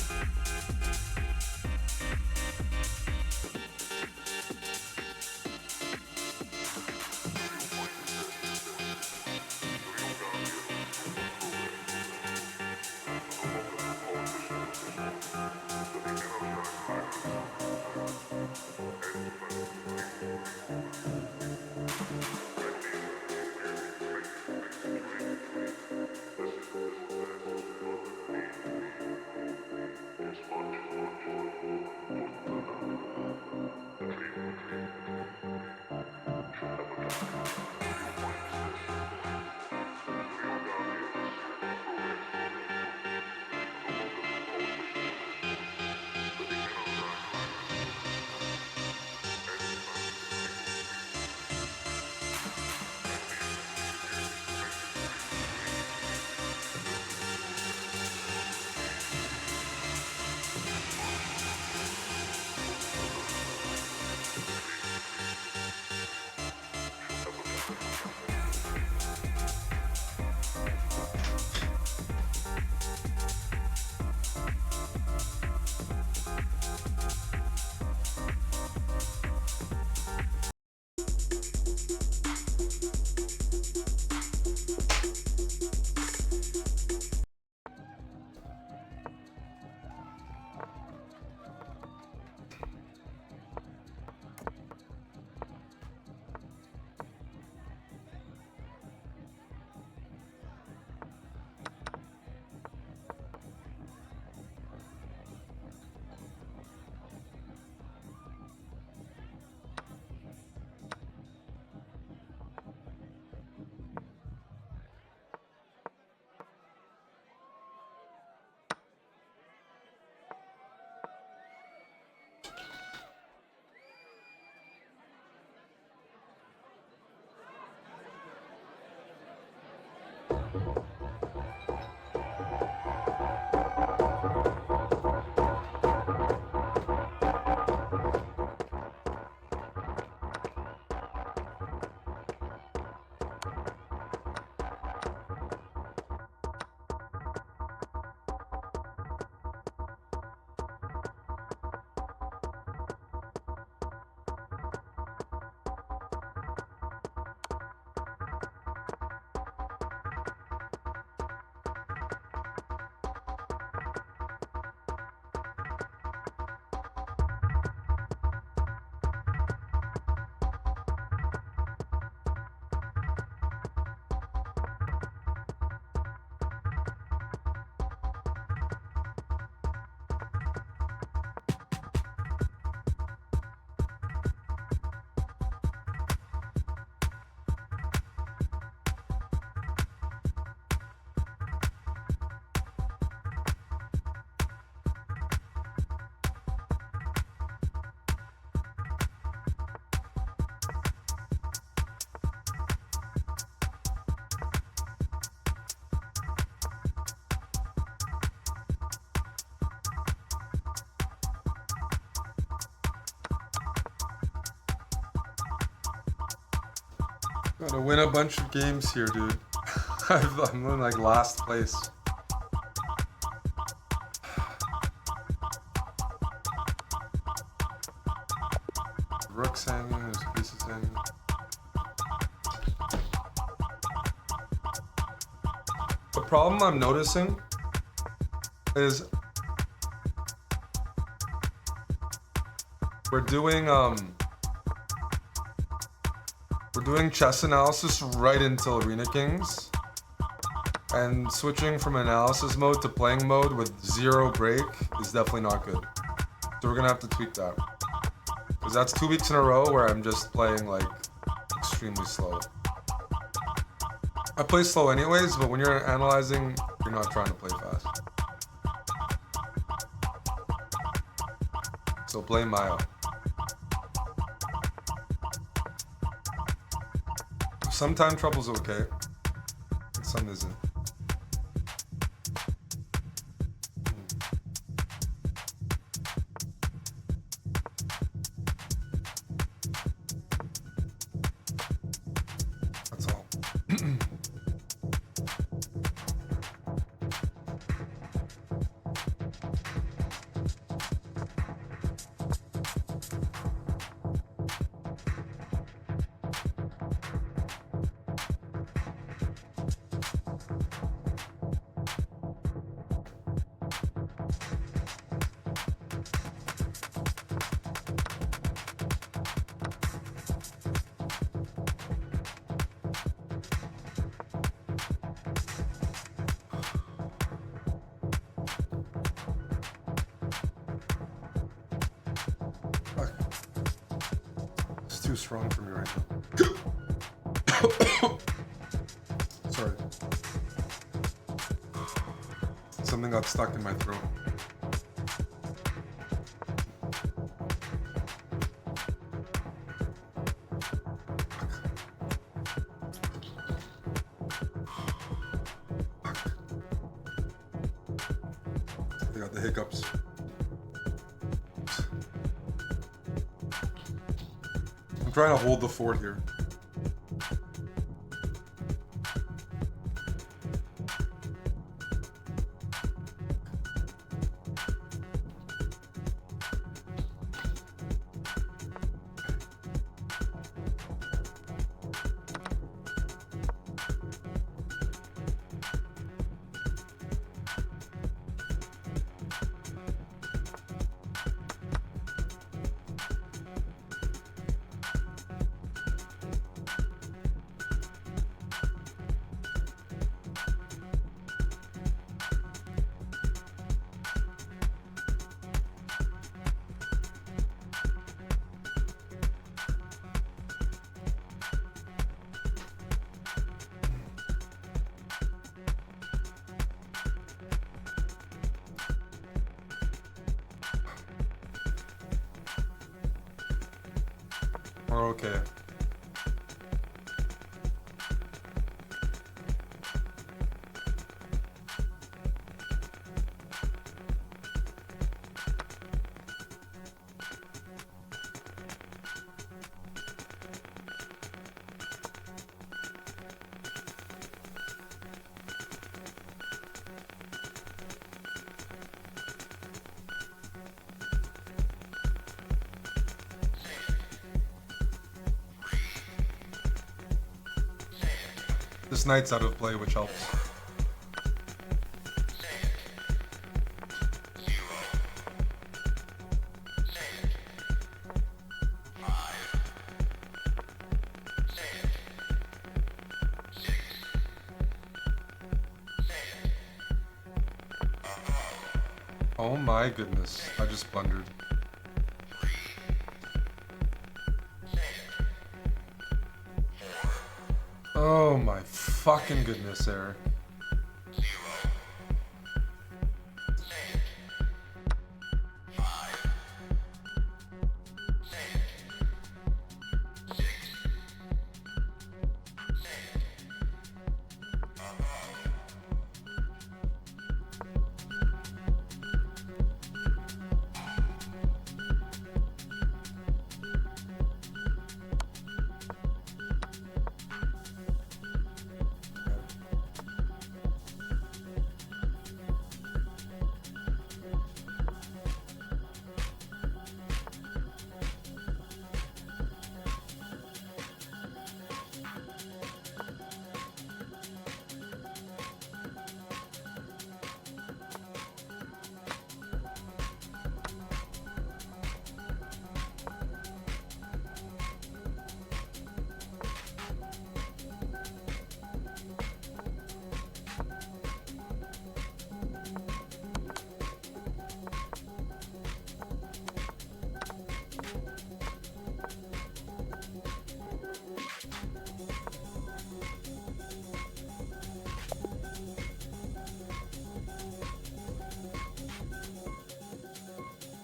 Gotta win a bunch of games here, dude. I'm in like last place. Rook's hanging, there's pieces hanging. The problem I'm noticing is we're doing chess analysis right until Arena Kings, and switching from analysis mode to playing mode with 0 break is definitely not good. So we're gonna have to tweak that, because that's 2 weeks in a row where I'm just playing like extremely slow. I play slow anyways, but when you're analyzing, you're not trying to play fast. So blame Maya. Some time trouble's okay, and some isn't. That's all. It's too strong for me right now. Sorry. Something got stuck in my throat. I got the hiccups. I'm trying to hold the fort here. We're okay. This knight's out of play, which helps. Oh my goodness, I just blundered. Oh my fucking goodness, Eric.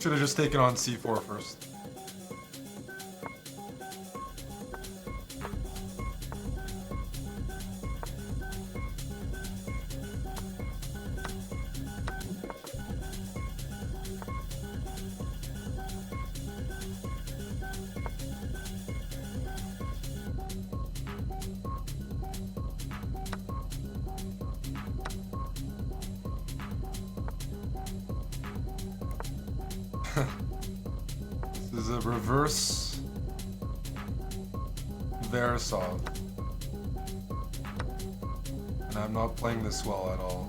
Should have just taken on c4 first. This is a reverse Versov. And I'm not playing this well at all.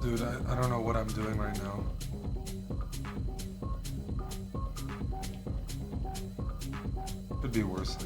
Dude, I don't know what I'm doing right now. Could be worse.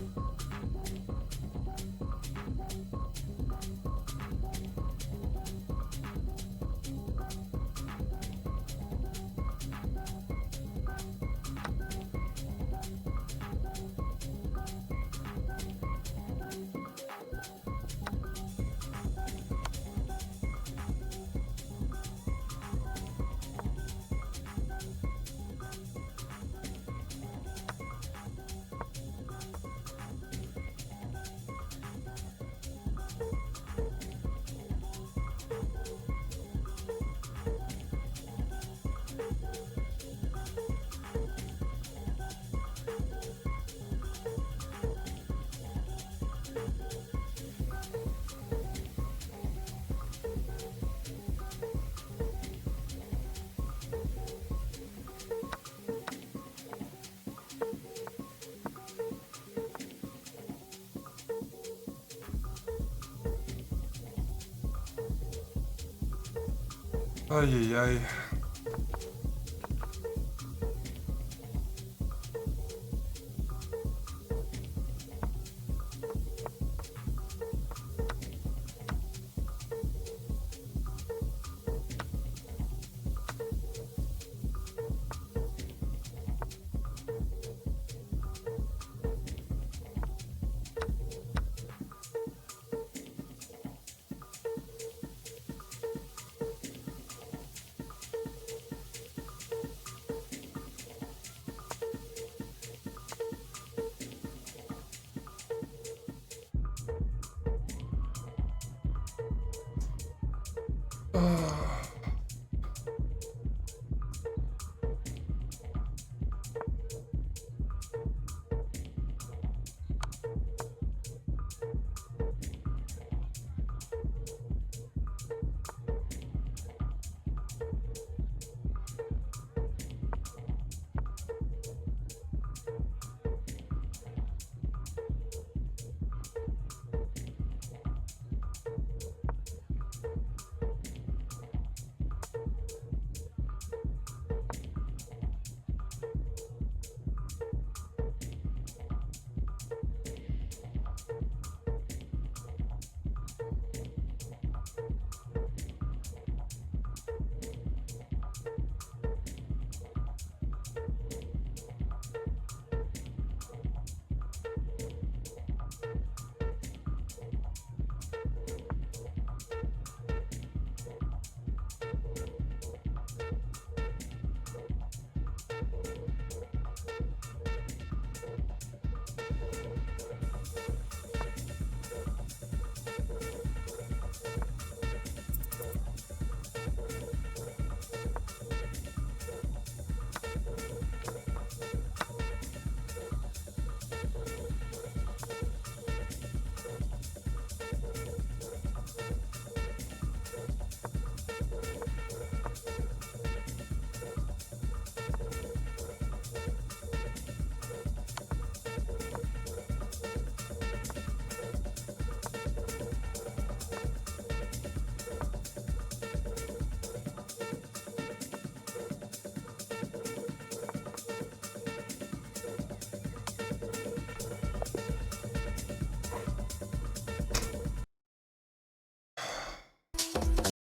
Ay, ay, ay.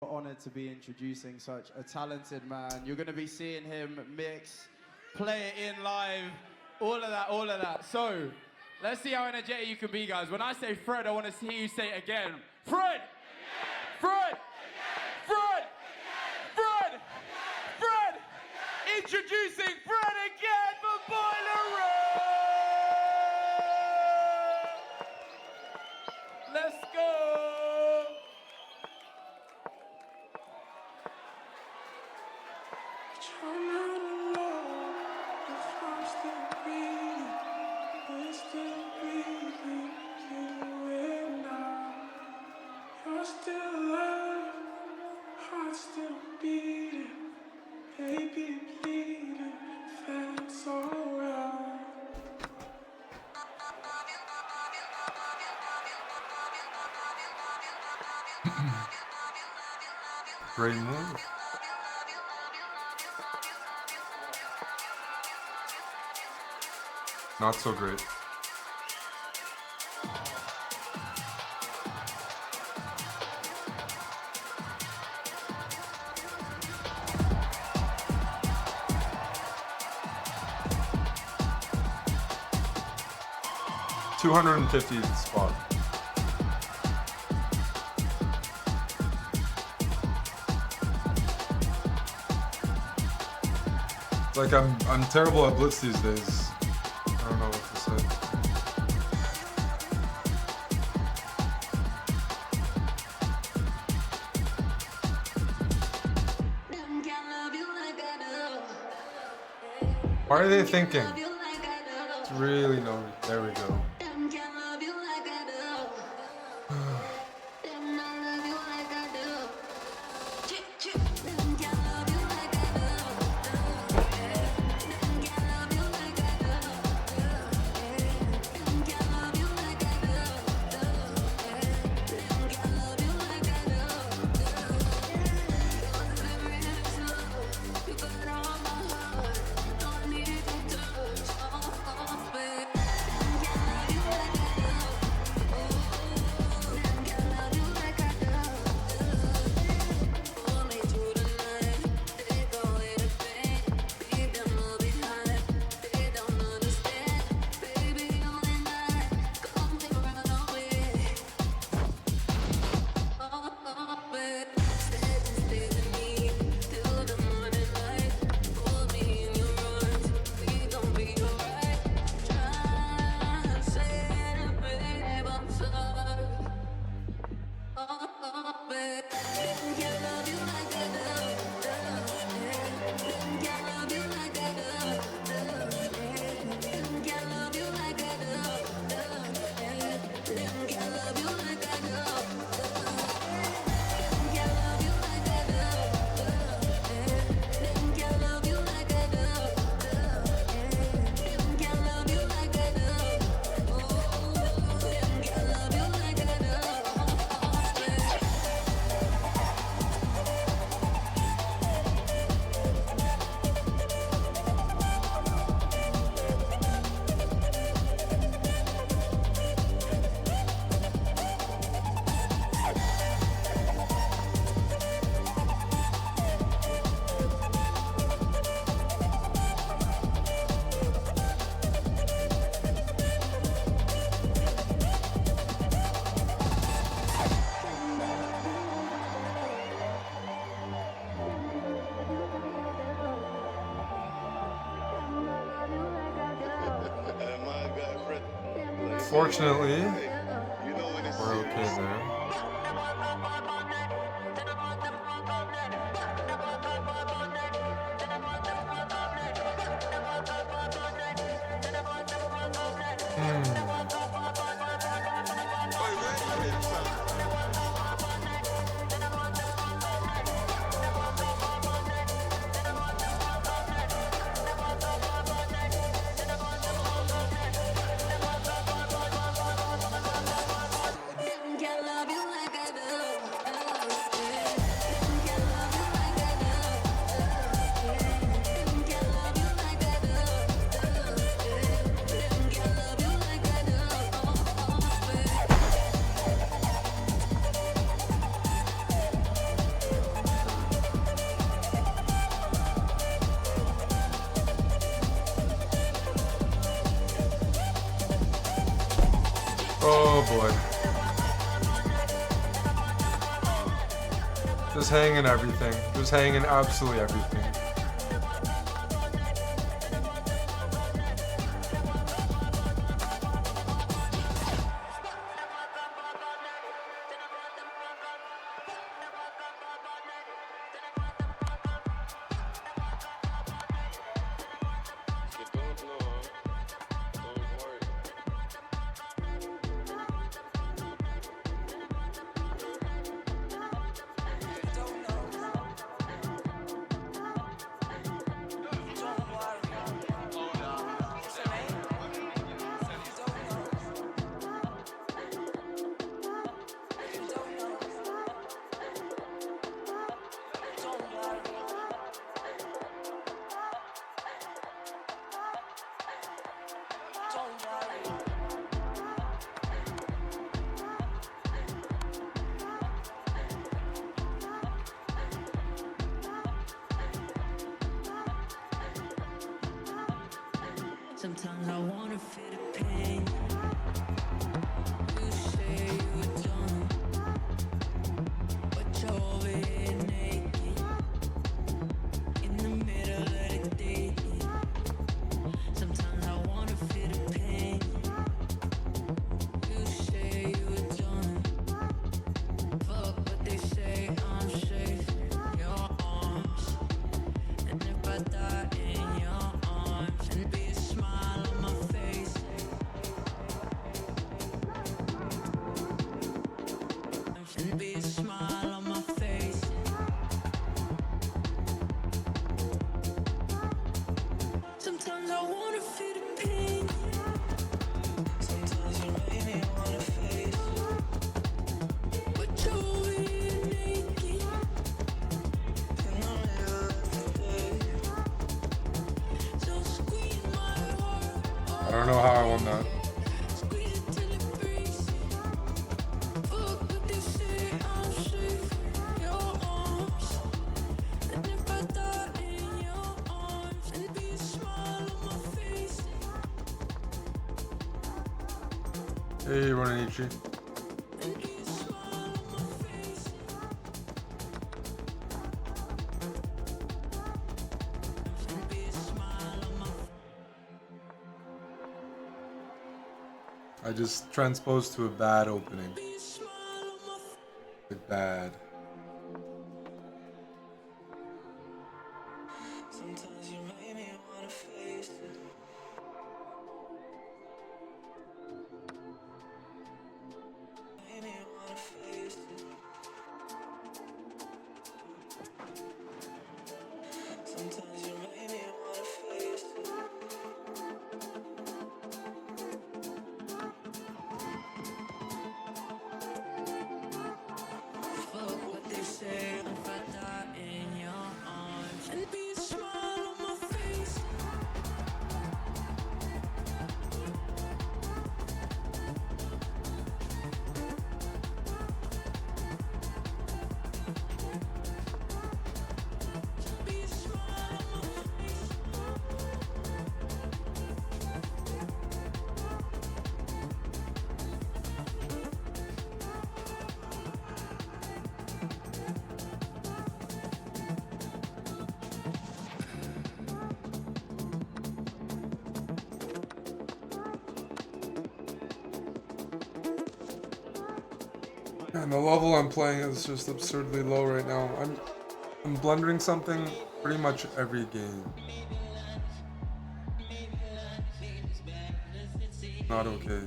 Honored to be introducing such a talented man. You're going to be seeing him mix, play it in live, all of that. So, let's see how energetic you can be, guys. When I say Fred, I want to hear you say it again. Fred! Fred! Fred! Fred! Fred! Introducing Fred again for Boiler Room! Let's go! Great move. Not so great. $250 spot. It's like I'm terrible at blitz these days. I don't know what to say. What are they thinking? It's really no. There we go. Fortunately, we're okay there. Oh boy. Just hanging everything. Just hanging absolutely everything. Sometimes I wanna feel the pain. You say you don't, but you're over here naked in the middle of the day. Sometimes I wanna feel the pain. You say you don't, fuck what they say. I'm safe in your arms, and if I die in your arms, and be a smile on my face, and be a smile on my face. Sometimes I wanna feel the pain. Sometimes you make me wanna face, but you're over here naked in the middle of the day. So squeeze my heart, I don't know how I won that. squeeze it till it breaks. Fuck what they say, I'm safe in your arms, and if I die in your arms, and be a smile on my face. Hey, Ronanichi. And be a smile on my face. And be a smile on my I just transposed to a bad opening. be a smile on my face. Like bad. Sometimes you make me wanna face it. Make me wanna face it. Sometimes you make me wanna face it. Fuck what they say, if I die in your arms, and be a smile on my face. Be a smile on my face. And the level I'm playing is just absurdly low right now. I'm blundering something pretty much every game. Not okay.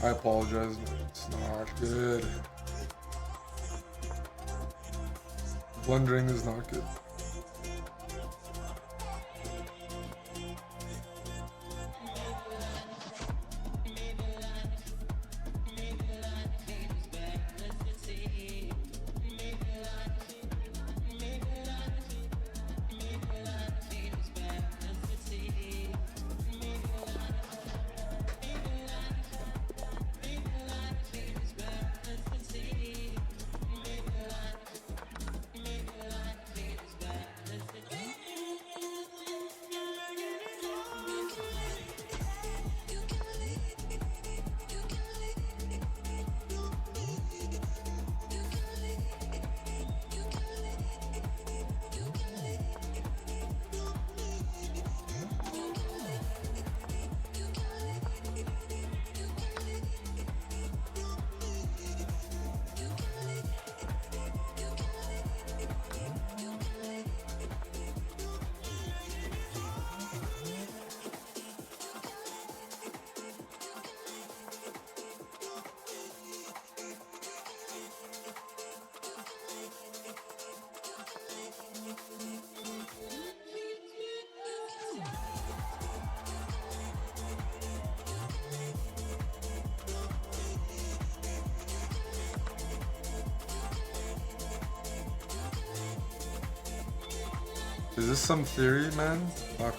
I apologize, it's not good. Blundering is not good. Is this some theory, man? Fuck.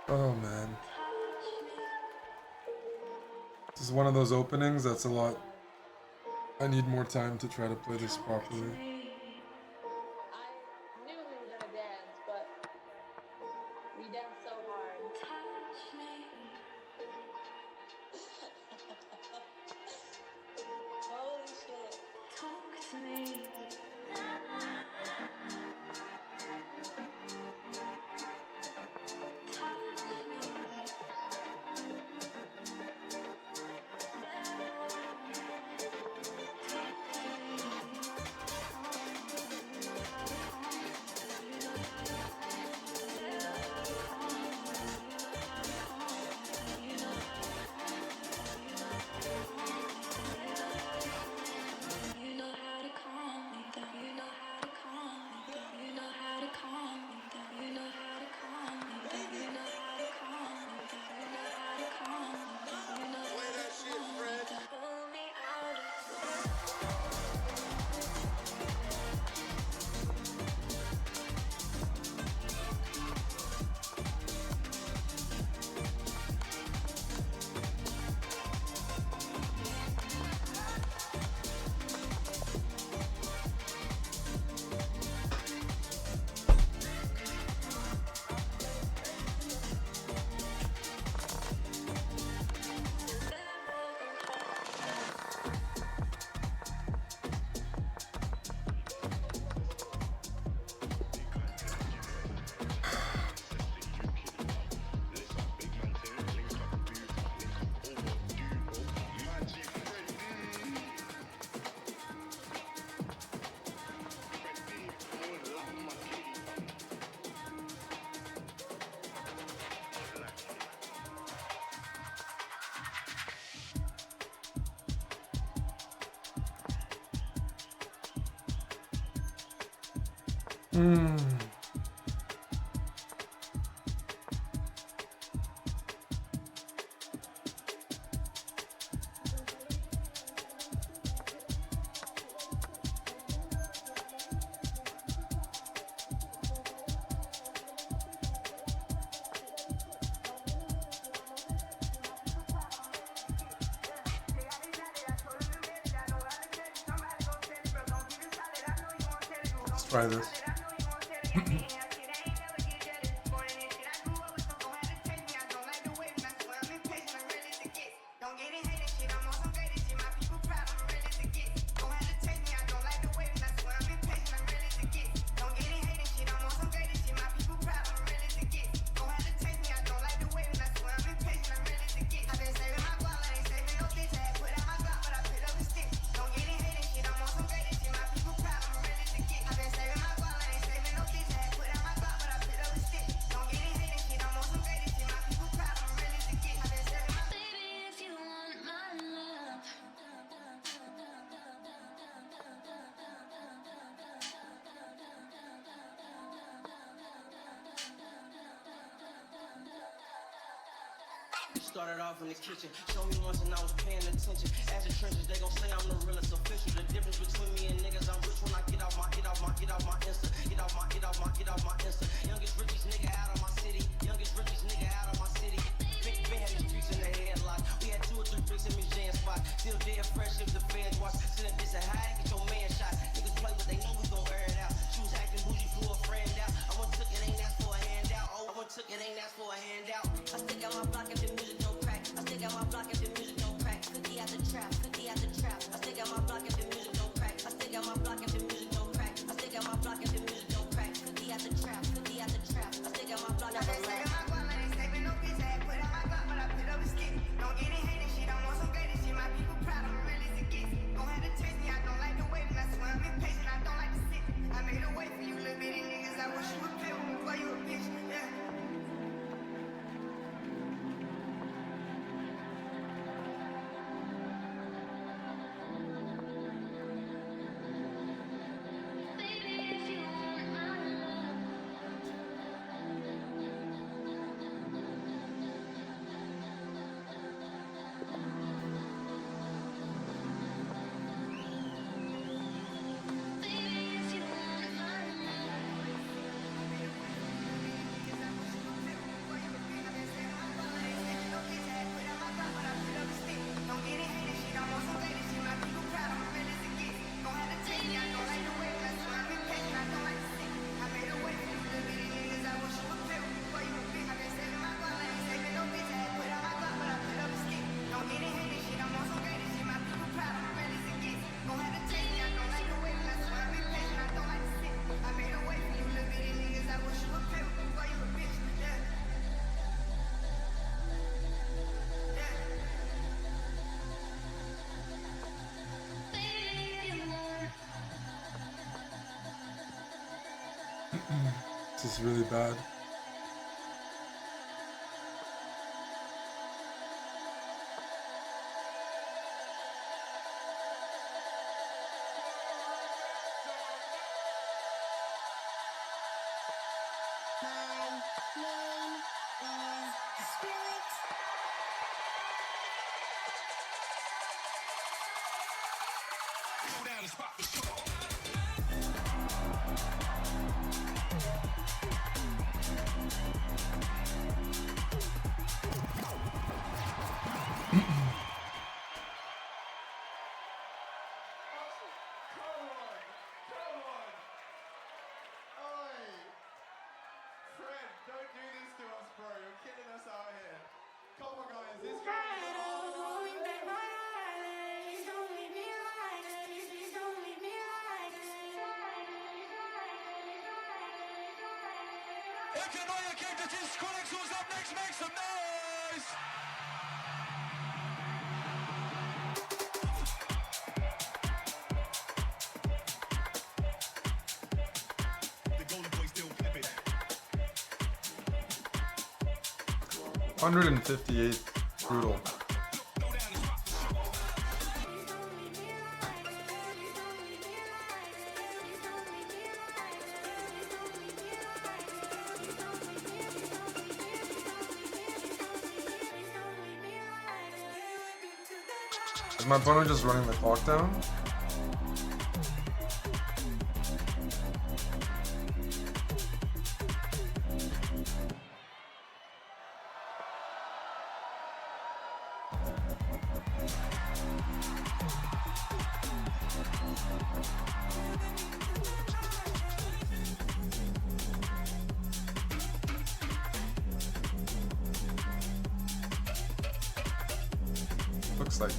Oh man. This is one of those openings that's a lot. I need more time to try to play this properly. I knew we were gonna dance, but we danced so hard. Holy shit. Talk to me. Let's try this. Started off in the kitchen, show me once and I was paying attention. As the trenches, they gon' say I'm the realest official. The difference between me and niggas, I'm rich when I get off my Insta. Get off my Insta. Youngest, richest nigga out of my city. Youngest, richest nigga out of my city. Big Ben had the streets in the headlock. We had 2 or 3 bricks in Miss Jan's spot. Still dead fresh if the feds watch. Sitting this and high, get your man shot. Niggas play what they know we gon' air it out. She was acting bougie, flew a friend out. I went took it, ain't asked for a handout. Oh, I went took it, ain't asked for a handout. I stick out my block if the music don't crack. I stick out my block if the music don't crack. 50 out the trap, 50 out the trap. I stick out my block if the music don't crack. I stick out my block if the music don't crack. I stick out my block if the music don't crack. 50 out the trap, 50 out the trap. I stick out my block if the music don't crack. This is really bad. $158 brutal. Is my opponent just running the clock down? Looks like it.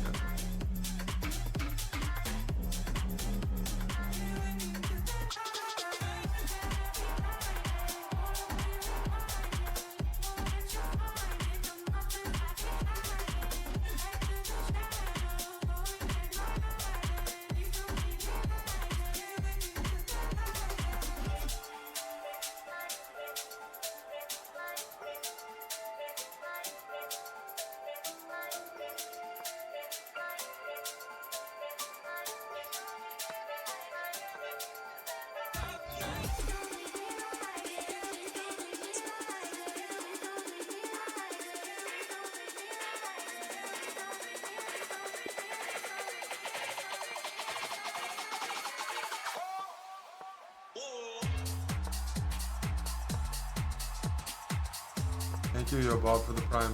Thank you, Yo Bob, for the prime.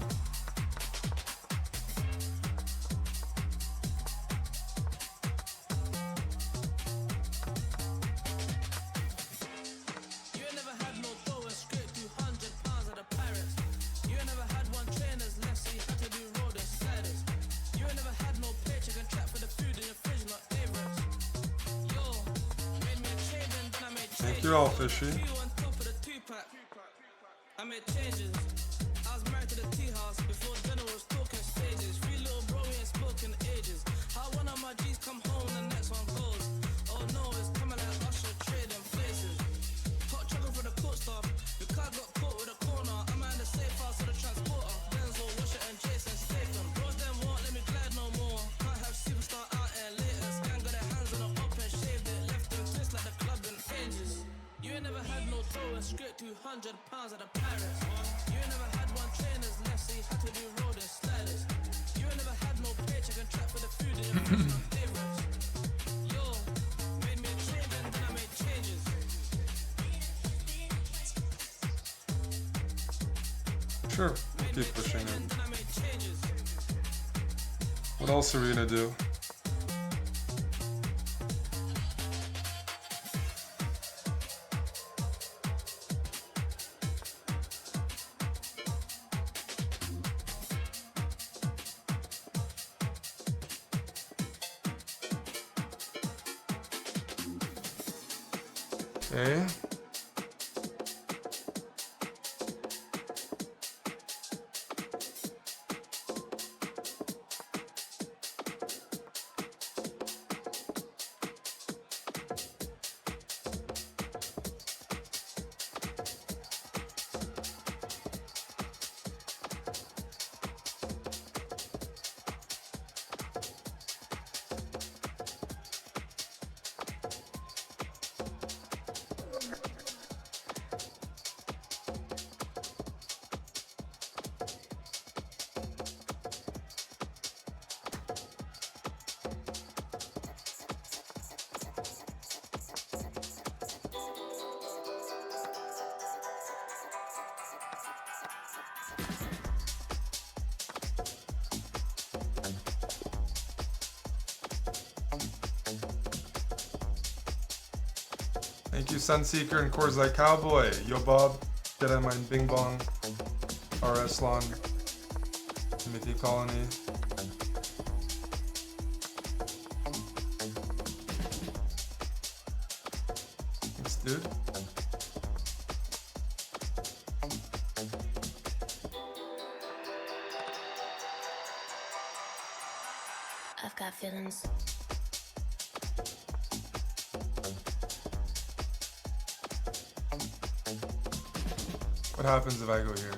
You ain't never had no dough and scrape £200 at the Pirates. You ain't never had one trainers left, so you had to do road and sliders. You ain't never had no paycheck and trap for the food in your fridge, not Average. Yo, made me a trade and then I made changes. Thank you all, Fishy. Two on top of the 2-pack. I made changes. I was married to the tea house before dinner was talking stages. Free little bro, we ain't spoken ages. How one of my G's come home, the next one goes. Oh no, it's coming like Usher trading places. Hot chocolate for the court stop. The car got caught with a corner. I'm at the safe house of the transporter. Denzel, Washer and Jason Statham. Bros them won't let me glide no more. Can't have superstar out and latest. Gang got their hands on the up and shaved it. Left them twist like the club in ages. You ain't never had no dough and scrape £200 at the Pirates. You ain't never had one trainers left, so you had to do road and sliders. You ain't never had no paycheck and trap for the food in your fridge, not Average. Yo, made me a trade and then I made changes. Sure, we'll keep pushing it. And then I made changes. What else are we gonna do? Okay. Thank you, Sunseeker and Corzai Cowboy, Yo Bob, Jedi Mind Bing Bong, RS Lon, Timothy Colony. Thanks, dude. I've got feelings. What happens if I go here?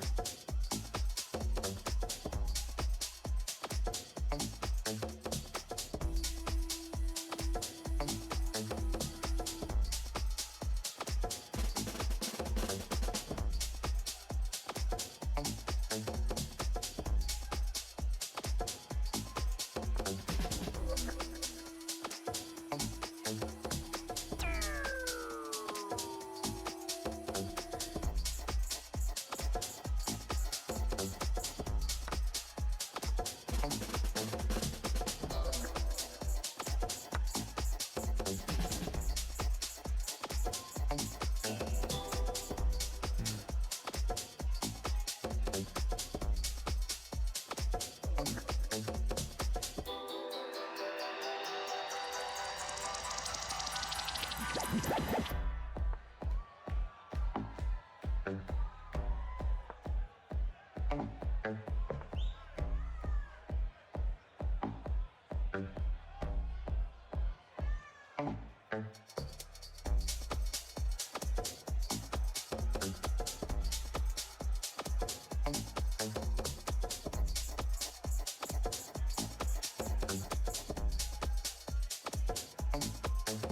We'll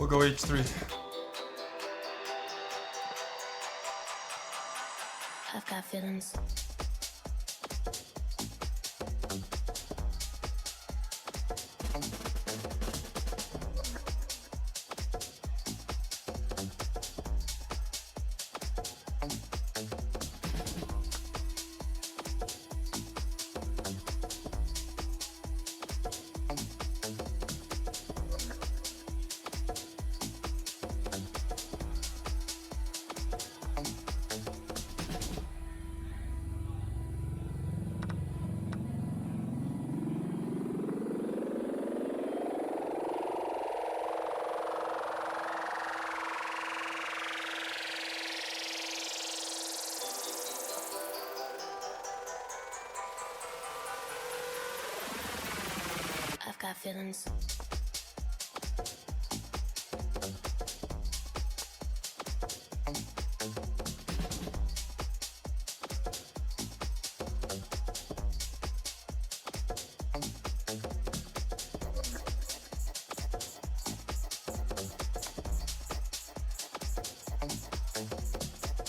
go h3. I've got feelings. I've got feelings.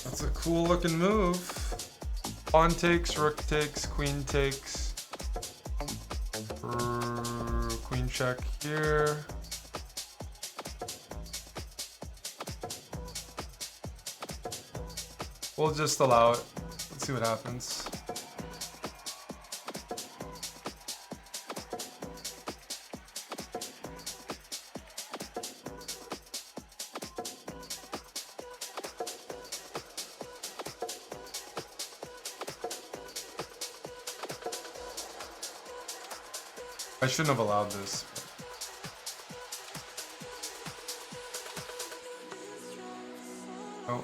That's a cool looking move. Pawn takes, rook takes, queen takes. Queen check here. We'll just allow it. Let's see what happens. I shouldn't have allowed this. Oh.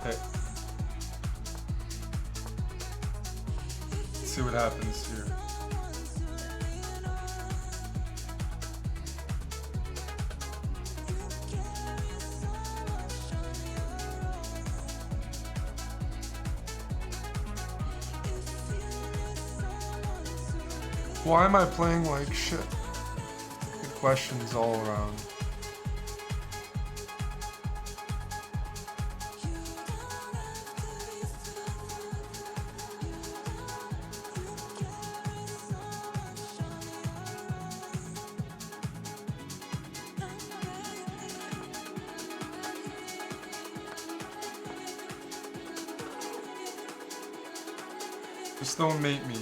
Okay. Let's see what happens here. Why am I playing like shit? Good questions all around. Just don't mate me.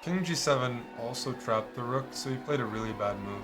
King G7 also trapped the rook, so he played a really bad move.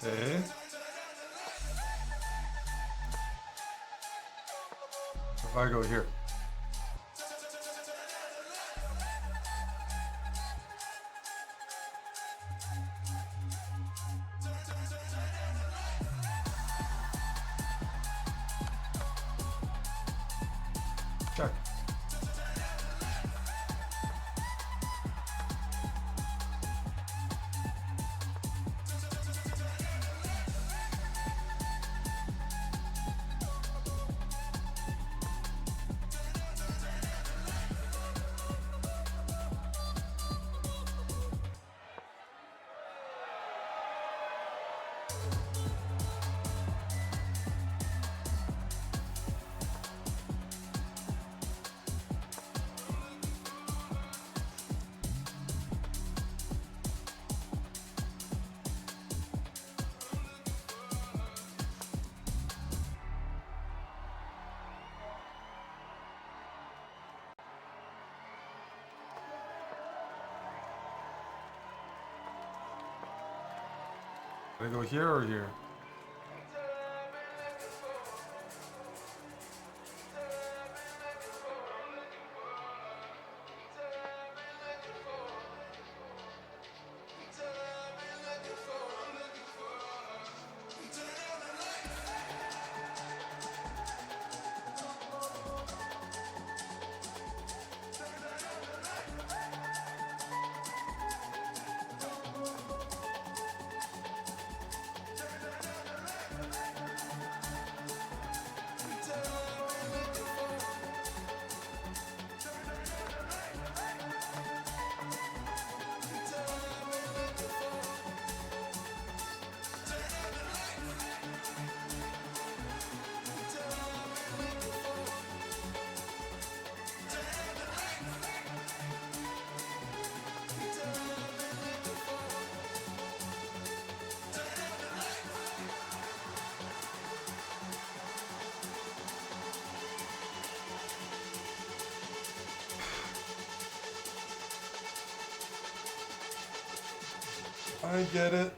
Okay. If I go here. Check. Do I go here or here? I get it.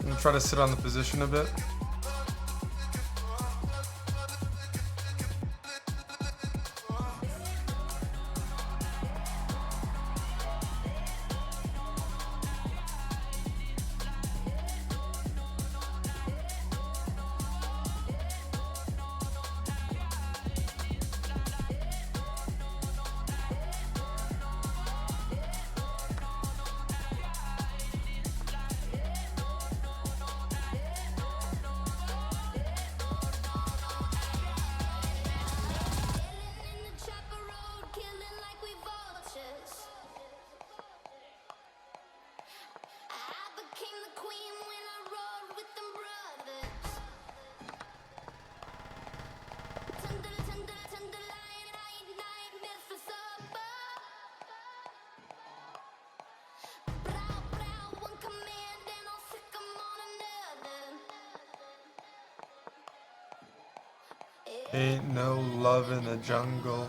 I'm gonna try to sit on the position a bit. Ain't no love in the jungle.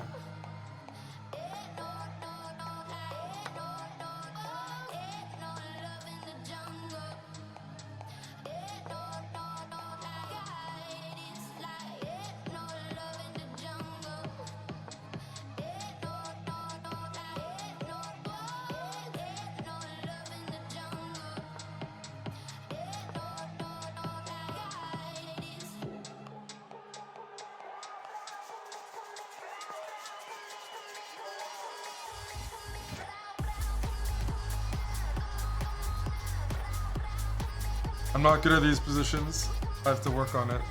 I'm not good at these positions. I have to work on it.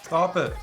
Stop it.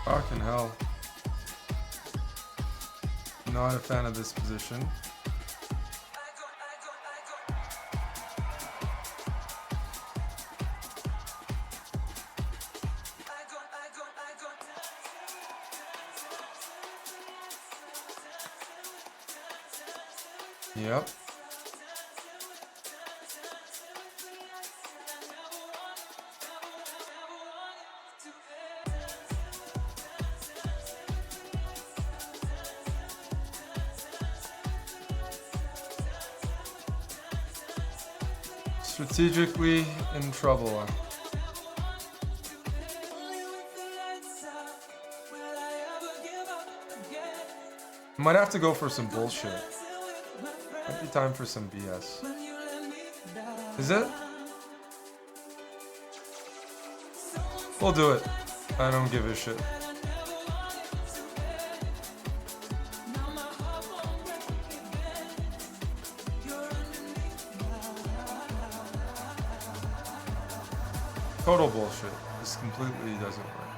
Fucking hell. Not a fan of this position. Yep. Strategically in trouble. Might have to go for some bullshit. Might be time for some BS. Is it? We'll do it. I don't give a shit. Total bullshit. This completely doesn't work.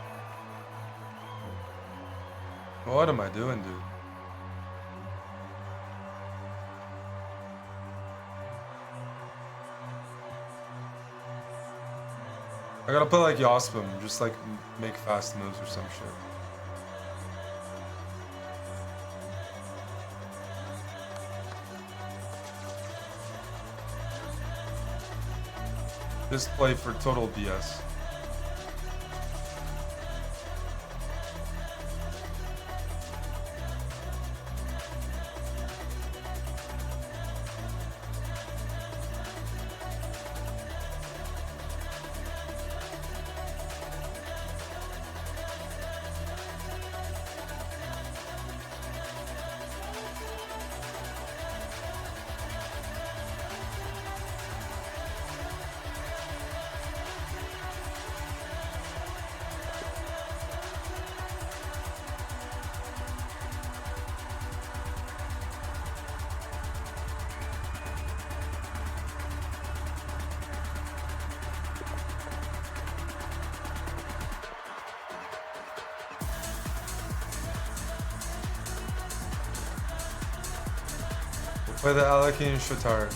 What am I doing, dude? I gotta play like Yospim, just like make fast moves or some shit. Just play for total BS. Play the Alakin Shatar.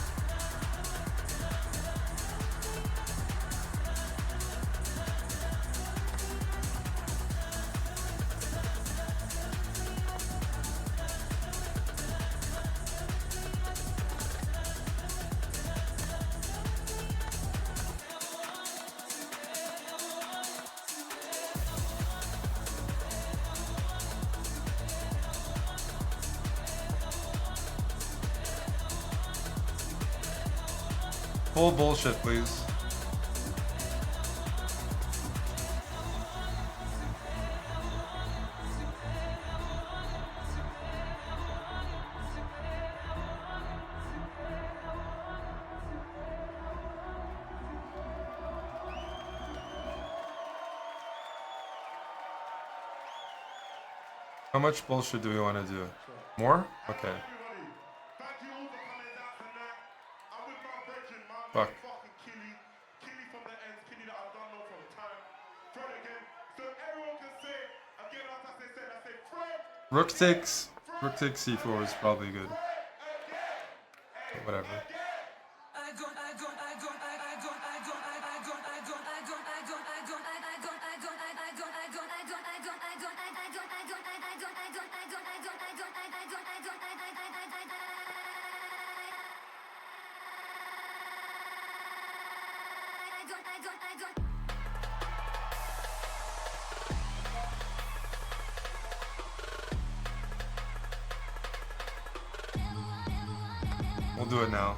Full bullshit, please. How much bullshit do we want to do? More? Okay. Fuck. Rook takes c4 is probably good. But whatever. We'll do it now.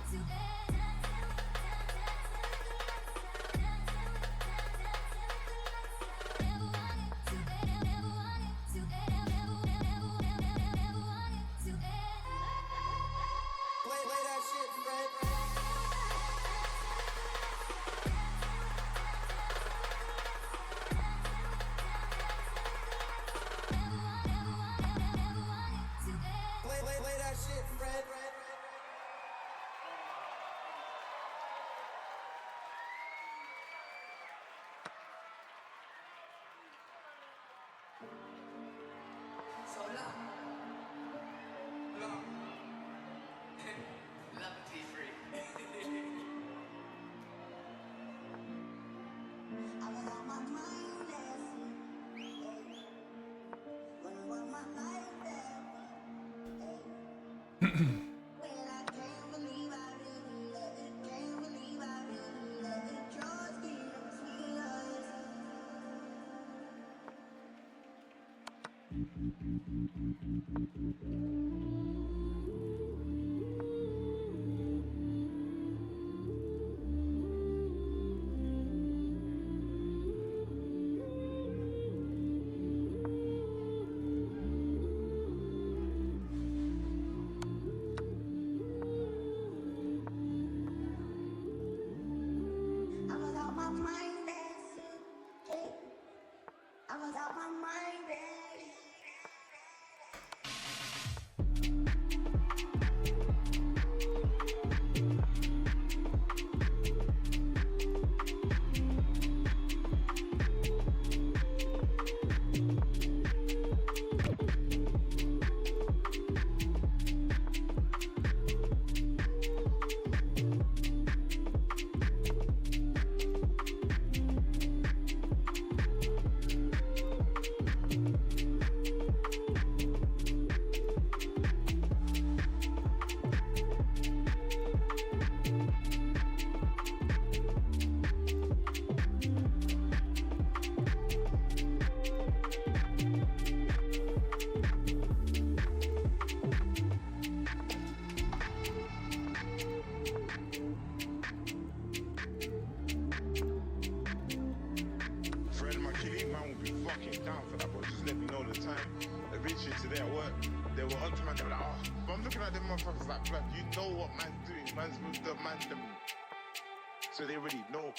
So they already know.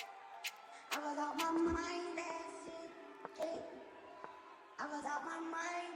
I was out my mind, I was out my mind,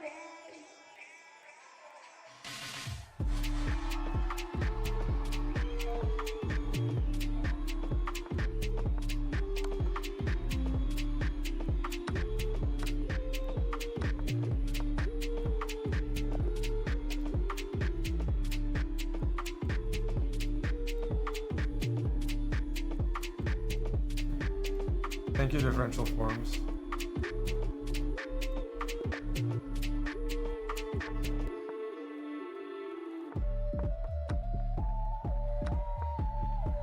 Thank you, differential forms.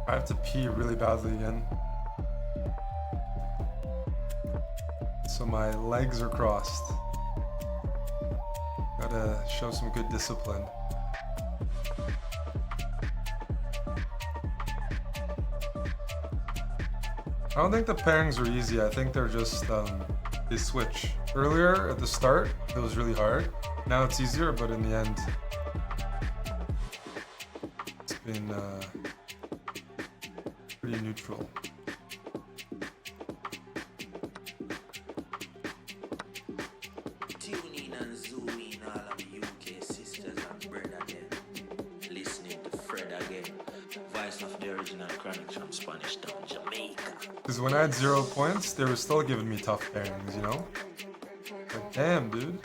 I have to pee really badly again. So my legs are crossed. Gotta show some good discipline. I don't think the pairings are easy. I think they're just, they switch. Earlier at the start, it was really hard. Now it's easier, but in the end, it's been pretty neutral. Tune in and zoom in, all of the UK sisters and bread again. Listening to Fred again. Voice of the original Chronics from Spanish Town, Jamaica. Because when I had 0 points, they were still giving me tough pairings, you know? Like, damn, dude.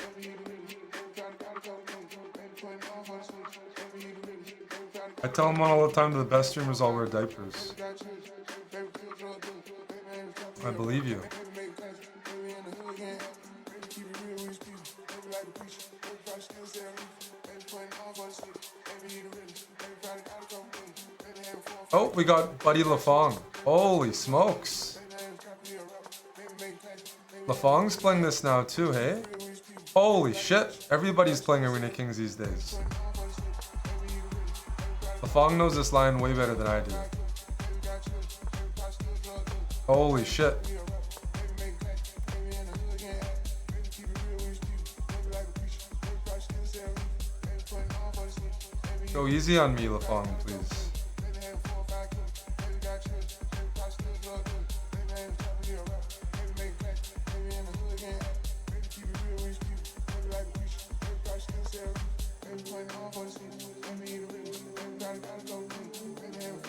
I tell them all the time that the best streamers all wear diapers. I believe you. Oh, we got Buddy Lafong. Holy smokes. Lafong's playing this now too, hey? Holy shit. Everybody's playing Arena Kings these days. Lafong knows this line way better than I do. Holy shit. Go easy on me, Lafong, please.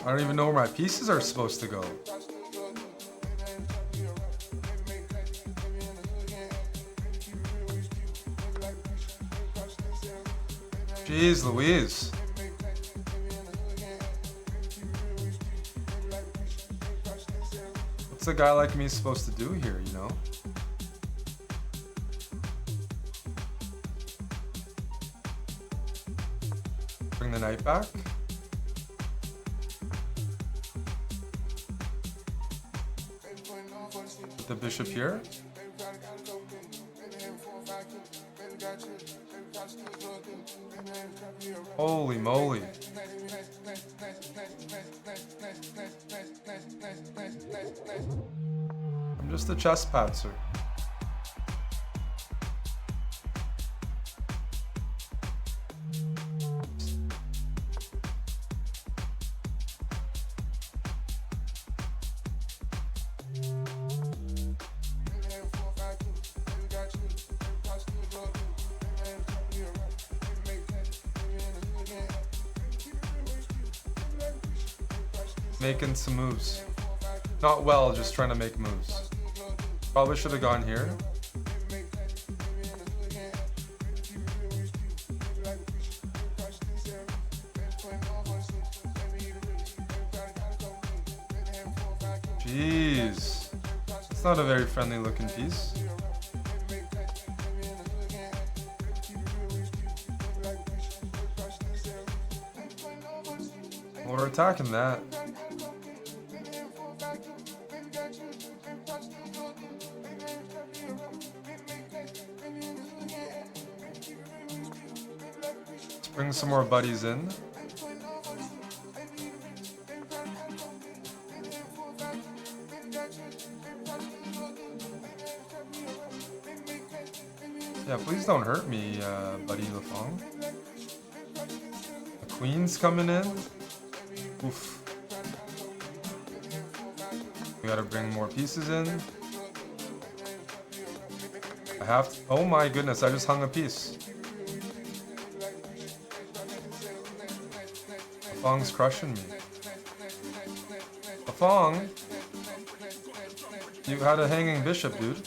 I don't even know where my pieces are supposed to go. Jeez Louise. What's a guy like me supposed to do here, you know? Bring the knight back. Put the bishop here. Holy moly. I'm just a chess patzer. Making some moves. Not well, just trying to make moves. Probably should have gone here. Jeez. It's not a very friendly looking piece. Well, we're attacking that. Let's bring some more buddies in. Yeah, please don't hurt me, Buddy Lafong. The queen's coming in. Oof. We gotta bring more pieces in. I have to, oh my goodness, I just hung a piece. Lafong's crushing me. Lafong, you had a hanging bishop, dude.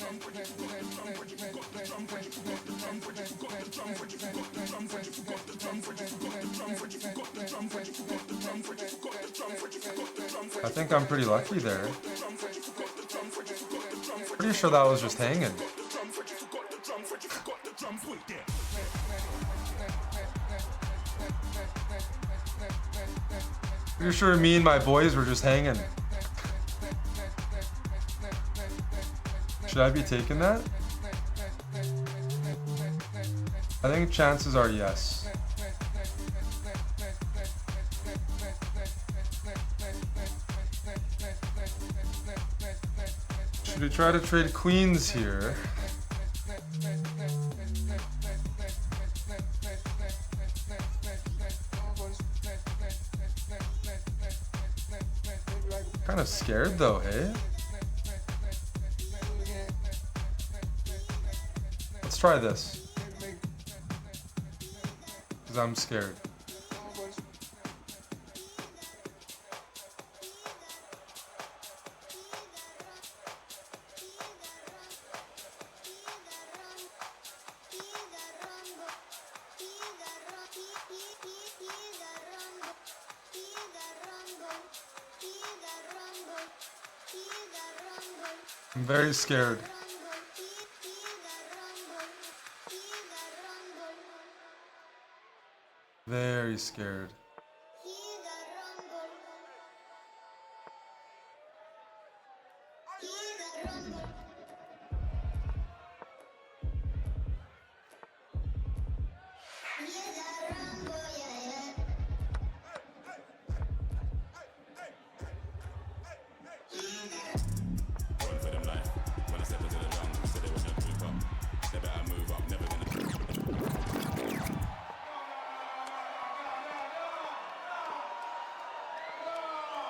I think I'm pretty lucky there. Pretty sure that was just hanging. Pretty sure me and my boys were just hanging. Should I be taking that? I think chances are yes. Should we try to trade queens here? Kind of scared though, hey? Let's try this. Because I'm scared. I'm very scared. Very scared.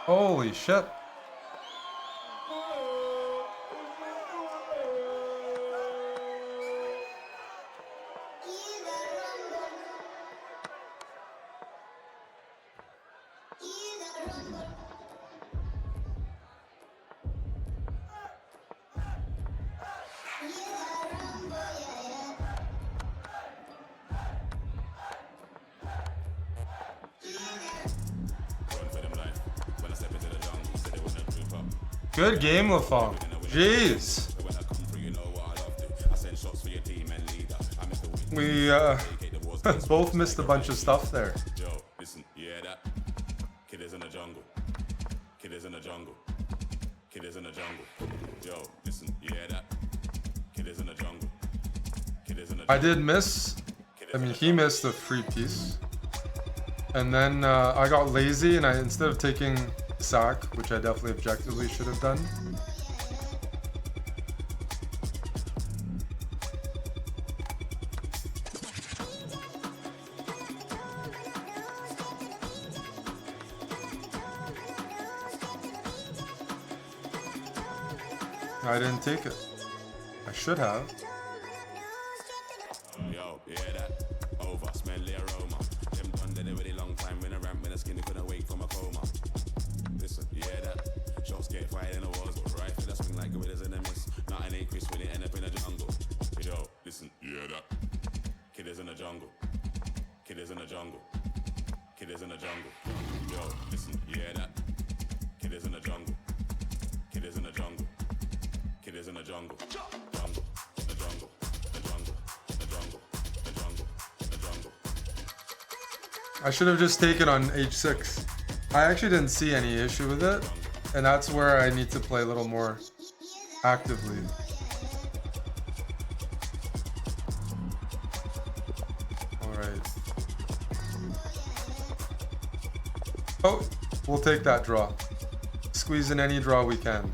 Holy shit. Good game, LaFong. Jeez. We both missed a bunch of stuff there. I did miss. I mean, he missed a free piece. And then I got lazy and instead of taking sack, which I definitely objectively should have done. I didn't take it. I should have. I should have just taken on h6. I actually didn't see any issue with it, and that's where I need to play a little more actively. Alright. Oh, we'll take that draw. Squeeze in any draw we can.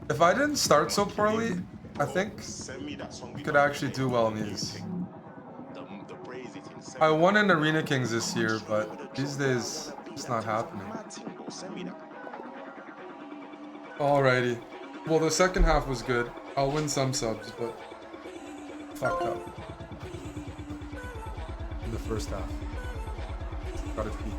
If I didn't start so poorly, I think we could actually do well in these. I won in Arena Kings this year, but these days it's not happening. Alrighty. Well, the second half was good. I'll win some subs, but fucked up in the first half. Gotta pee.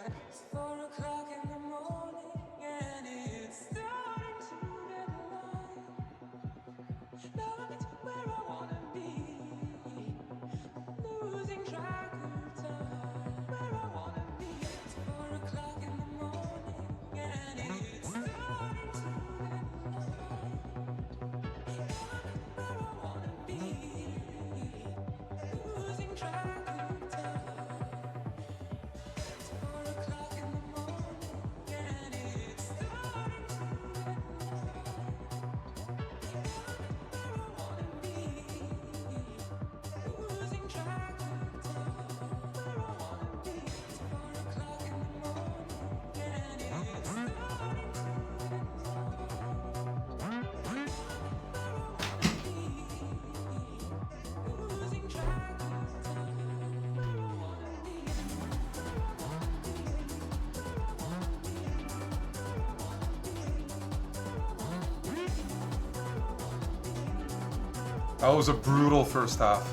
It's 4 o'clock in the morning and it's starting to get light. Not where I wanna be, losing track of time. Where I wanna be. It's 4 o'clock in the morning and it's starting to get light. Where I wanna be, losing track of time. It's 4 o'clock in the morning and it's starting to get where I wanna be, losing track of time. Where I wanna be. It's 4 o'clock in the morning and it's starting to losing track of time. Where I wanna be. That was a brutal first half.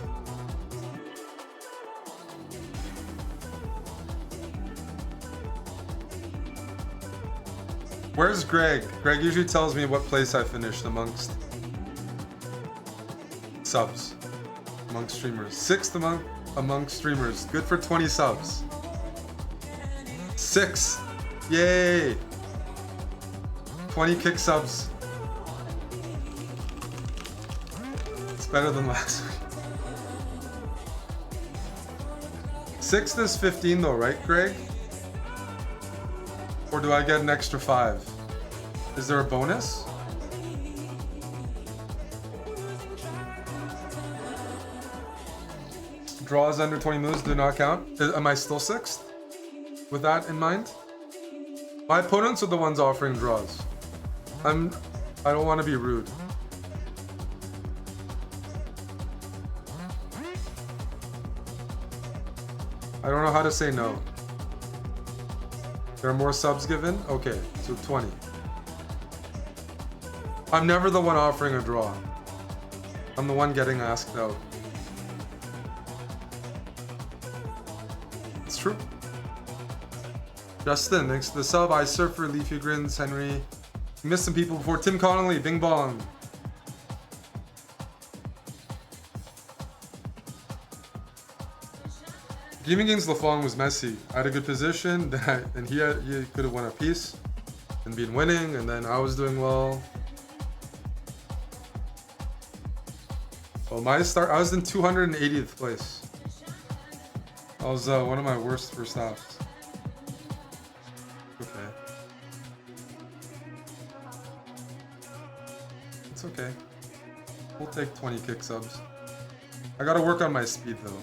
Where's Greg? Greg usually tells me what place I finished amongst subs, amongst streamers. 6th amongst streamers. Good for 20 subs. 6. Yay! 20 kick subs. It's better than last week. 6th is 15 though, right, Greg? Or do I get an extra 5? Is there a bonus? Draws under 20 moves do not count. Am I still 6th? With that in mind? My opponents are the ones offering draws. I don't want to be rude. I don't know how to say no. There are more subs given? Okay, so 20. I'm never the one offering a draw. I'm the one getting asked out. It's true. Justin, thanks to the sub. I Surfer, Leafy Grins, Henry. Missed some people before. Tim Connolly, Bing Bong. Gaming against Lafong was messy. I had a good position, and he could have won a piece and been winning, and then I was doing well. Oh, my start, I was in 280th place. That was one of my worst first halves. Okay. It's okay. We'll take 20 kick subs. I gotta work on my speed though.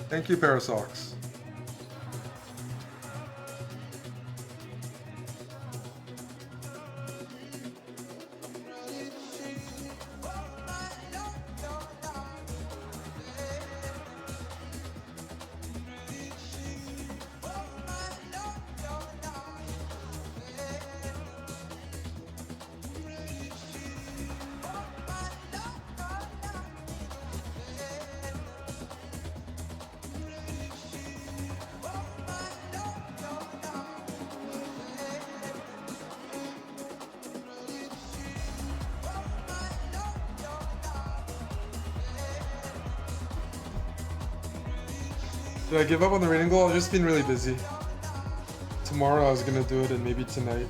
Thank you, Parasox. Did I give up on the rating goal? I've just been really busy. Tomorrow I was gonna do it and maybe tonight.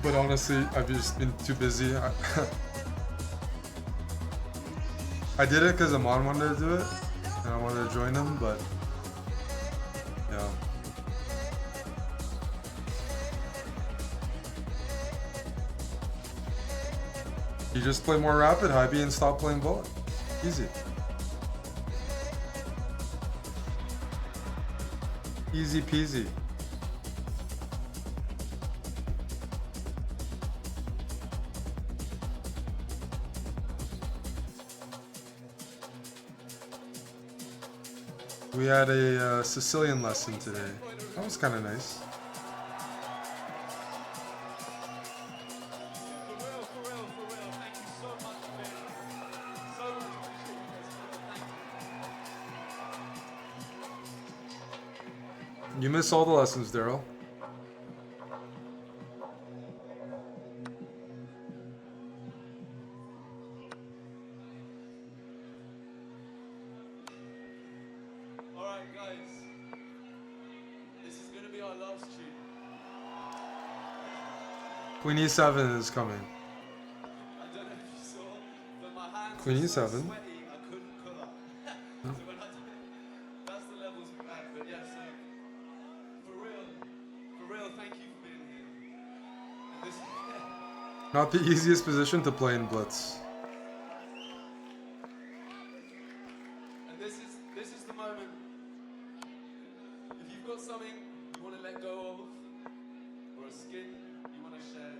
But honestly, I've just been too busy. I did it because Amon wanted to do it and I wanted to join him, but yeah. You just play more rapid, Hybe, and stop playing bullet. Easy. Easy peasy. We had a Sicilian lesson today. That was kind of nice. You miss all the lessons, Daryl. Alright, guys. This is gonna be our last tune. Queen E7 is coming. I don't know if you saw, but my hands Queen are so E7. sweaty I couldn't pull up. So when I did it, that's the levels we're at. But yeah, so for real, thank you for being here. And this, Not the easiest position to play in Blitz. and this is the moment. If you've got something you want to let go of, or a skin you want to share,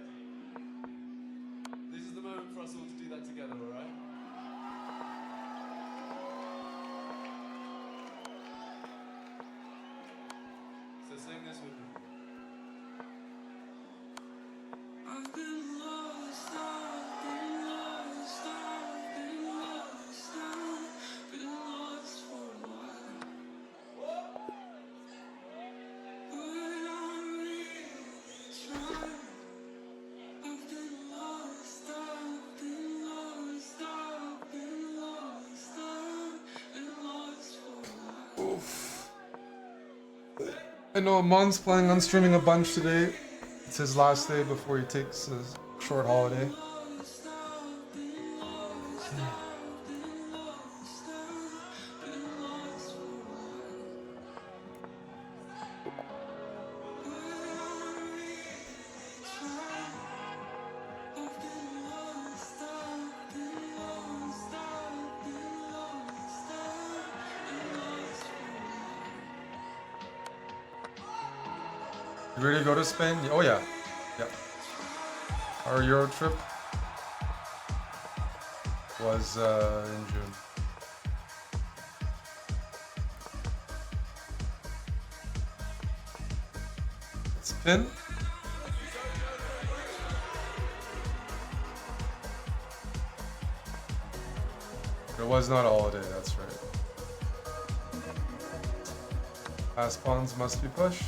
this is the moment for us all to do that together, alright? So sing this with me. I've been lost, I've been lost, I've been lost, I've been lost for a while. But I'm really trying. I've been lost, I've been lost, I've been lost, I've been lost for a while. Oof. I know Mon's planning on streaming a bunch today. It's his last day before he takes his short holiday. You ready to go to Spain? Oh yeah. Yep. Our Euro trip was in June. Spin? It was not a holiday, that's right. Pass pawns must be pushed.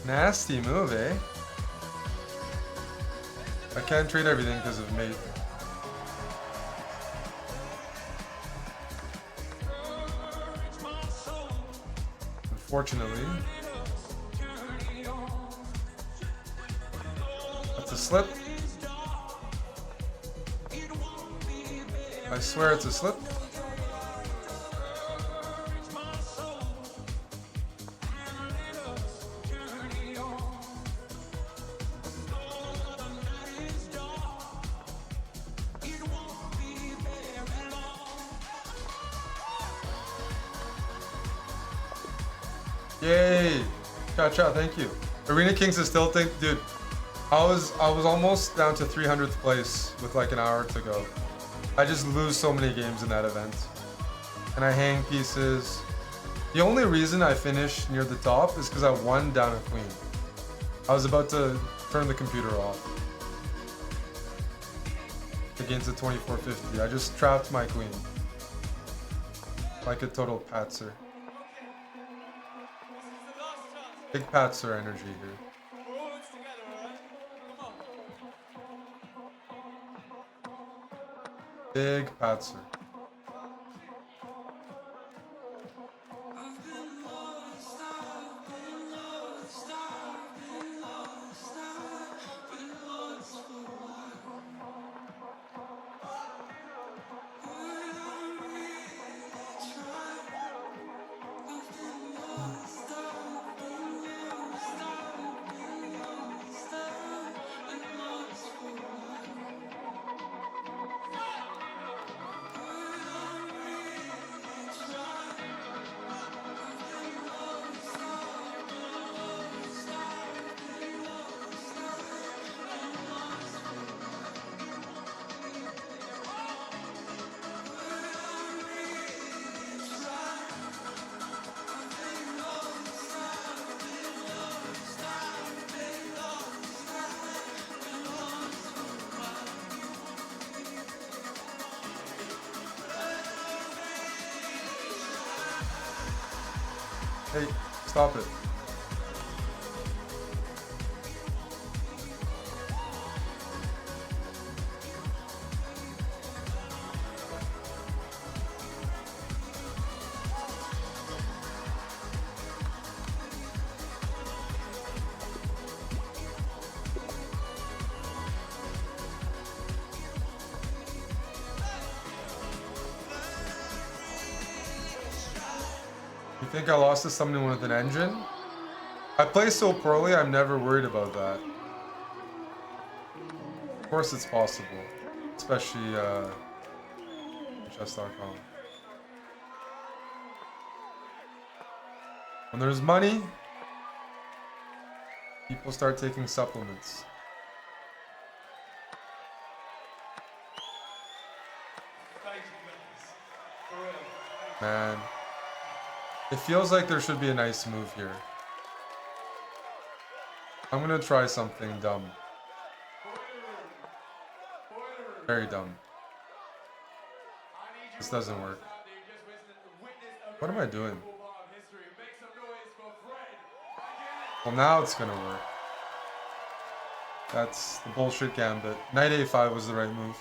Nasty move, eh? I can't trade everything because of mate. Unfortunately. That's a slip. I swear it's a slip. Yay! Cha-cha, thank you. Arena Kings is still dude. I was almost down to 300th place with like an hour to go. I just lose so many games in that event. And I hang pieces. The only reason I finished near the top is because I won down a queen. I was about to turn the computer off. Against the 2450. I just trapped my queen. Like a total patzer. Big patzer energy here. We're all in this together, alright? Come on. Big patzer. Hey, stop it. You think I lost to someone with an engine? I play so poorly, I'm never worried about that. Of course it's possible. Especially, chess.com. When there's money, people start taking supplements. Man. It feels like there should be a nice move here. I'm gonna try something dumb. Very dumb. This doesn't work. What am I doing? Well, now it's gonna work. That's the bullshit gambit. Knight a5 was the right move.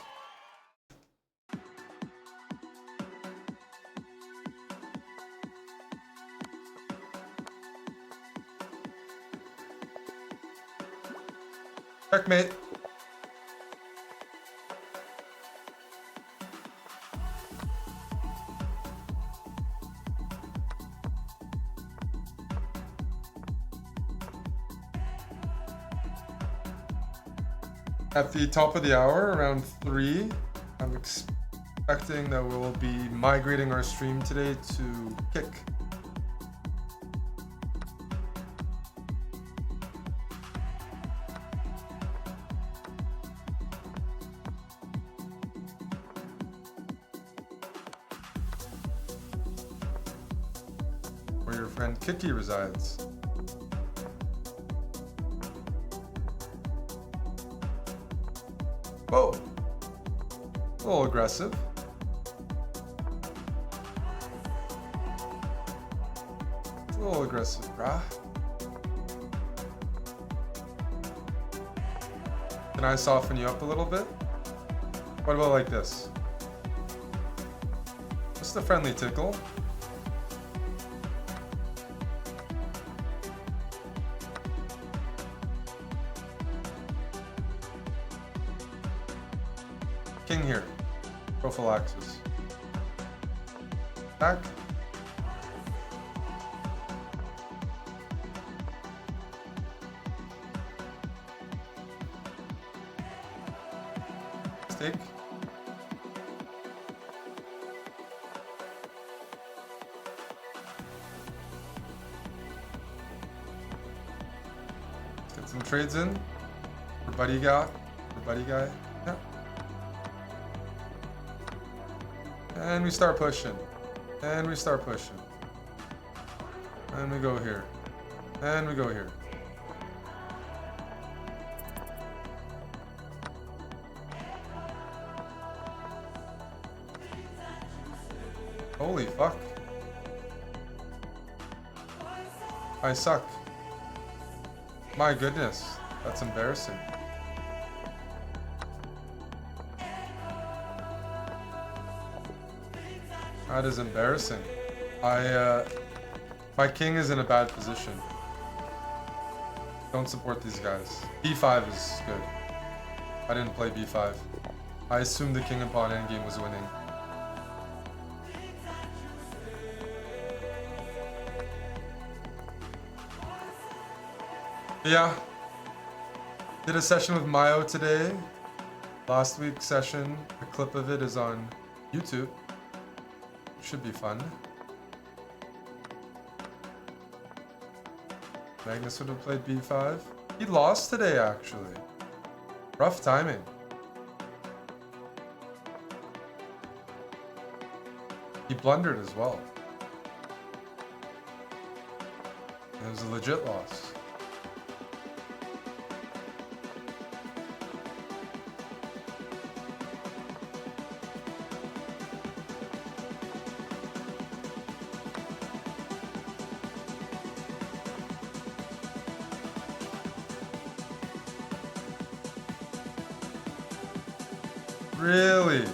Checkmate. At the top of the hour, around 3, I'm expecting that we'll be migrating our stream today to Kick. Where your friend Kiki resides. Whoa! A little aggressive. A little aggressive, brah. Can I soften you up a little bit? What about like this? Just a friendly tickle. King here. Prophylaxis. Back. Stake. Let's get some trades in. For buddy guy. Yeah. And we start pushing. And we start pushing. And we go here. And we go here. Holy fuck. I suck. My goodness. That's embarrassing. That is embarrassing. My king is in a bad position. Don't support these guys. b5 is good. I didn't play b5. I assumed the king and pawn endgame was winning. Yeah. Did a session with Mio today. Last week's session, a clip of it is on YouTube. Should be fun. Magnus would have played b5. He lost today, actually. Rough timing. He blundered as well. It was a legit loss. Really?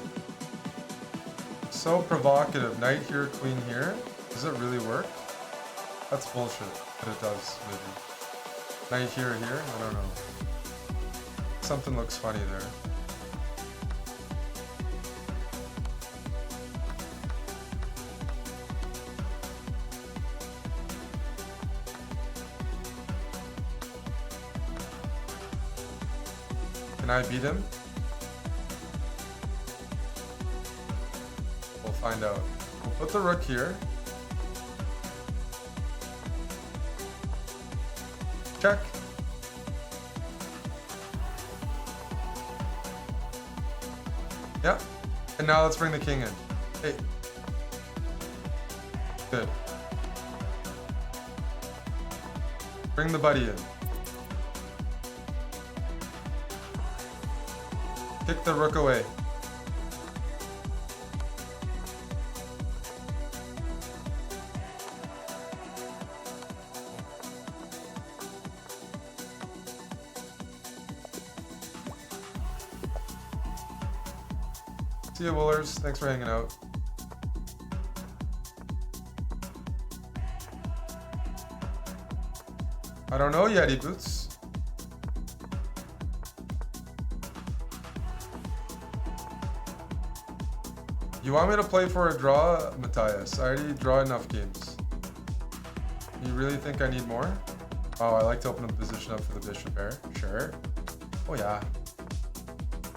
So provocative. Knight here, queen here. Does it really work? That's bullshit, but it does, maybe. Knight here, here? I don't know. Something looks funny there. Can I beat him? We'll find out. We'll put the rook here. Check. Yeah. And now let's bring the king in. Hey. Good. Bring the buddy in. Kick the rook away. See ya, Woolers. Thanks for hanging out. I don't know, Yeti Boots. You want me to play for a draw, Matthias? I already draw enough games. You really think I need more? Oh, I like to open a position up for the bishop pair. Sure. Oh yeah.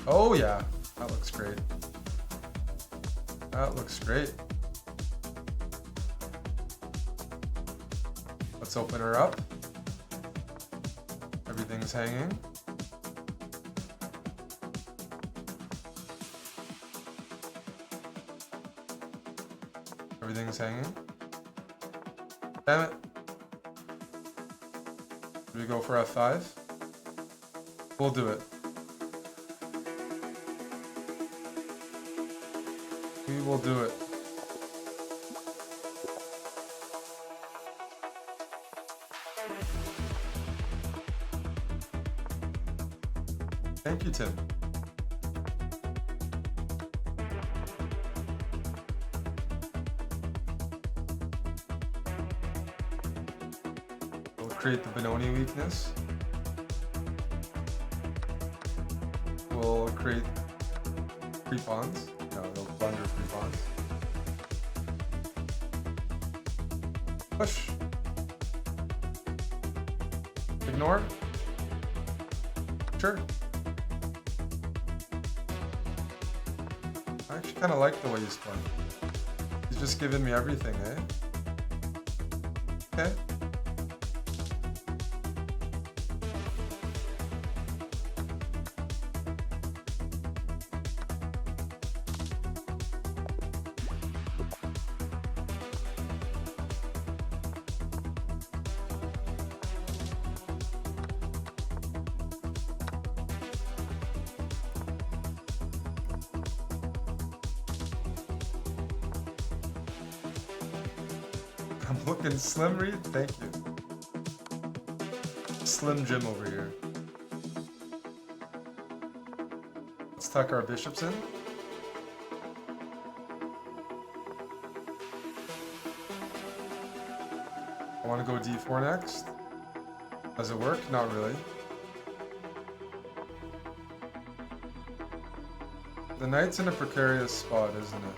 Oh yeah. That looks great. That looks great. Let's open her up. Everything's hanging. Everything's hanging. Damn it. Should we go for F5? We'll do it. We will do it. Thank you, Tim. We'll create the Benoni weakness. We'll create 3 pawns. No, they'll blunder 3 pawns. Push. Ignore. Sure. I actually kind of like the way he's playing. He's just giving me everything, eh? Okay. I'm looking slim, Reed. Thank you. Slim Jim over here. Let's tuck our bishops in. I want to go d4 next. Does it work? Not really. The knight's in a precarious spot, isn't it?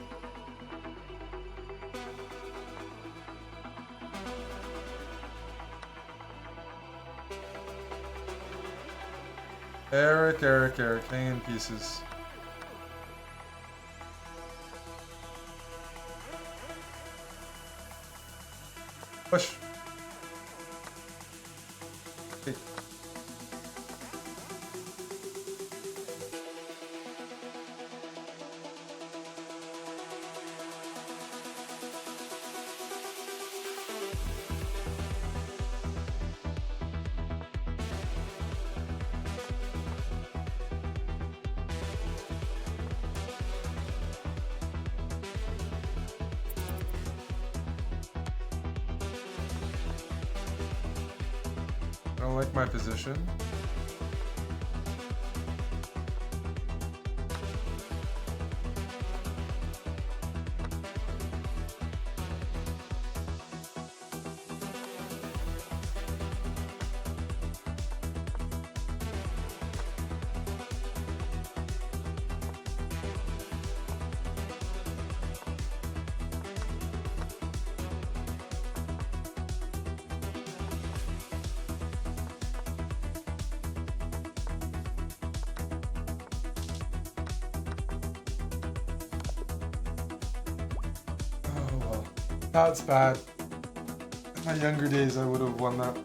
Eric, hang in pieces. Push. Hey. I don't like my position. That's bad. In my younger days, I would have won that.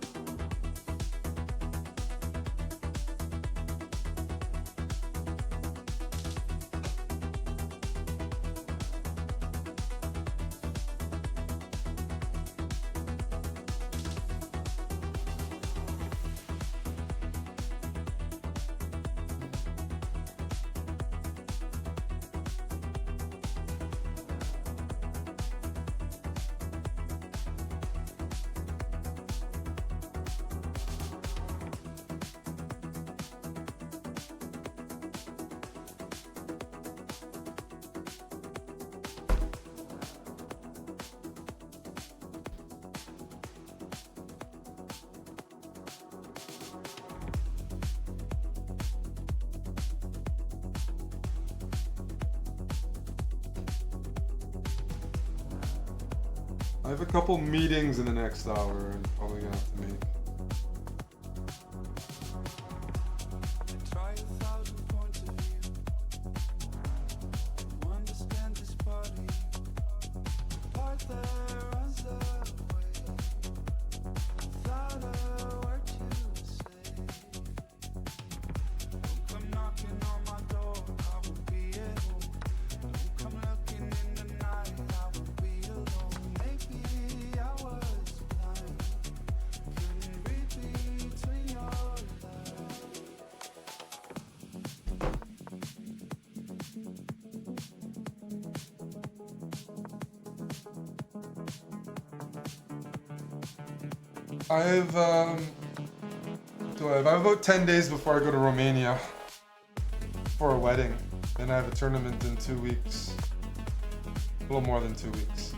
I have a couple meetings in the next hour I'm probably gonna have to make. I have about 10 days before I go to Romania for a wedding. Then I have a tournament in 2 weeks. A little more than 2 weeks.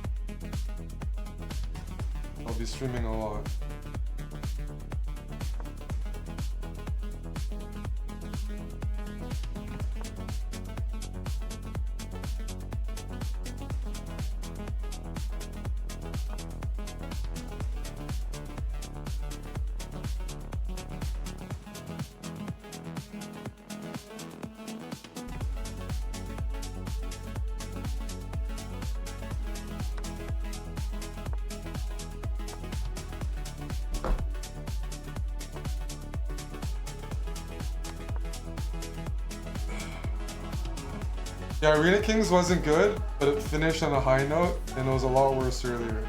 I'll be streaming a lot. Yeah, Arena Kings wasn't good, but it finished on a high note, and it was a lot worse earlier.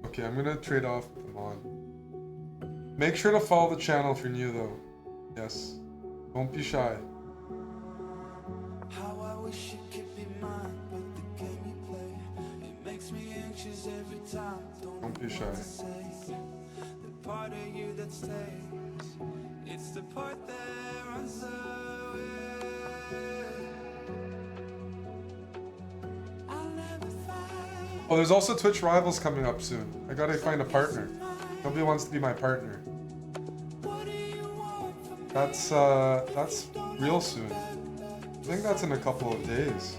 Okay, I'm gonna trade off with them on. Make sure to follow the channel if you're new though. Yes. Don't be shy. How I wish you could be mine, but the game you play, it makes me anxious every time. Don't be shy. The part of you that stays, it's the part that runs away. I'll never find. Oh, there's also Twitch Rivals coming up soon. I gotta find a partner. Nobody wants to be my partner. That's real soon. I think that's in a couple of days.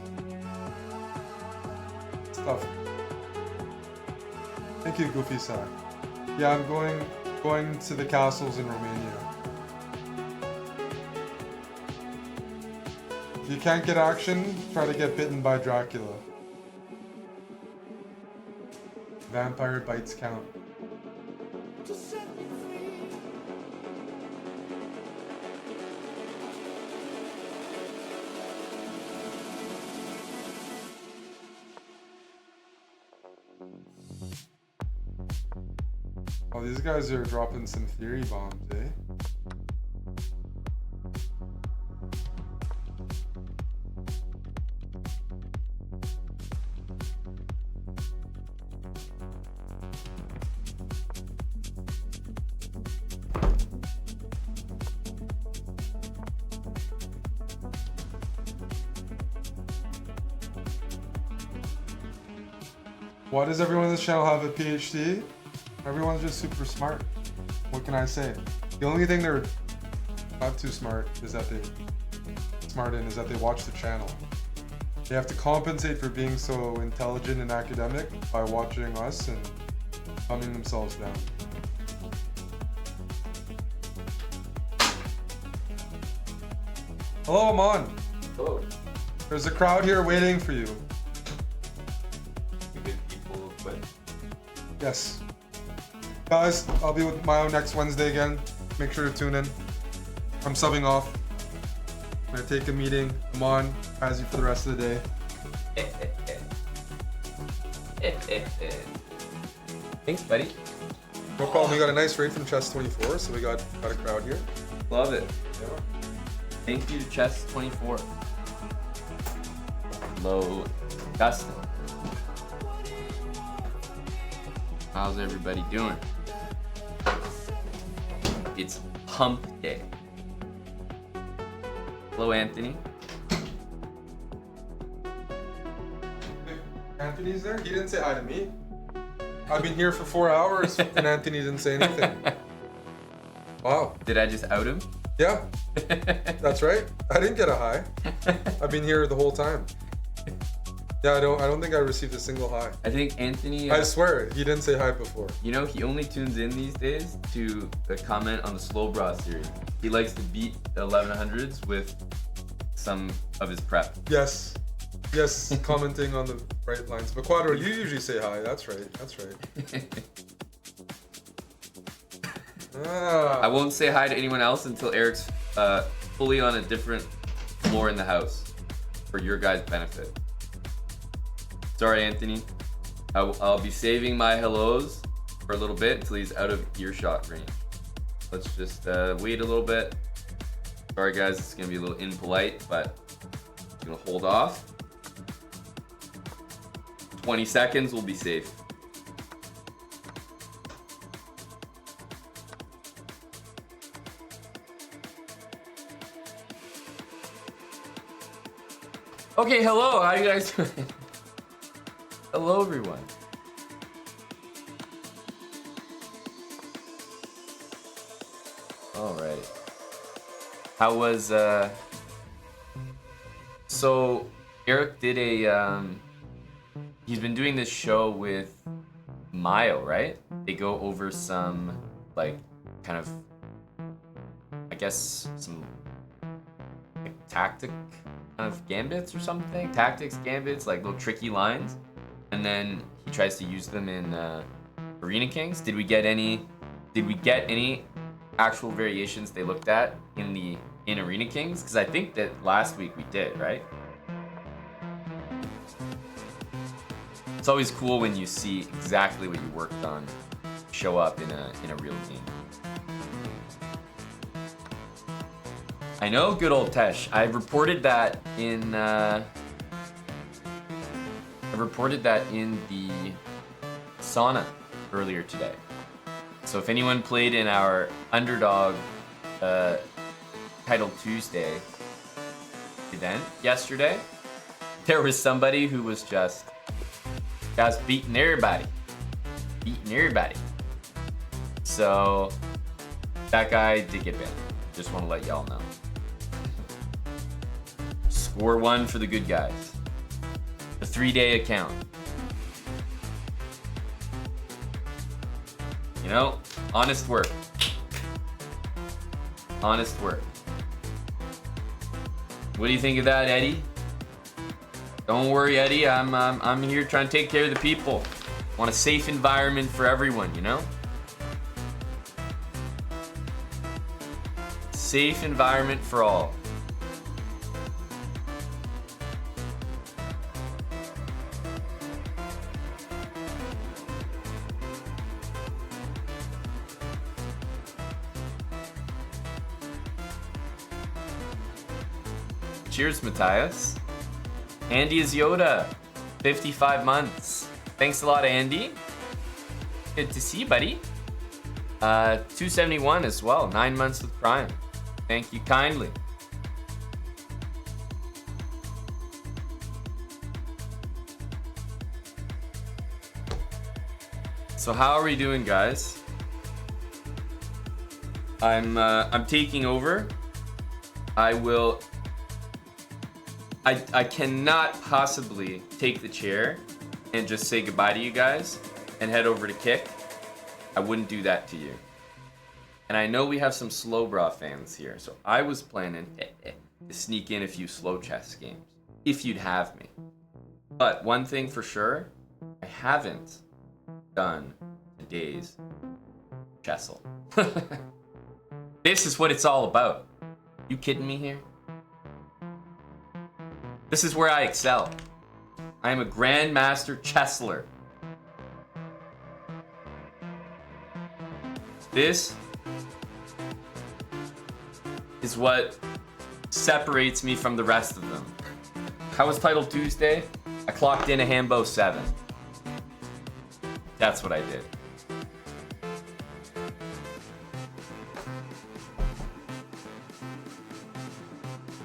Stuff. Thank you, Goofy Sack. Yeah, I'm going to the castles in Romania. If you can't get action, try to get bitten by Dracula. Vampire bites count. Oh, these guys are dropping some theory bombs, eh? Why does everyone on this channel have a PhD? Everyone's just super smart. What can I say? The only thing they're not too smart is that they smart in is that they watch the channel. They have to compensate for being so intelligent and academic by watching us and calming themselves down. Hello, Amon. Hello. There's a crowd here waiting for you. Good people, but Yes. Guys, I'll be with Mio next Wednesday again. Make sure to tune in. I'm subbing off. I'm gonna take a meeting. Amon has you for the rest of the day. Thanks, buddy. No problem. We got a nice raid from Chess24, so we got a crowd here. Love it. Thank you to Chess24. Hello, Dustin. How's everybody doing? It's hump day. Hello, Anthony. Anthony's there? He didn't say hi to me. I've been here for 4 hours and Anthony didn't say anything. Wow. Did I just out him? Yeah, that's right. I didn't get a hi. I've been here the whole time. Yeah, I don't think I received a single hi. I think Anthony... I swear, he didn't say hi before. You know, he only tunes in these days to the comment on the Slow Bra series. He likes to beat the 1100s with some of his prep. Yes. Yes, commenting on the right lines. But Quadro, you usually say hi. That's right. That's right. I won't say hi to anyone else until Eric's fully on a different floor in the house for your guys' benefit. Sorry, Anthony. I'll be saving my hellos for a little bit until he's out of earshot range. Let's just wait a little bit. Sorry, guys. It's going to be a little impolite, but I'm going to hold off. 20 seconds, we'll be safe. Okay, hello, how you guys doing? Hello, everyone. All right. How was, so Eric did a, he's been doing this show with Mio, right? They go over some, like, kind of, I guess, some like, tactic kind of gambits or something. Tactics, gambits, like little tricky lines. And then he tries to use them in Arena Kings. Did we get any actual variations they looked at in Arena Kings? Because I think that last week we did, right? It's always cool when you see exactly what you worked on show up in a real game. I know, good old Tesh. I reported that in the sauna earlier today. So if anyone played in our Underdog Title Tuesday event yesterday, there was somebody who was just beating everybody. So that guy did get banned. Just want to let y'all know. Score 1 for the good guys. The 3-day account. You know, honest work. Honest work. What do you think of that, Eddie? Don't worry, Eddie. I'm here trying to take care of the people. Want a safe environment for everyone, you know? Safe environment for all. Cheers, Matthias. Andy is Yoda, 55 months. Thanks a lot, Andy. Good to see you, buddy. 271 as well, 9 months with Prime. Thank you kindly. So how are we doing, guys? I'm taking over. I will I cannot possibly take the chair and just say goodbye to you guys and head over to kick. I wouldn't do that to you. And I know we have some chessbrah fans here, so I was planning to sneak in a few slow chess games, if you'd have me. But one thing for sure, I haven't done today's chessel. This is what it's all about. You kidding me here? This is where I excel. I am a grandmaster chessler. This is what separates me from the rest of them. How was Title Tuesday? I clocked in a Hambo 7. That's what I did.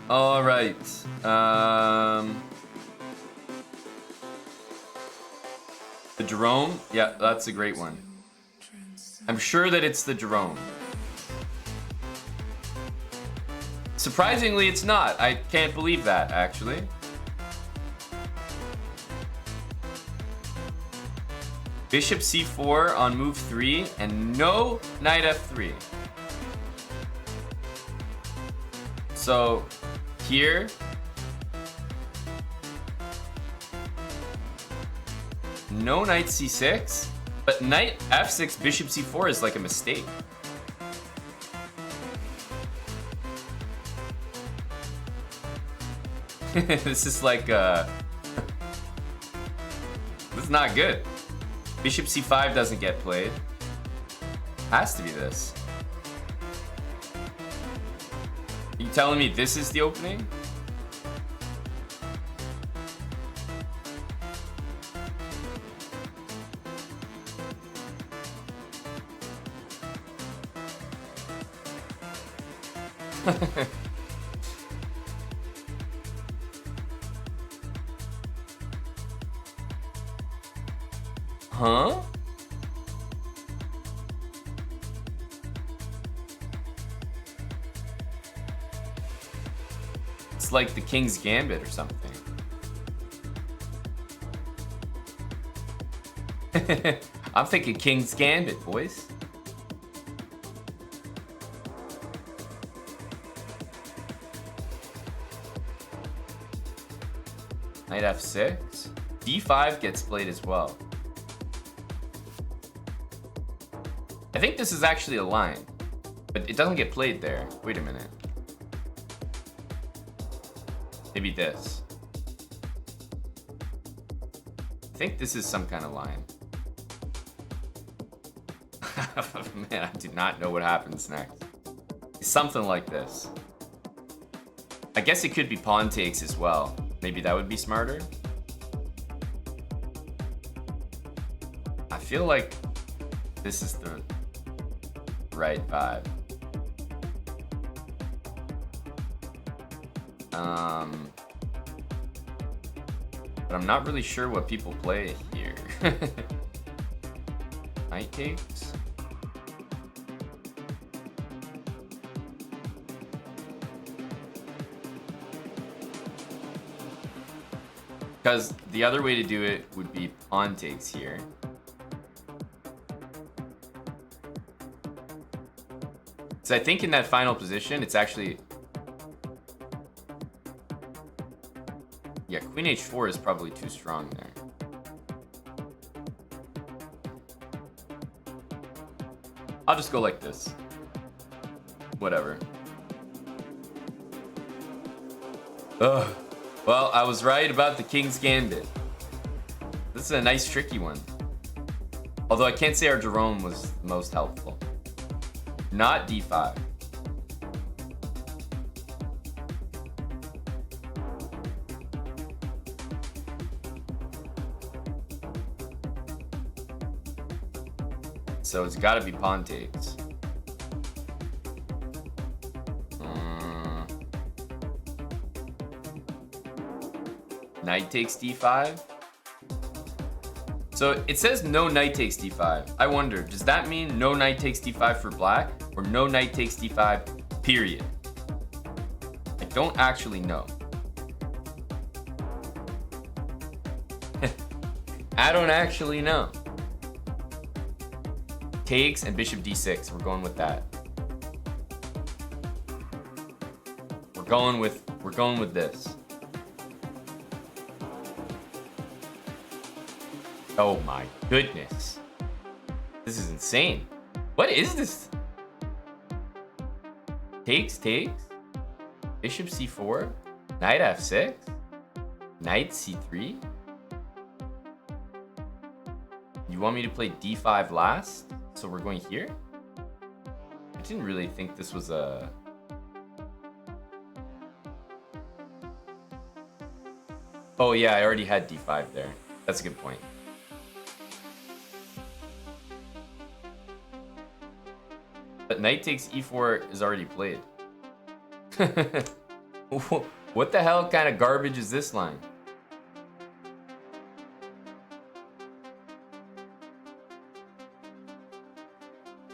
All right. The Jerome? Yeah, that's a great one. I'm sure that it's the Jerome. Surprisingly, it's not. I can't believe that, actually. Bishop c4 on move 3 and no knight f3. So here, no knight c6, but knight f6, bishop c4 is like a mistake. This is like this is not good. Bishop c5 doesn't get played. Has to be this. Are you telling me this is the opening? Huh? It's like the King's Gambit or something. I'm thinking King's Gambit, boys. Knight f6. d5 gets played as well. I think this is actually a line, but it doesn't get played there. Wait a minute. Maybe this. I think this is some kind of line. Man, I do not know what happens next. It's something like this. I guess it could be pawn takes as well. Maybe that would be smarter. I feel like this is the right vibe. But I'm not really sure what people play here. Knight takes. Because the other way to do it would be pawn takes here. So I think in that final position, it's actually... Yeah, Queen H4 is probably too strong there. I'll just go like this. Whatever. Ugh. Well, I was right about the King's Gambit. This is a nice, tricky one. Although I can't say our Jerome was the most helpful. Not d5. So it's got to be pawn takes. Knight takes d5. So it says no knight takes d5. I wonder, does that mean no knight takes d5 for black or no knight takes d5 period? I don't actually know. I don't actually know. Takes and bishop d6. We're going with that. We're going with this. Oh my goodness. This is insane. What is this? Takes. Bishop c4. Knight f6. Knight c3. You want me to play d5 last? So we're going here? I didn't really think this was a... Oh yeah, I already had d5 there. That's a good point. But knight takes e4 is already played. What the hell kind of garbage is this line?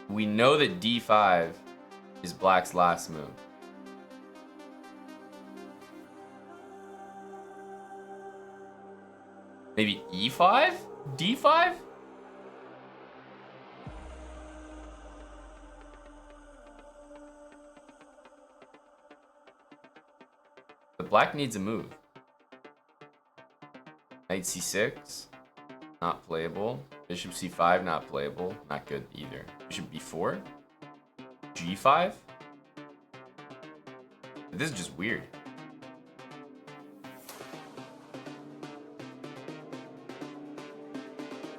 We know that d5 is black's last move. Maybe e5? d5? But black needs a move. Knight c6, not playable. Bishop c5, not playable. Not good either. Bishop b4, g5. This is just weird.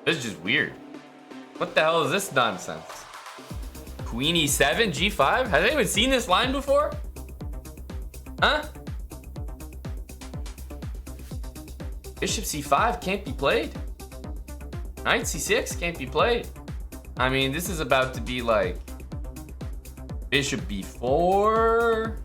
This is just weird. What the hell is this nonsense? Queen e7, g5? Has anyone seen this line before? Huh? Bishop c5 can't be played. Knight c6 can't be played. I mean, this is about to be like bishop b4.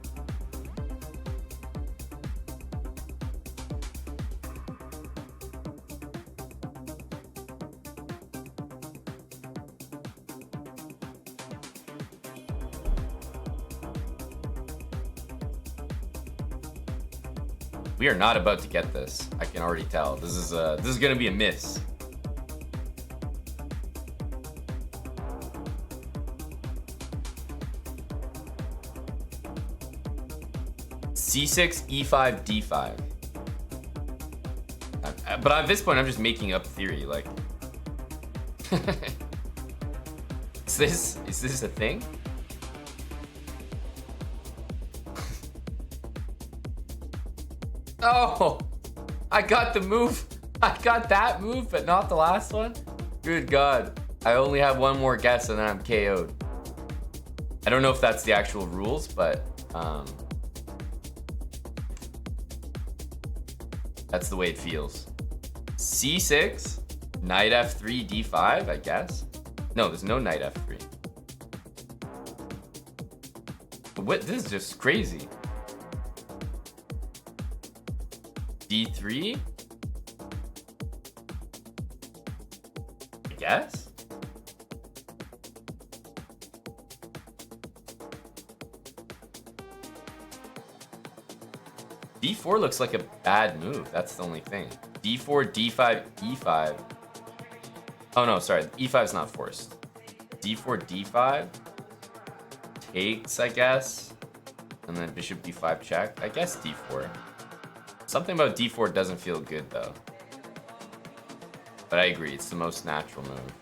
We are not about to get this. I can already tell. This is gonna be a miss. c6, e5, d5. But at this point, I'm just making up theory. Like, is this a thing? Oh, I got the move. I got that move, but not the last one. Good God. I only have one more guess and then I'm KO'd. I don't know if that's the actual rules, but that's the way it feels. c6, knight f3, d5, I guess. No, there's no knight f3. What? This is just crazy. d3? I guess? d4 looks like a bad move. That's the only thing. d4, d5, e5. Oh no, sorry. e5 is not forced. d4, d5. Takes, I guess. And then bishop b5 check. I guess d4. Something about d4 doesn't feel good though. But I agree, it's the most natural move.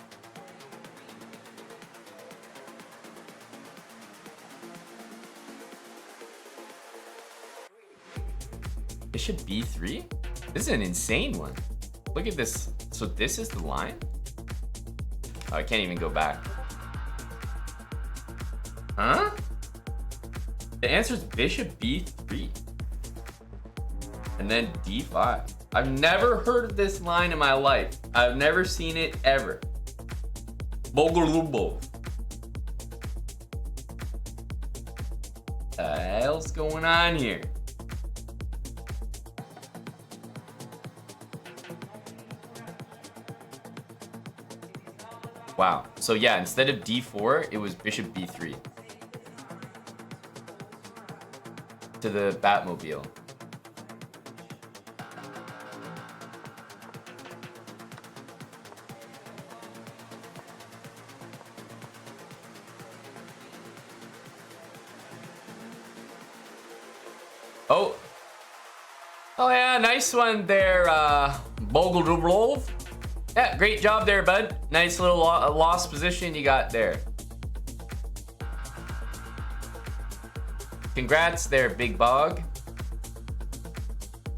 Bishop b3? This is an insane one. Look at this. So this is the line? Oh, I can't even go back. Huh? The answer is bishop b3. And then d5. I've never heard of this line in my life. I've never seen it ever. Bogolubo. The hell's going on here? Wow. So yeah, instead of d4, it was bishop b3. To the Oh. Oh yeah, nice one there, Bogoljubov. Yeah, great job there, bud. Nice little lost position you got there. Congrats there, Big Bog.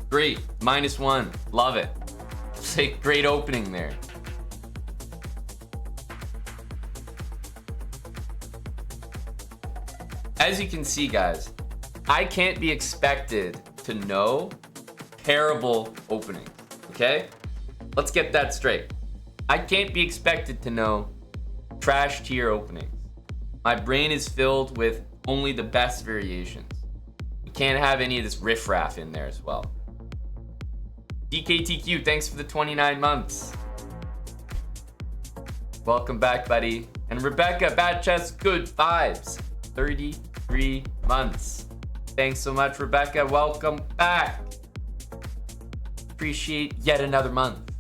Great, -1. Love it. Great opening there. As you can see, guys, I can't be expected to know terrible openings, okay? Let's get that straight. I can't be expected to know trash tier openings. My brain is filled with only the best variations. You can't have any of this riffraff in there as well. DKTQ, thanks for the 29 months. Welcome back, buddy. And Rebecca, Bad Chess, good vibes. 33 months. Thanks so much, Rebecca. Welcome back. Appreciate yet another month.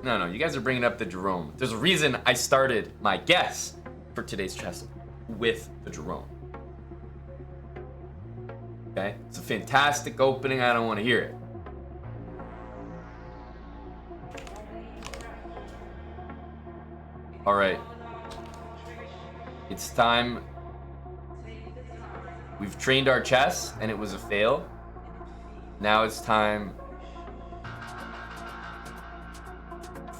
No, you guys are bringing up the Jerome. There's a reason I started my guess for today's chess with the Jerome. Okay? It's a fantastic opening. I don't want to hear it. All right. It's time. We've trained our chess and it was a fail. Now it's time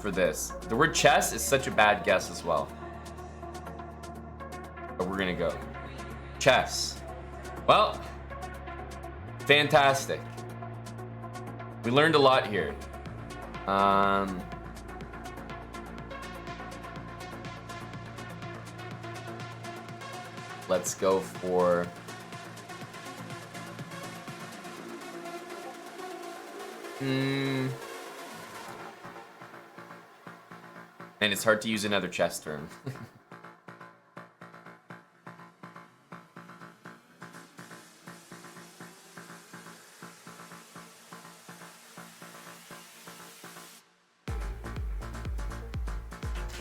for this. The word chess is such a bad guess as well. But we're gonna go. Chess. Well, fantastic. We learned a lot here. Let's go for and it's hard to use another chess term.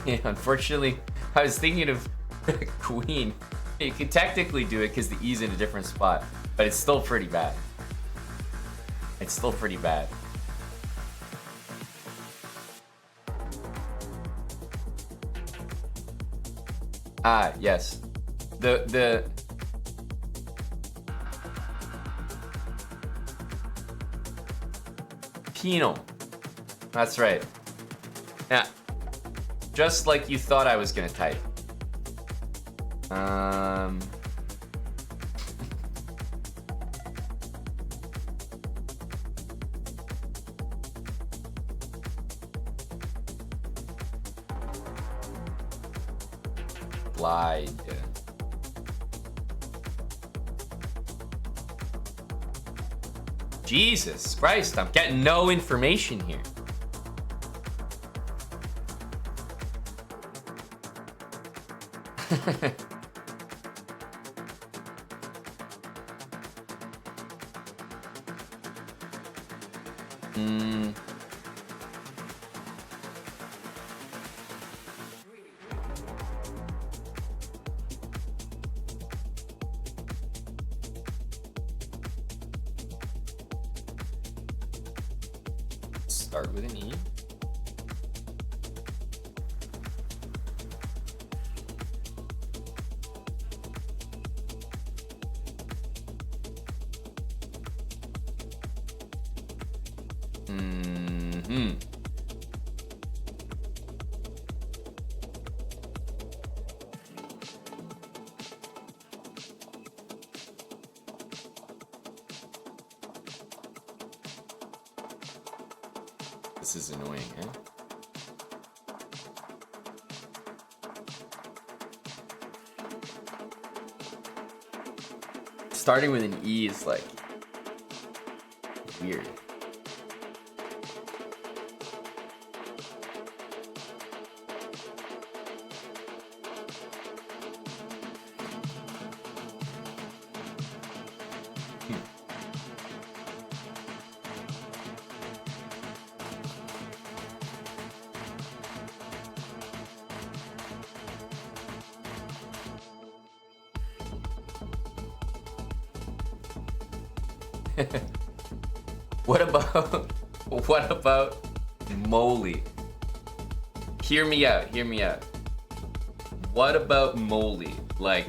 Yeah, unfortunately, I was thinking of queen. You could technically do it because the E's in a different spot, but it's still pretty bad. It's still pretty bad. Ah, yes. The penal. That's right. Now, just like you thought I was gonna type. Glide. Jesus Christ, I'm getting no information here. Start with an E. This is annoying, eh? Starting with an E is like weird. What about moly? Hear me out. What about moly? Like,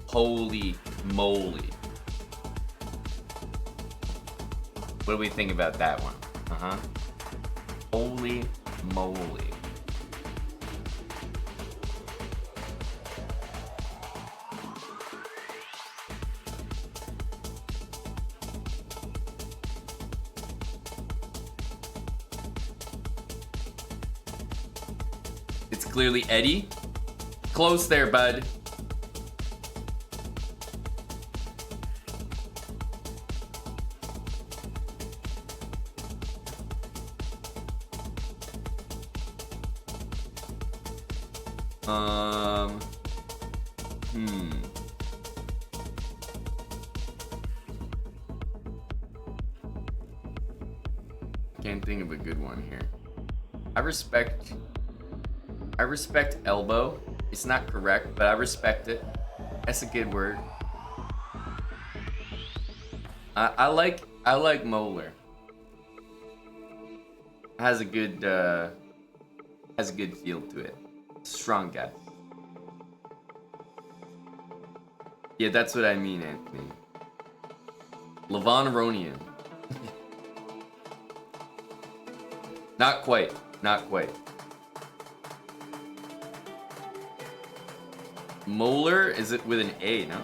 holy moly. What do we think about that one? Holy moly. It's clearly Eddie. Close there, bud. Can't think of a good one here. I respect elbow. It's not correct, but I respect it. That's a good word. I like molar. Has a good feel to it. Strong guy. Yeah, that's what I mean, Anthony. Levanaronian. Not quite. Molar, is it with an A, no?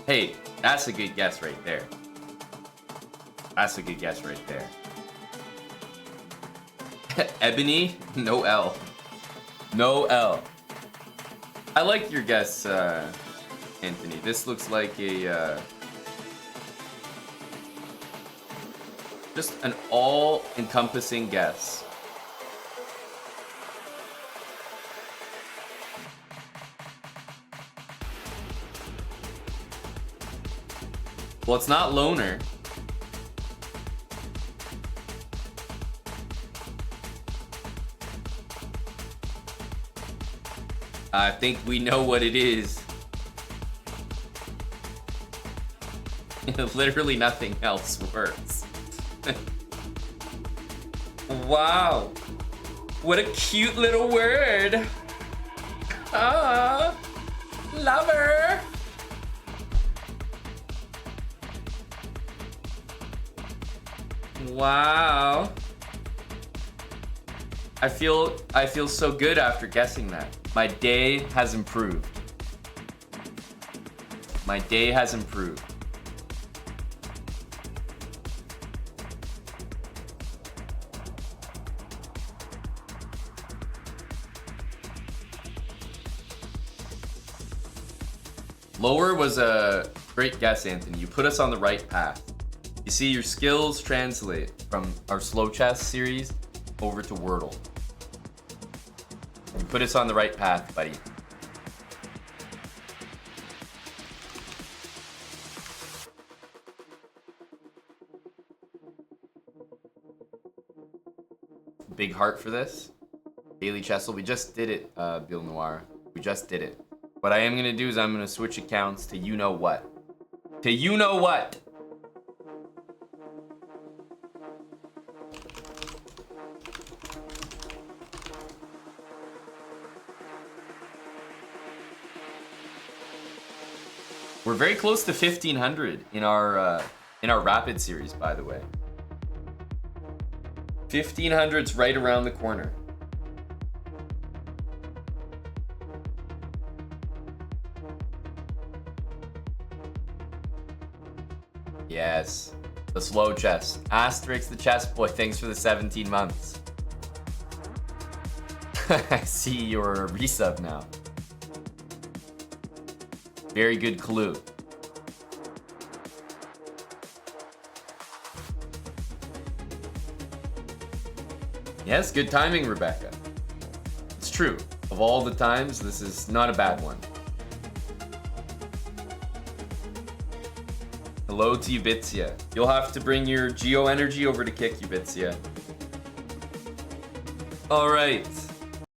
Hey, that's a good guess right there. Ebony? No L. I like your guess, Anthony. This looks like a just an all-encompassing guess. Well, it's not loner. I think we know what it is. Literally nothing else works. Wow. What a cute little word. Ah, lover. Wow. I feel so good after guessing that. My day has improved. Lower was a great guess, Anthony. You put us on the right path. You see, your skills translate from our slow chess series over to Wordle. You put us on the right path, buddy. Big heart for this. Daily Chessel. We just did it, Bill Noir. We just did it. What I am going to do is I'm going to switch accounts to you know what. We're very close to 1500 in our rapid series, by the way. 1500's right around the corner. Yes, the slow chess. Asterix the chess boy, thanks for the 17 months. I see your resub now. Very good clue. Yes, good timing, Rebecca. It's true. Of all the times, this is not a bad one. Hello to Ubitsia. You'll have to bring your Geo energy over to kick Ubitsia. All right.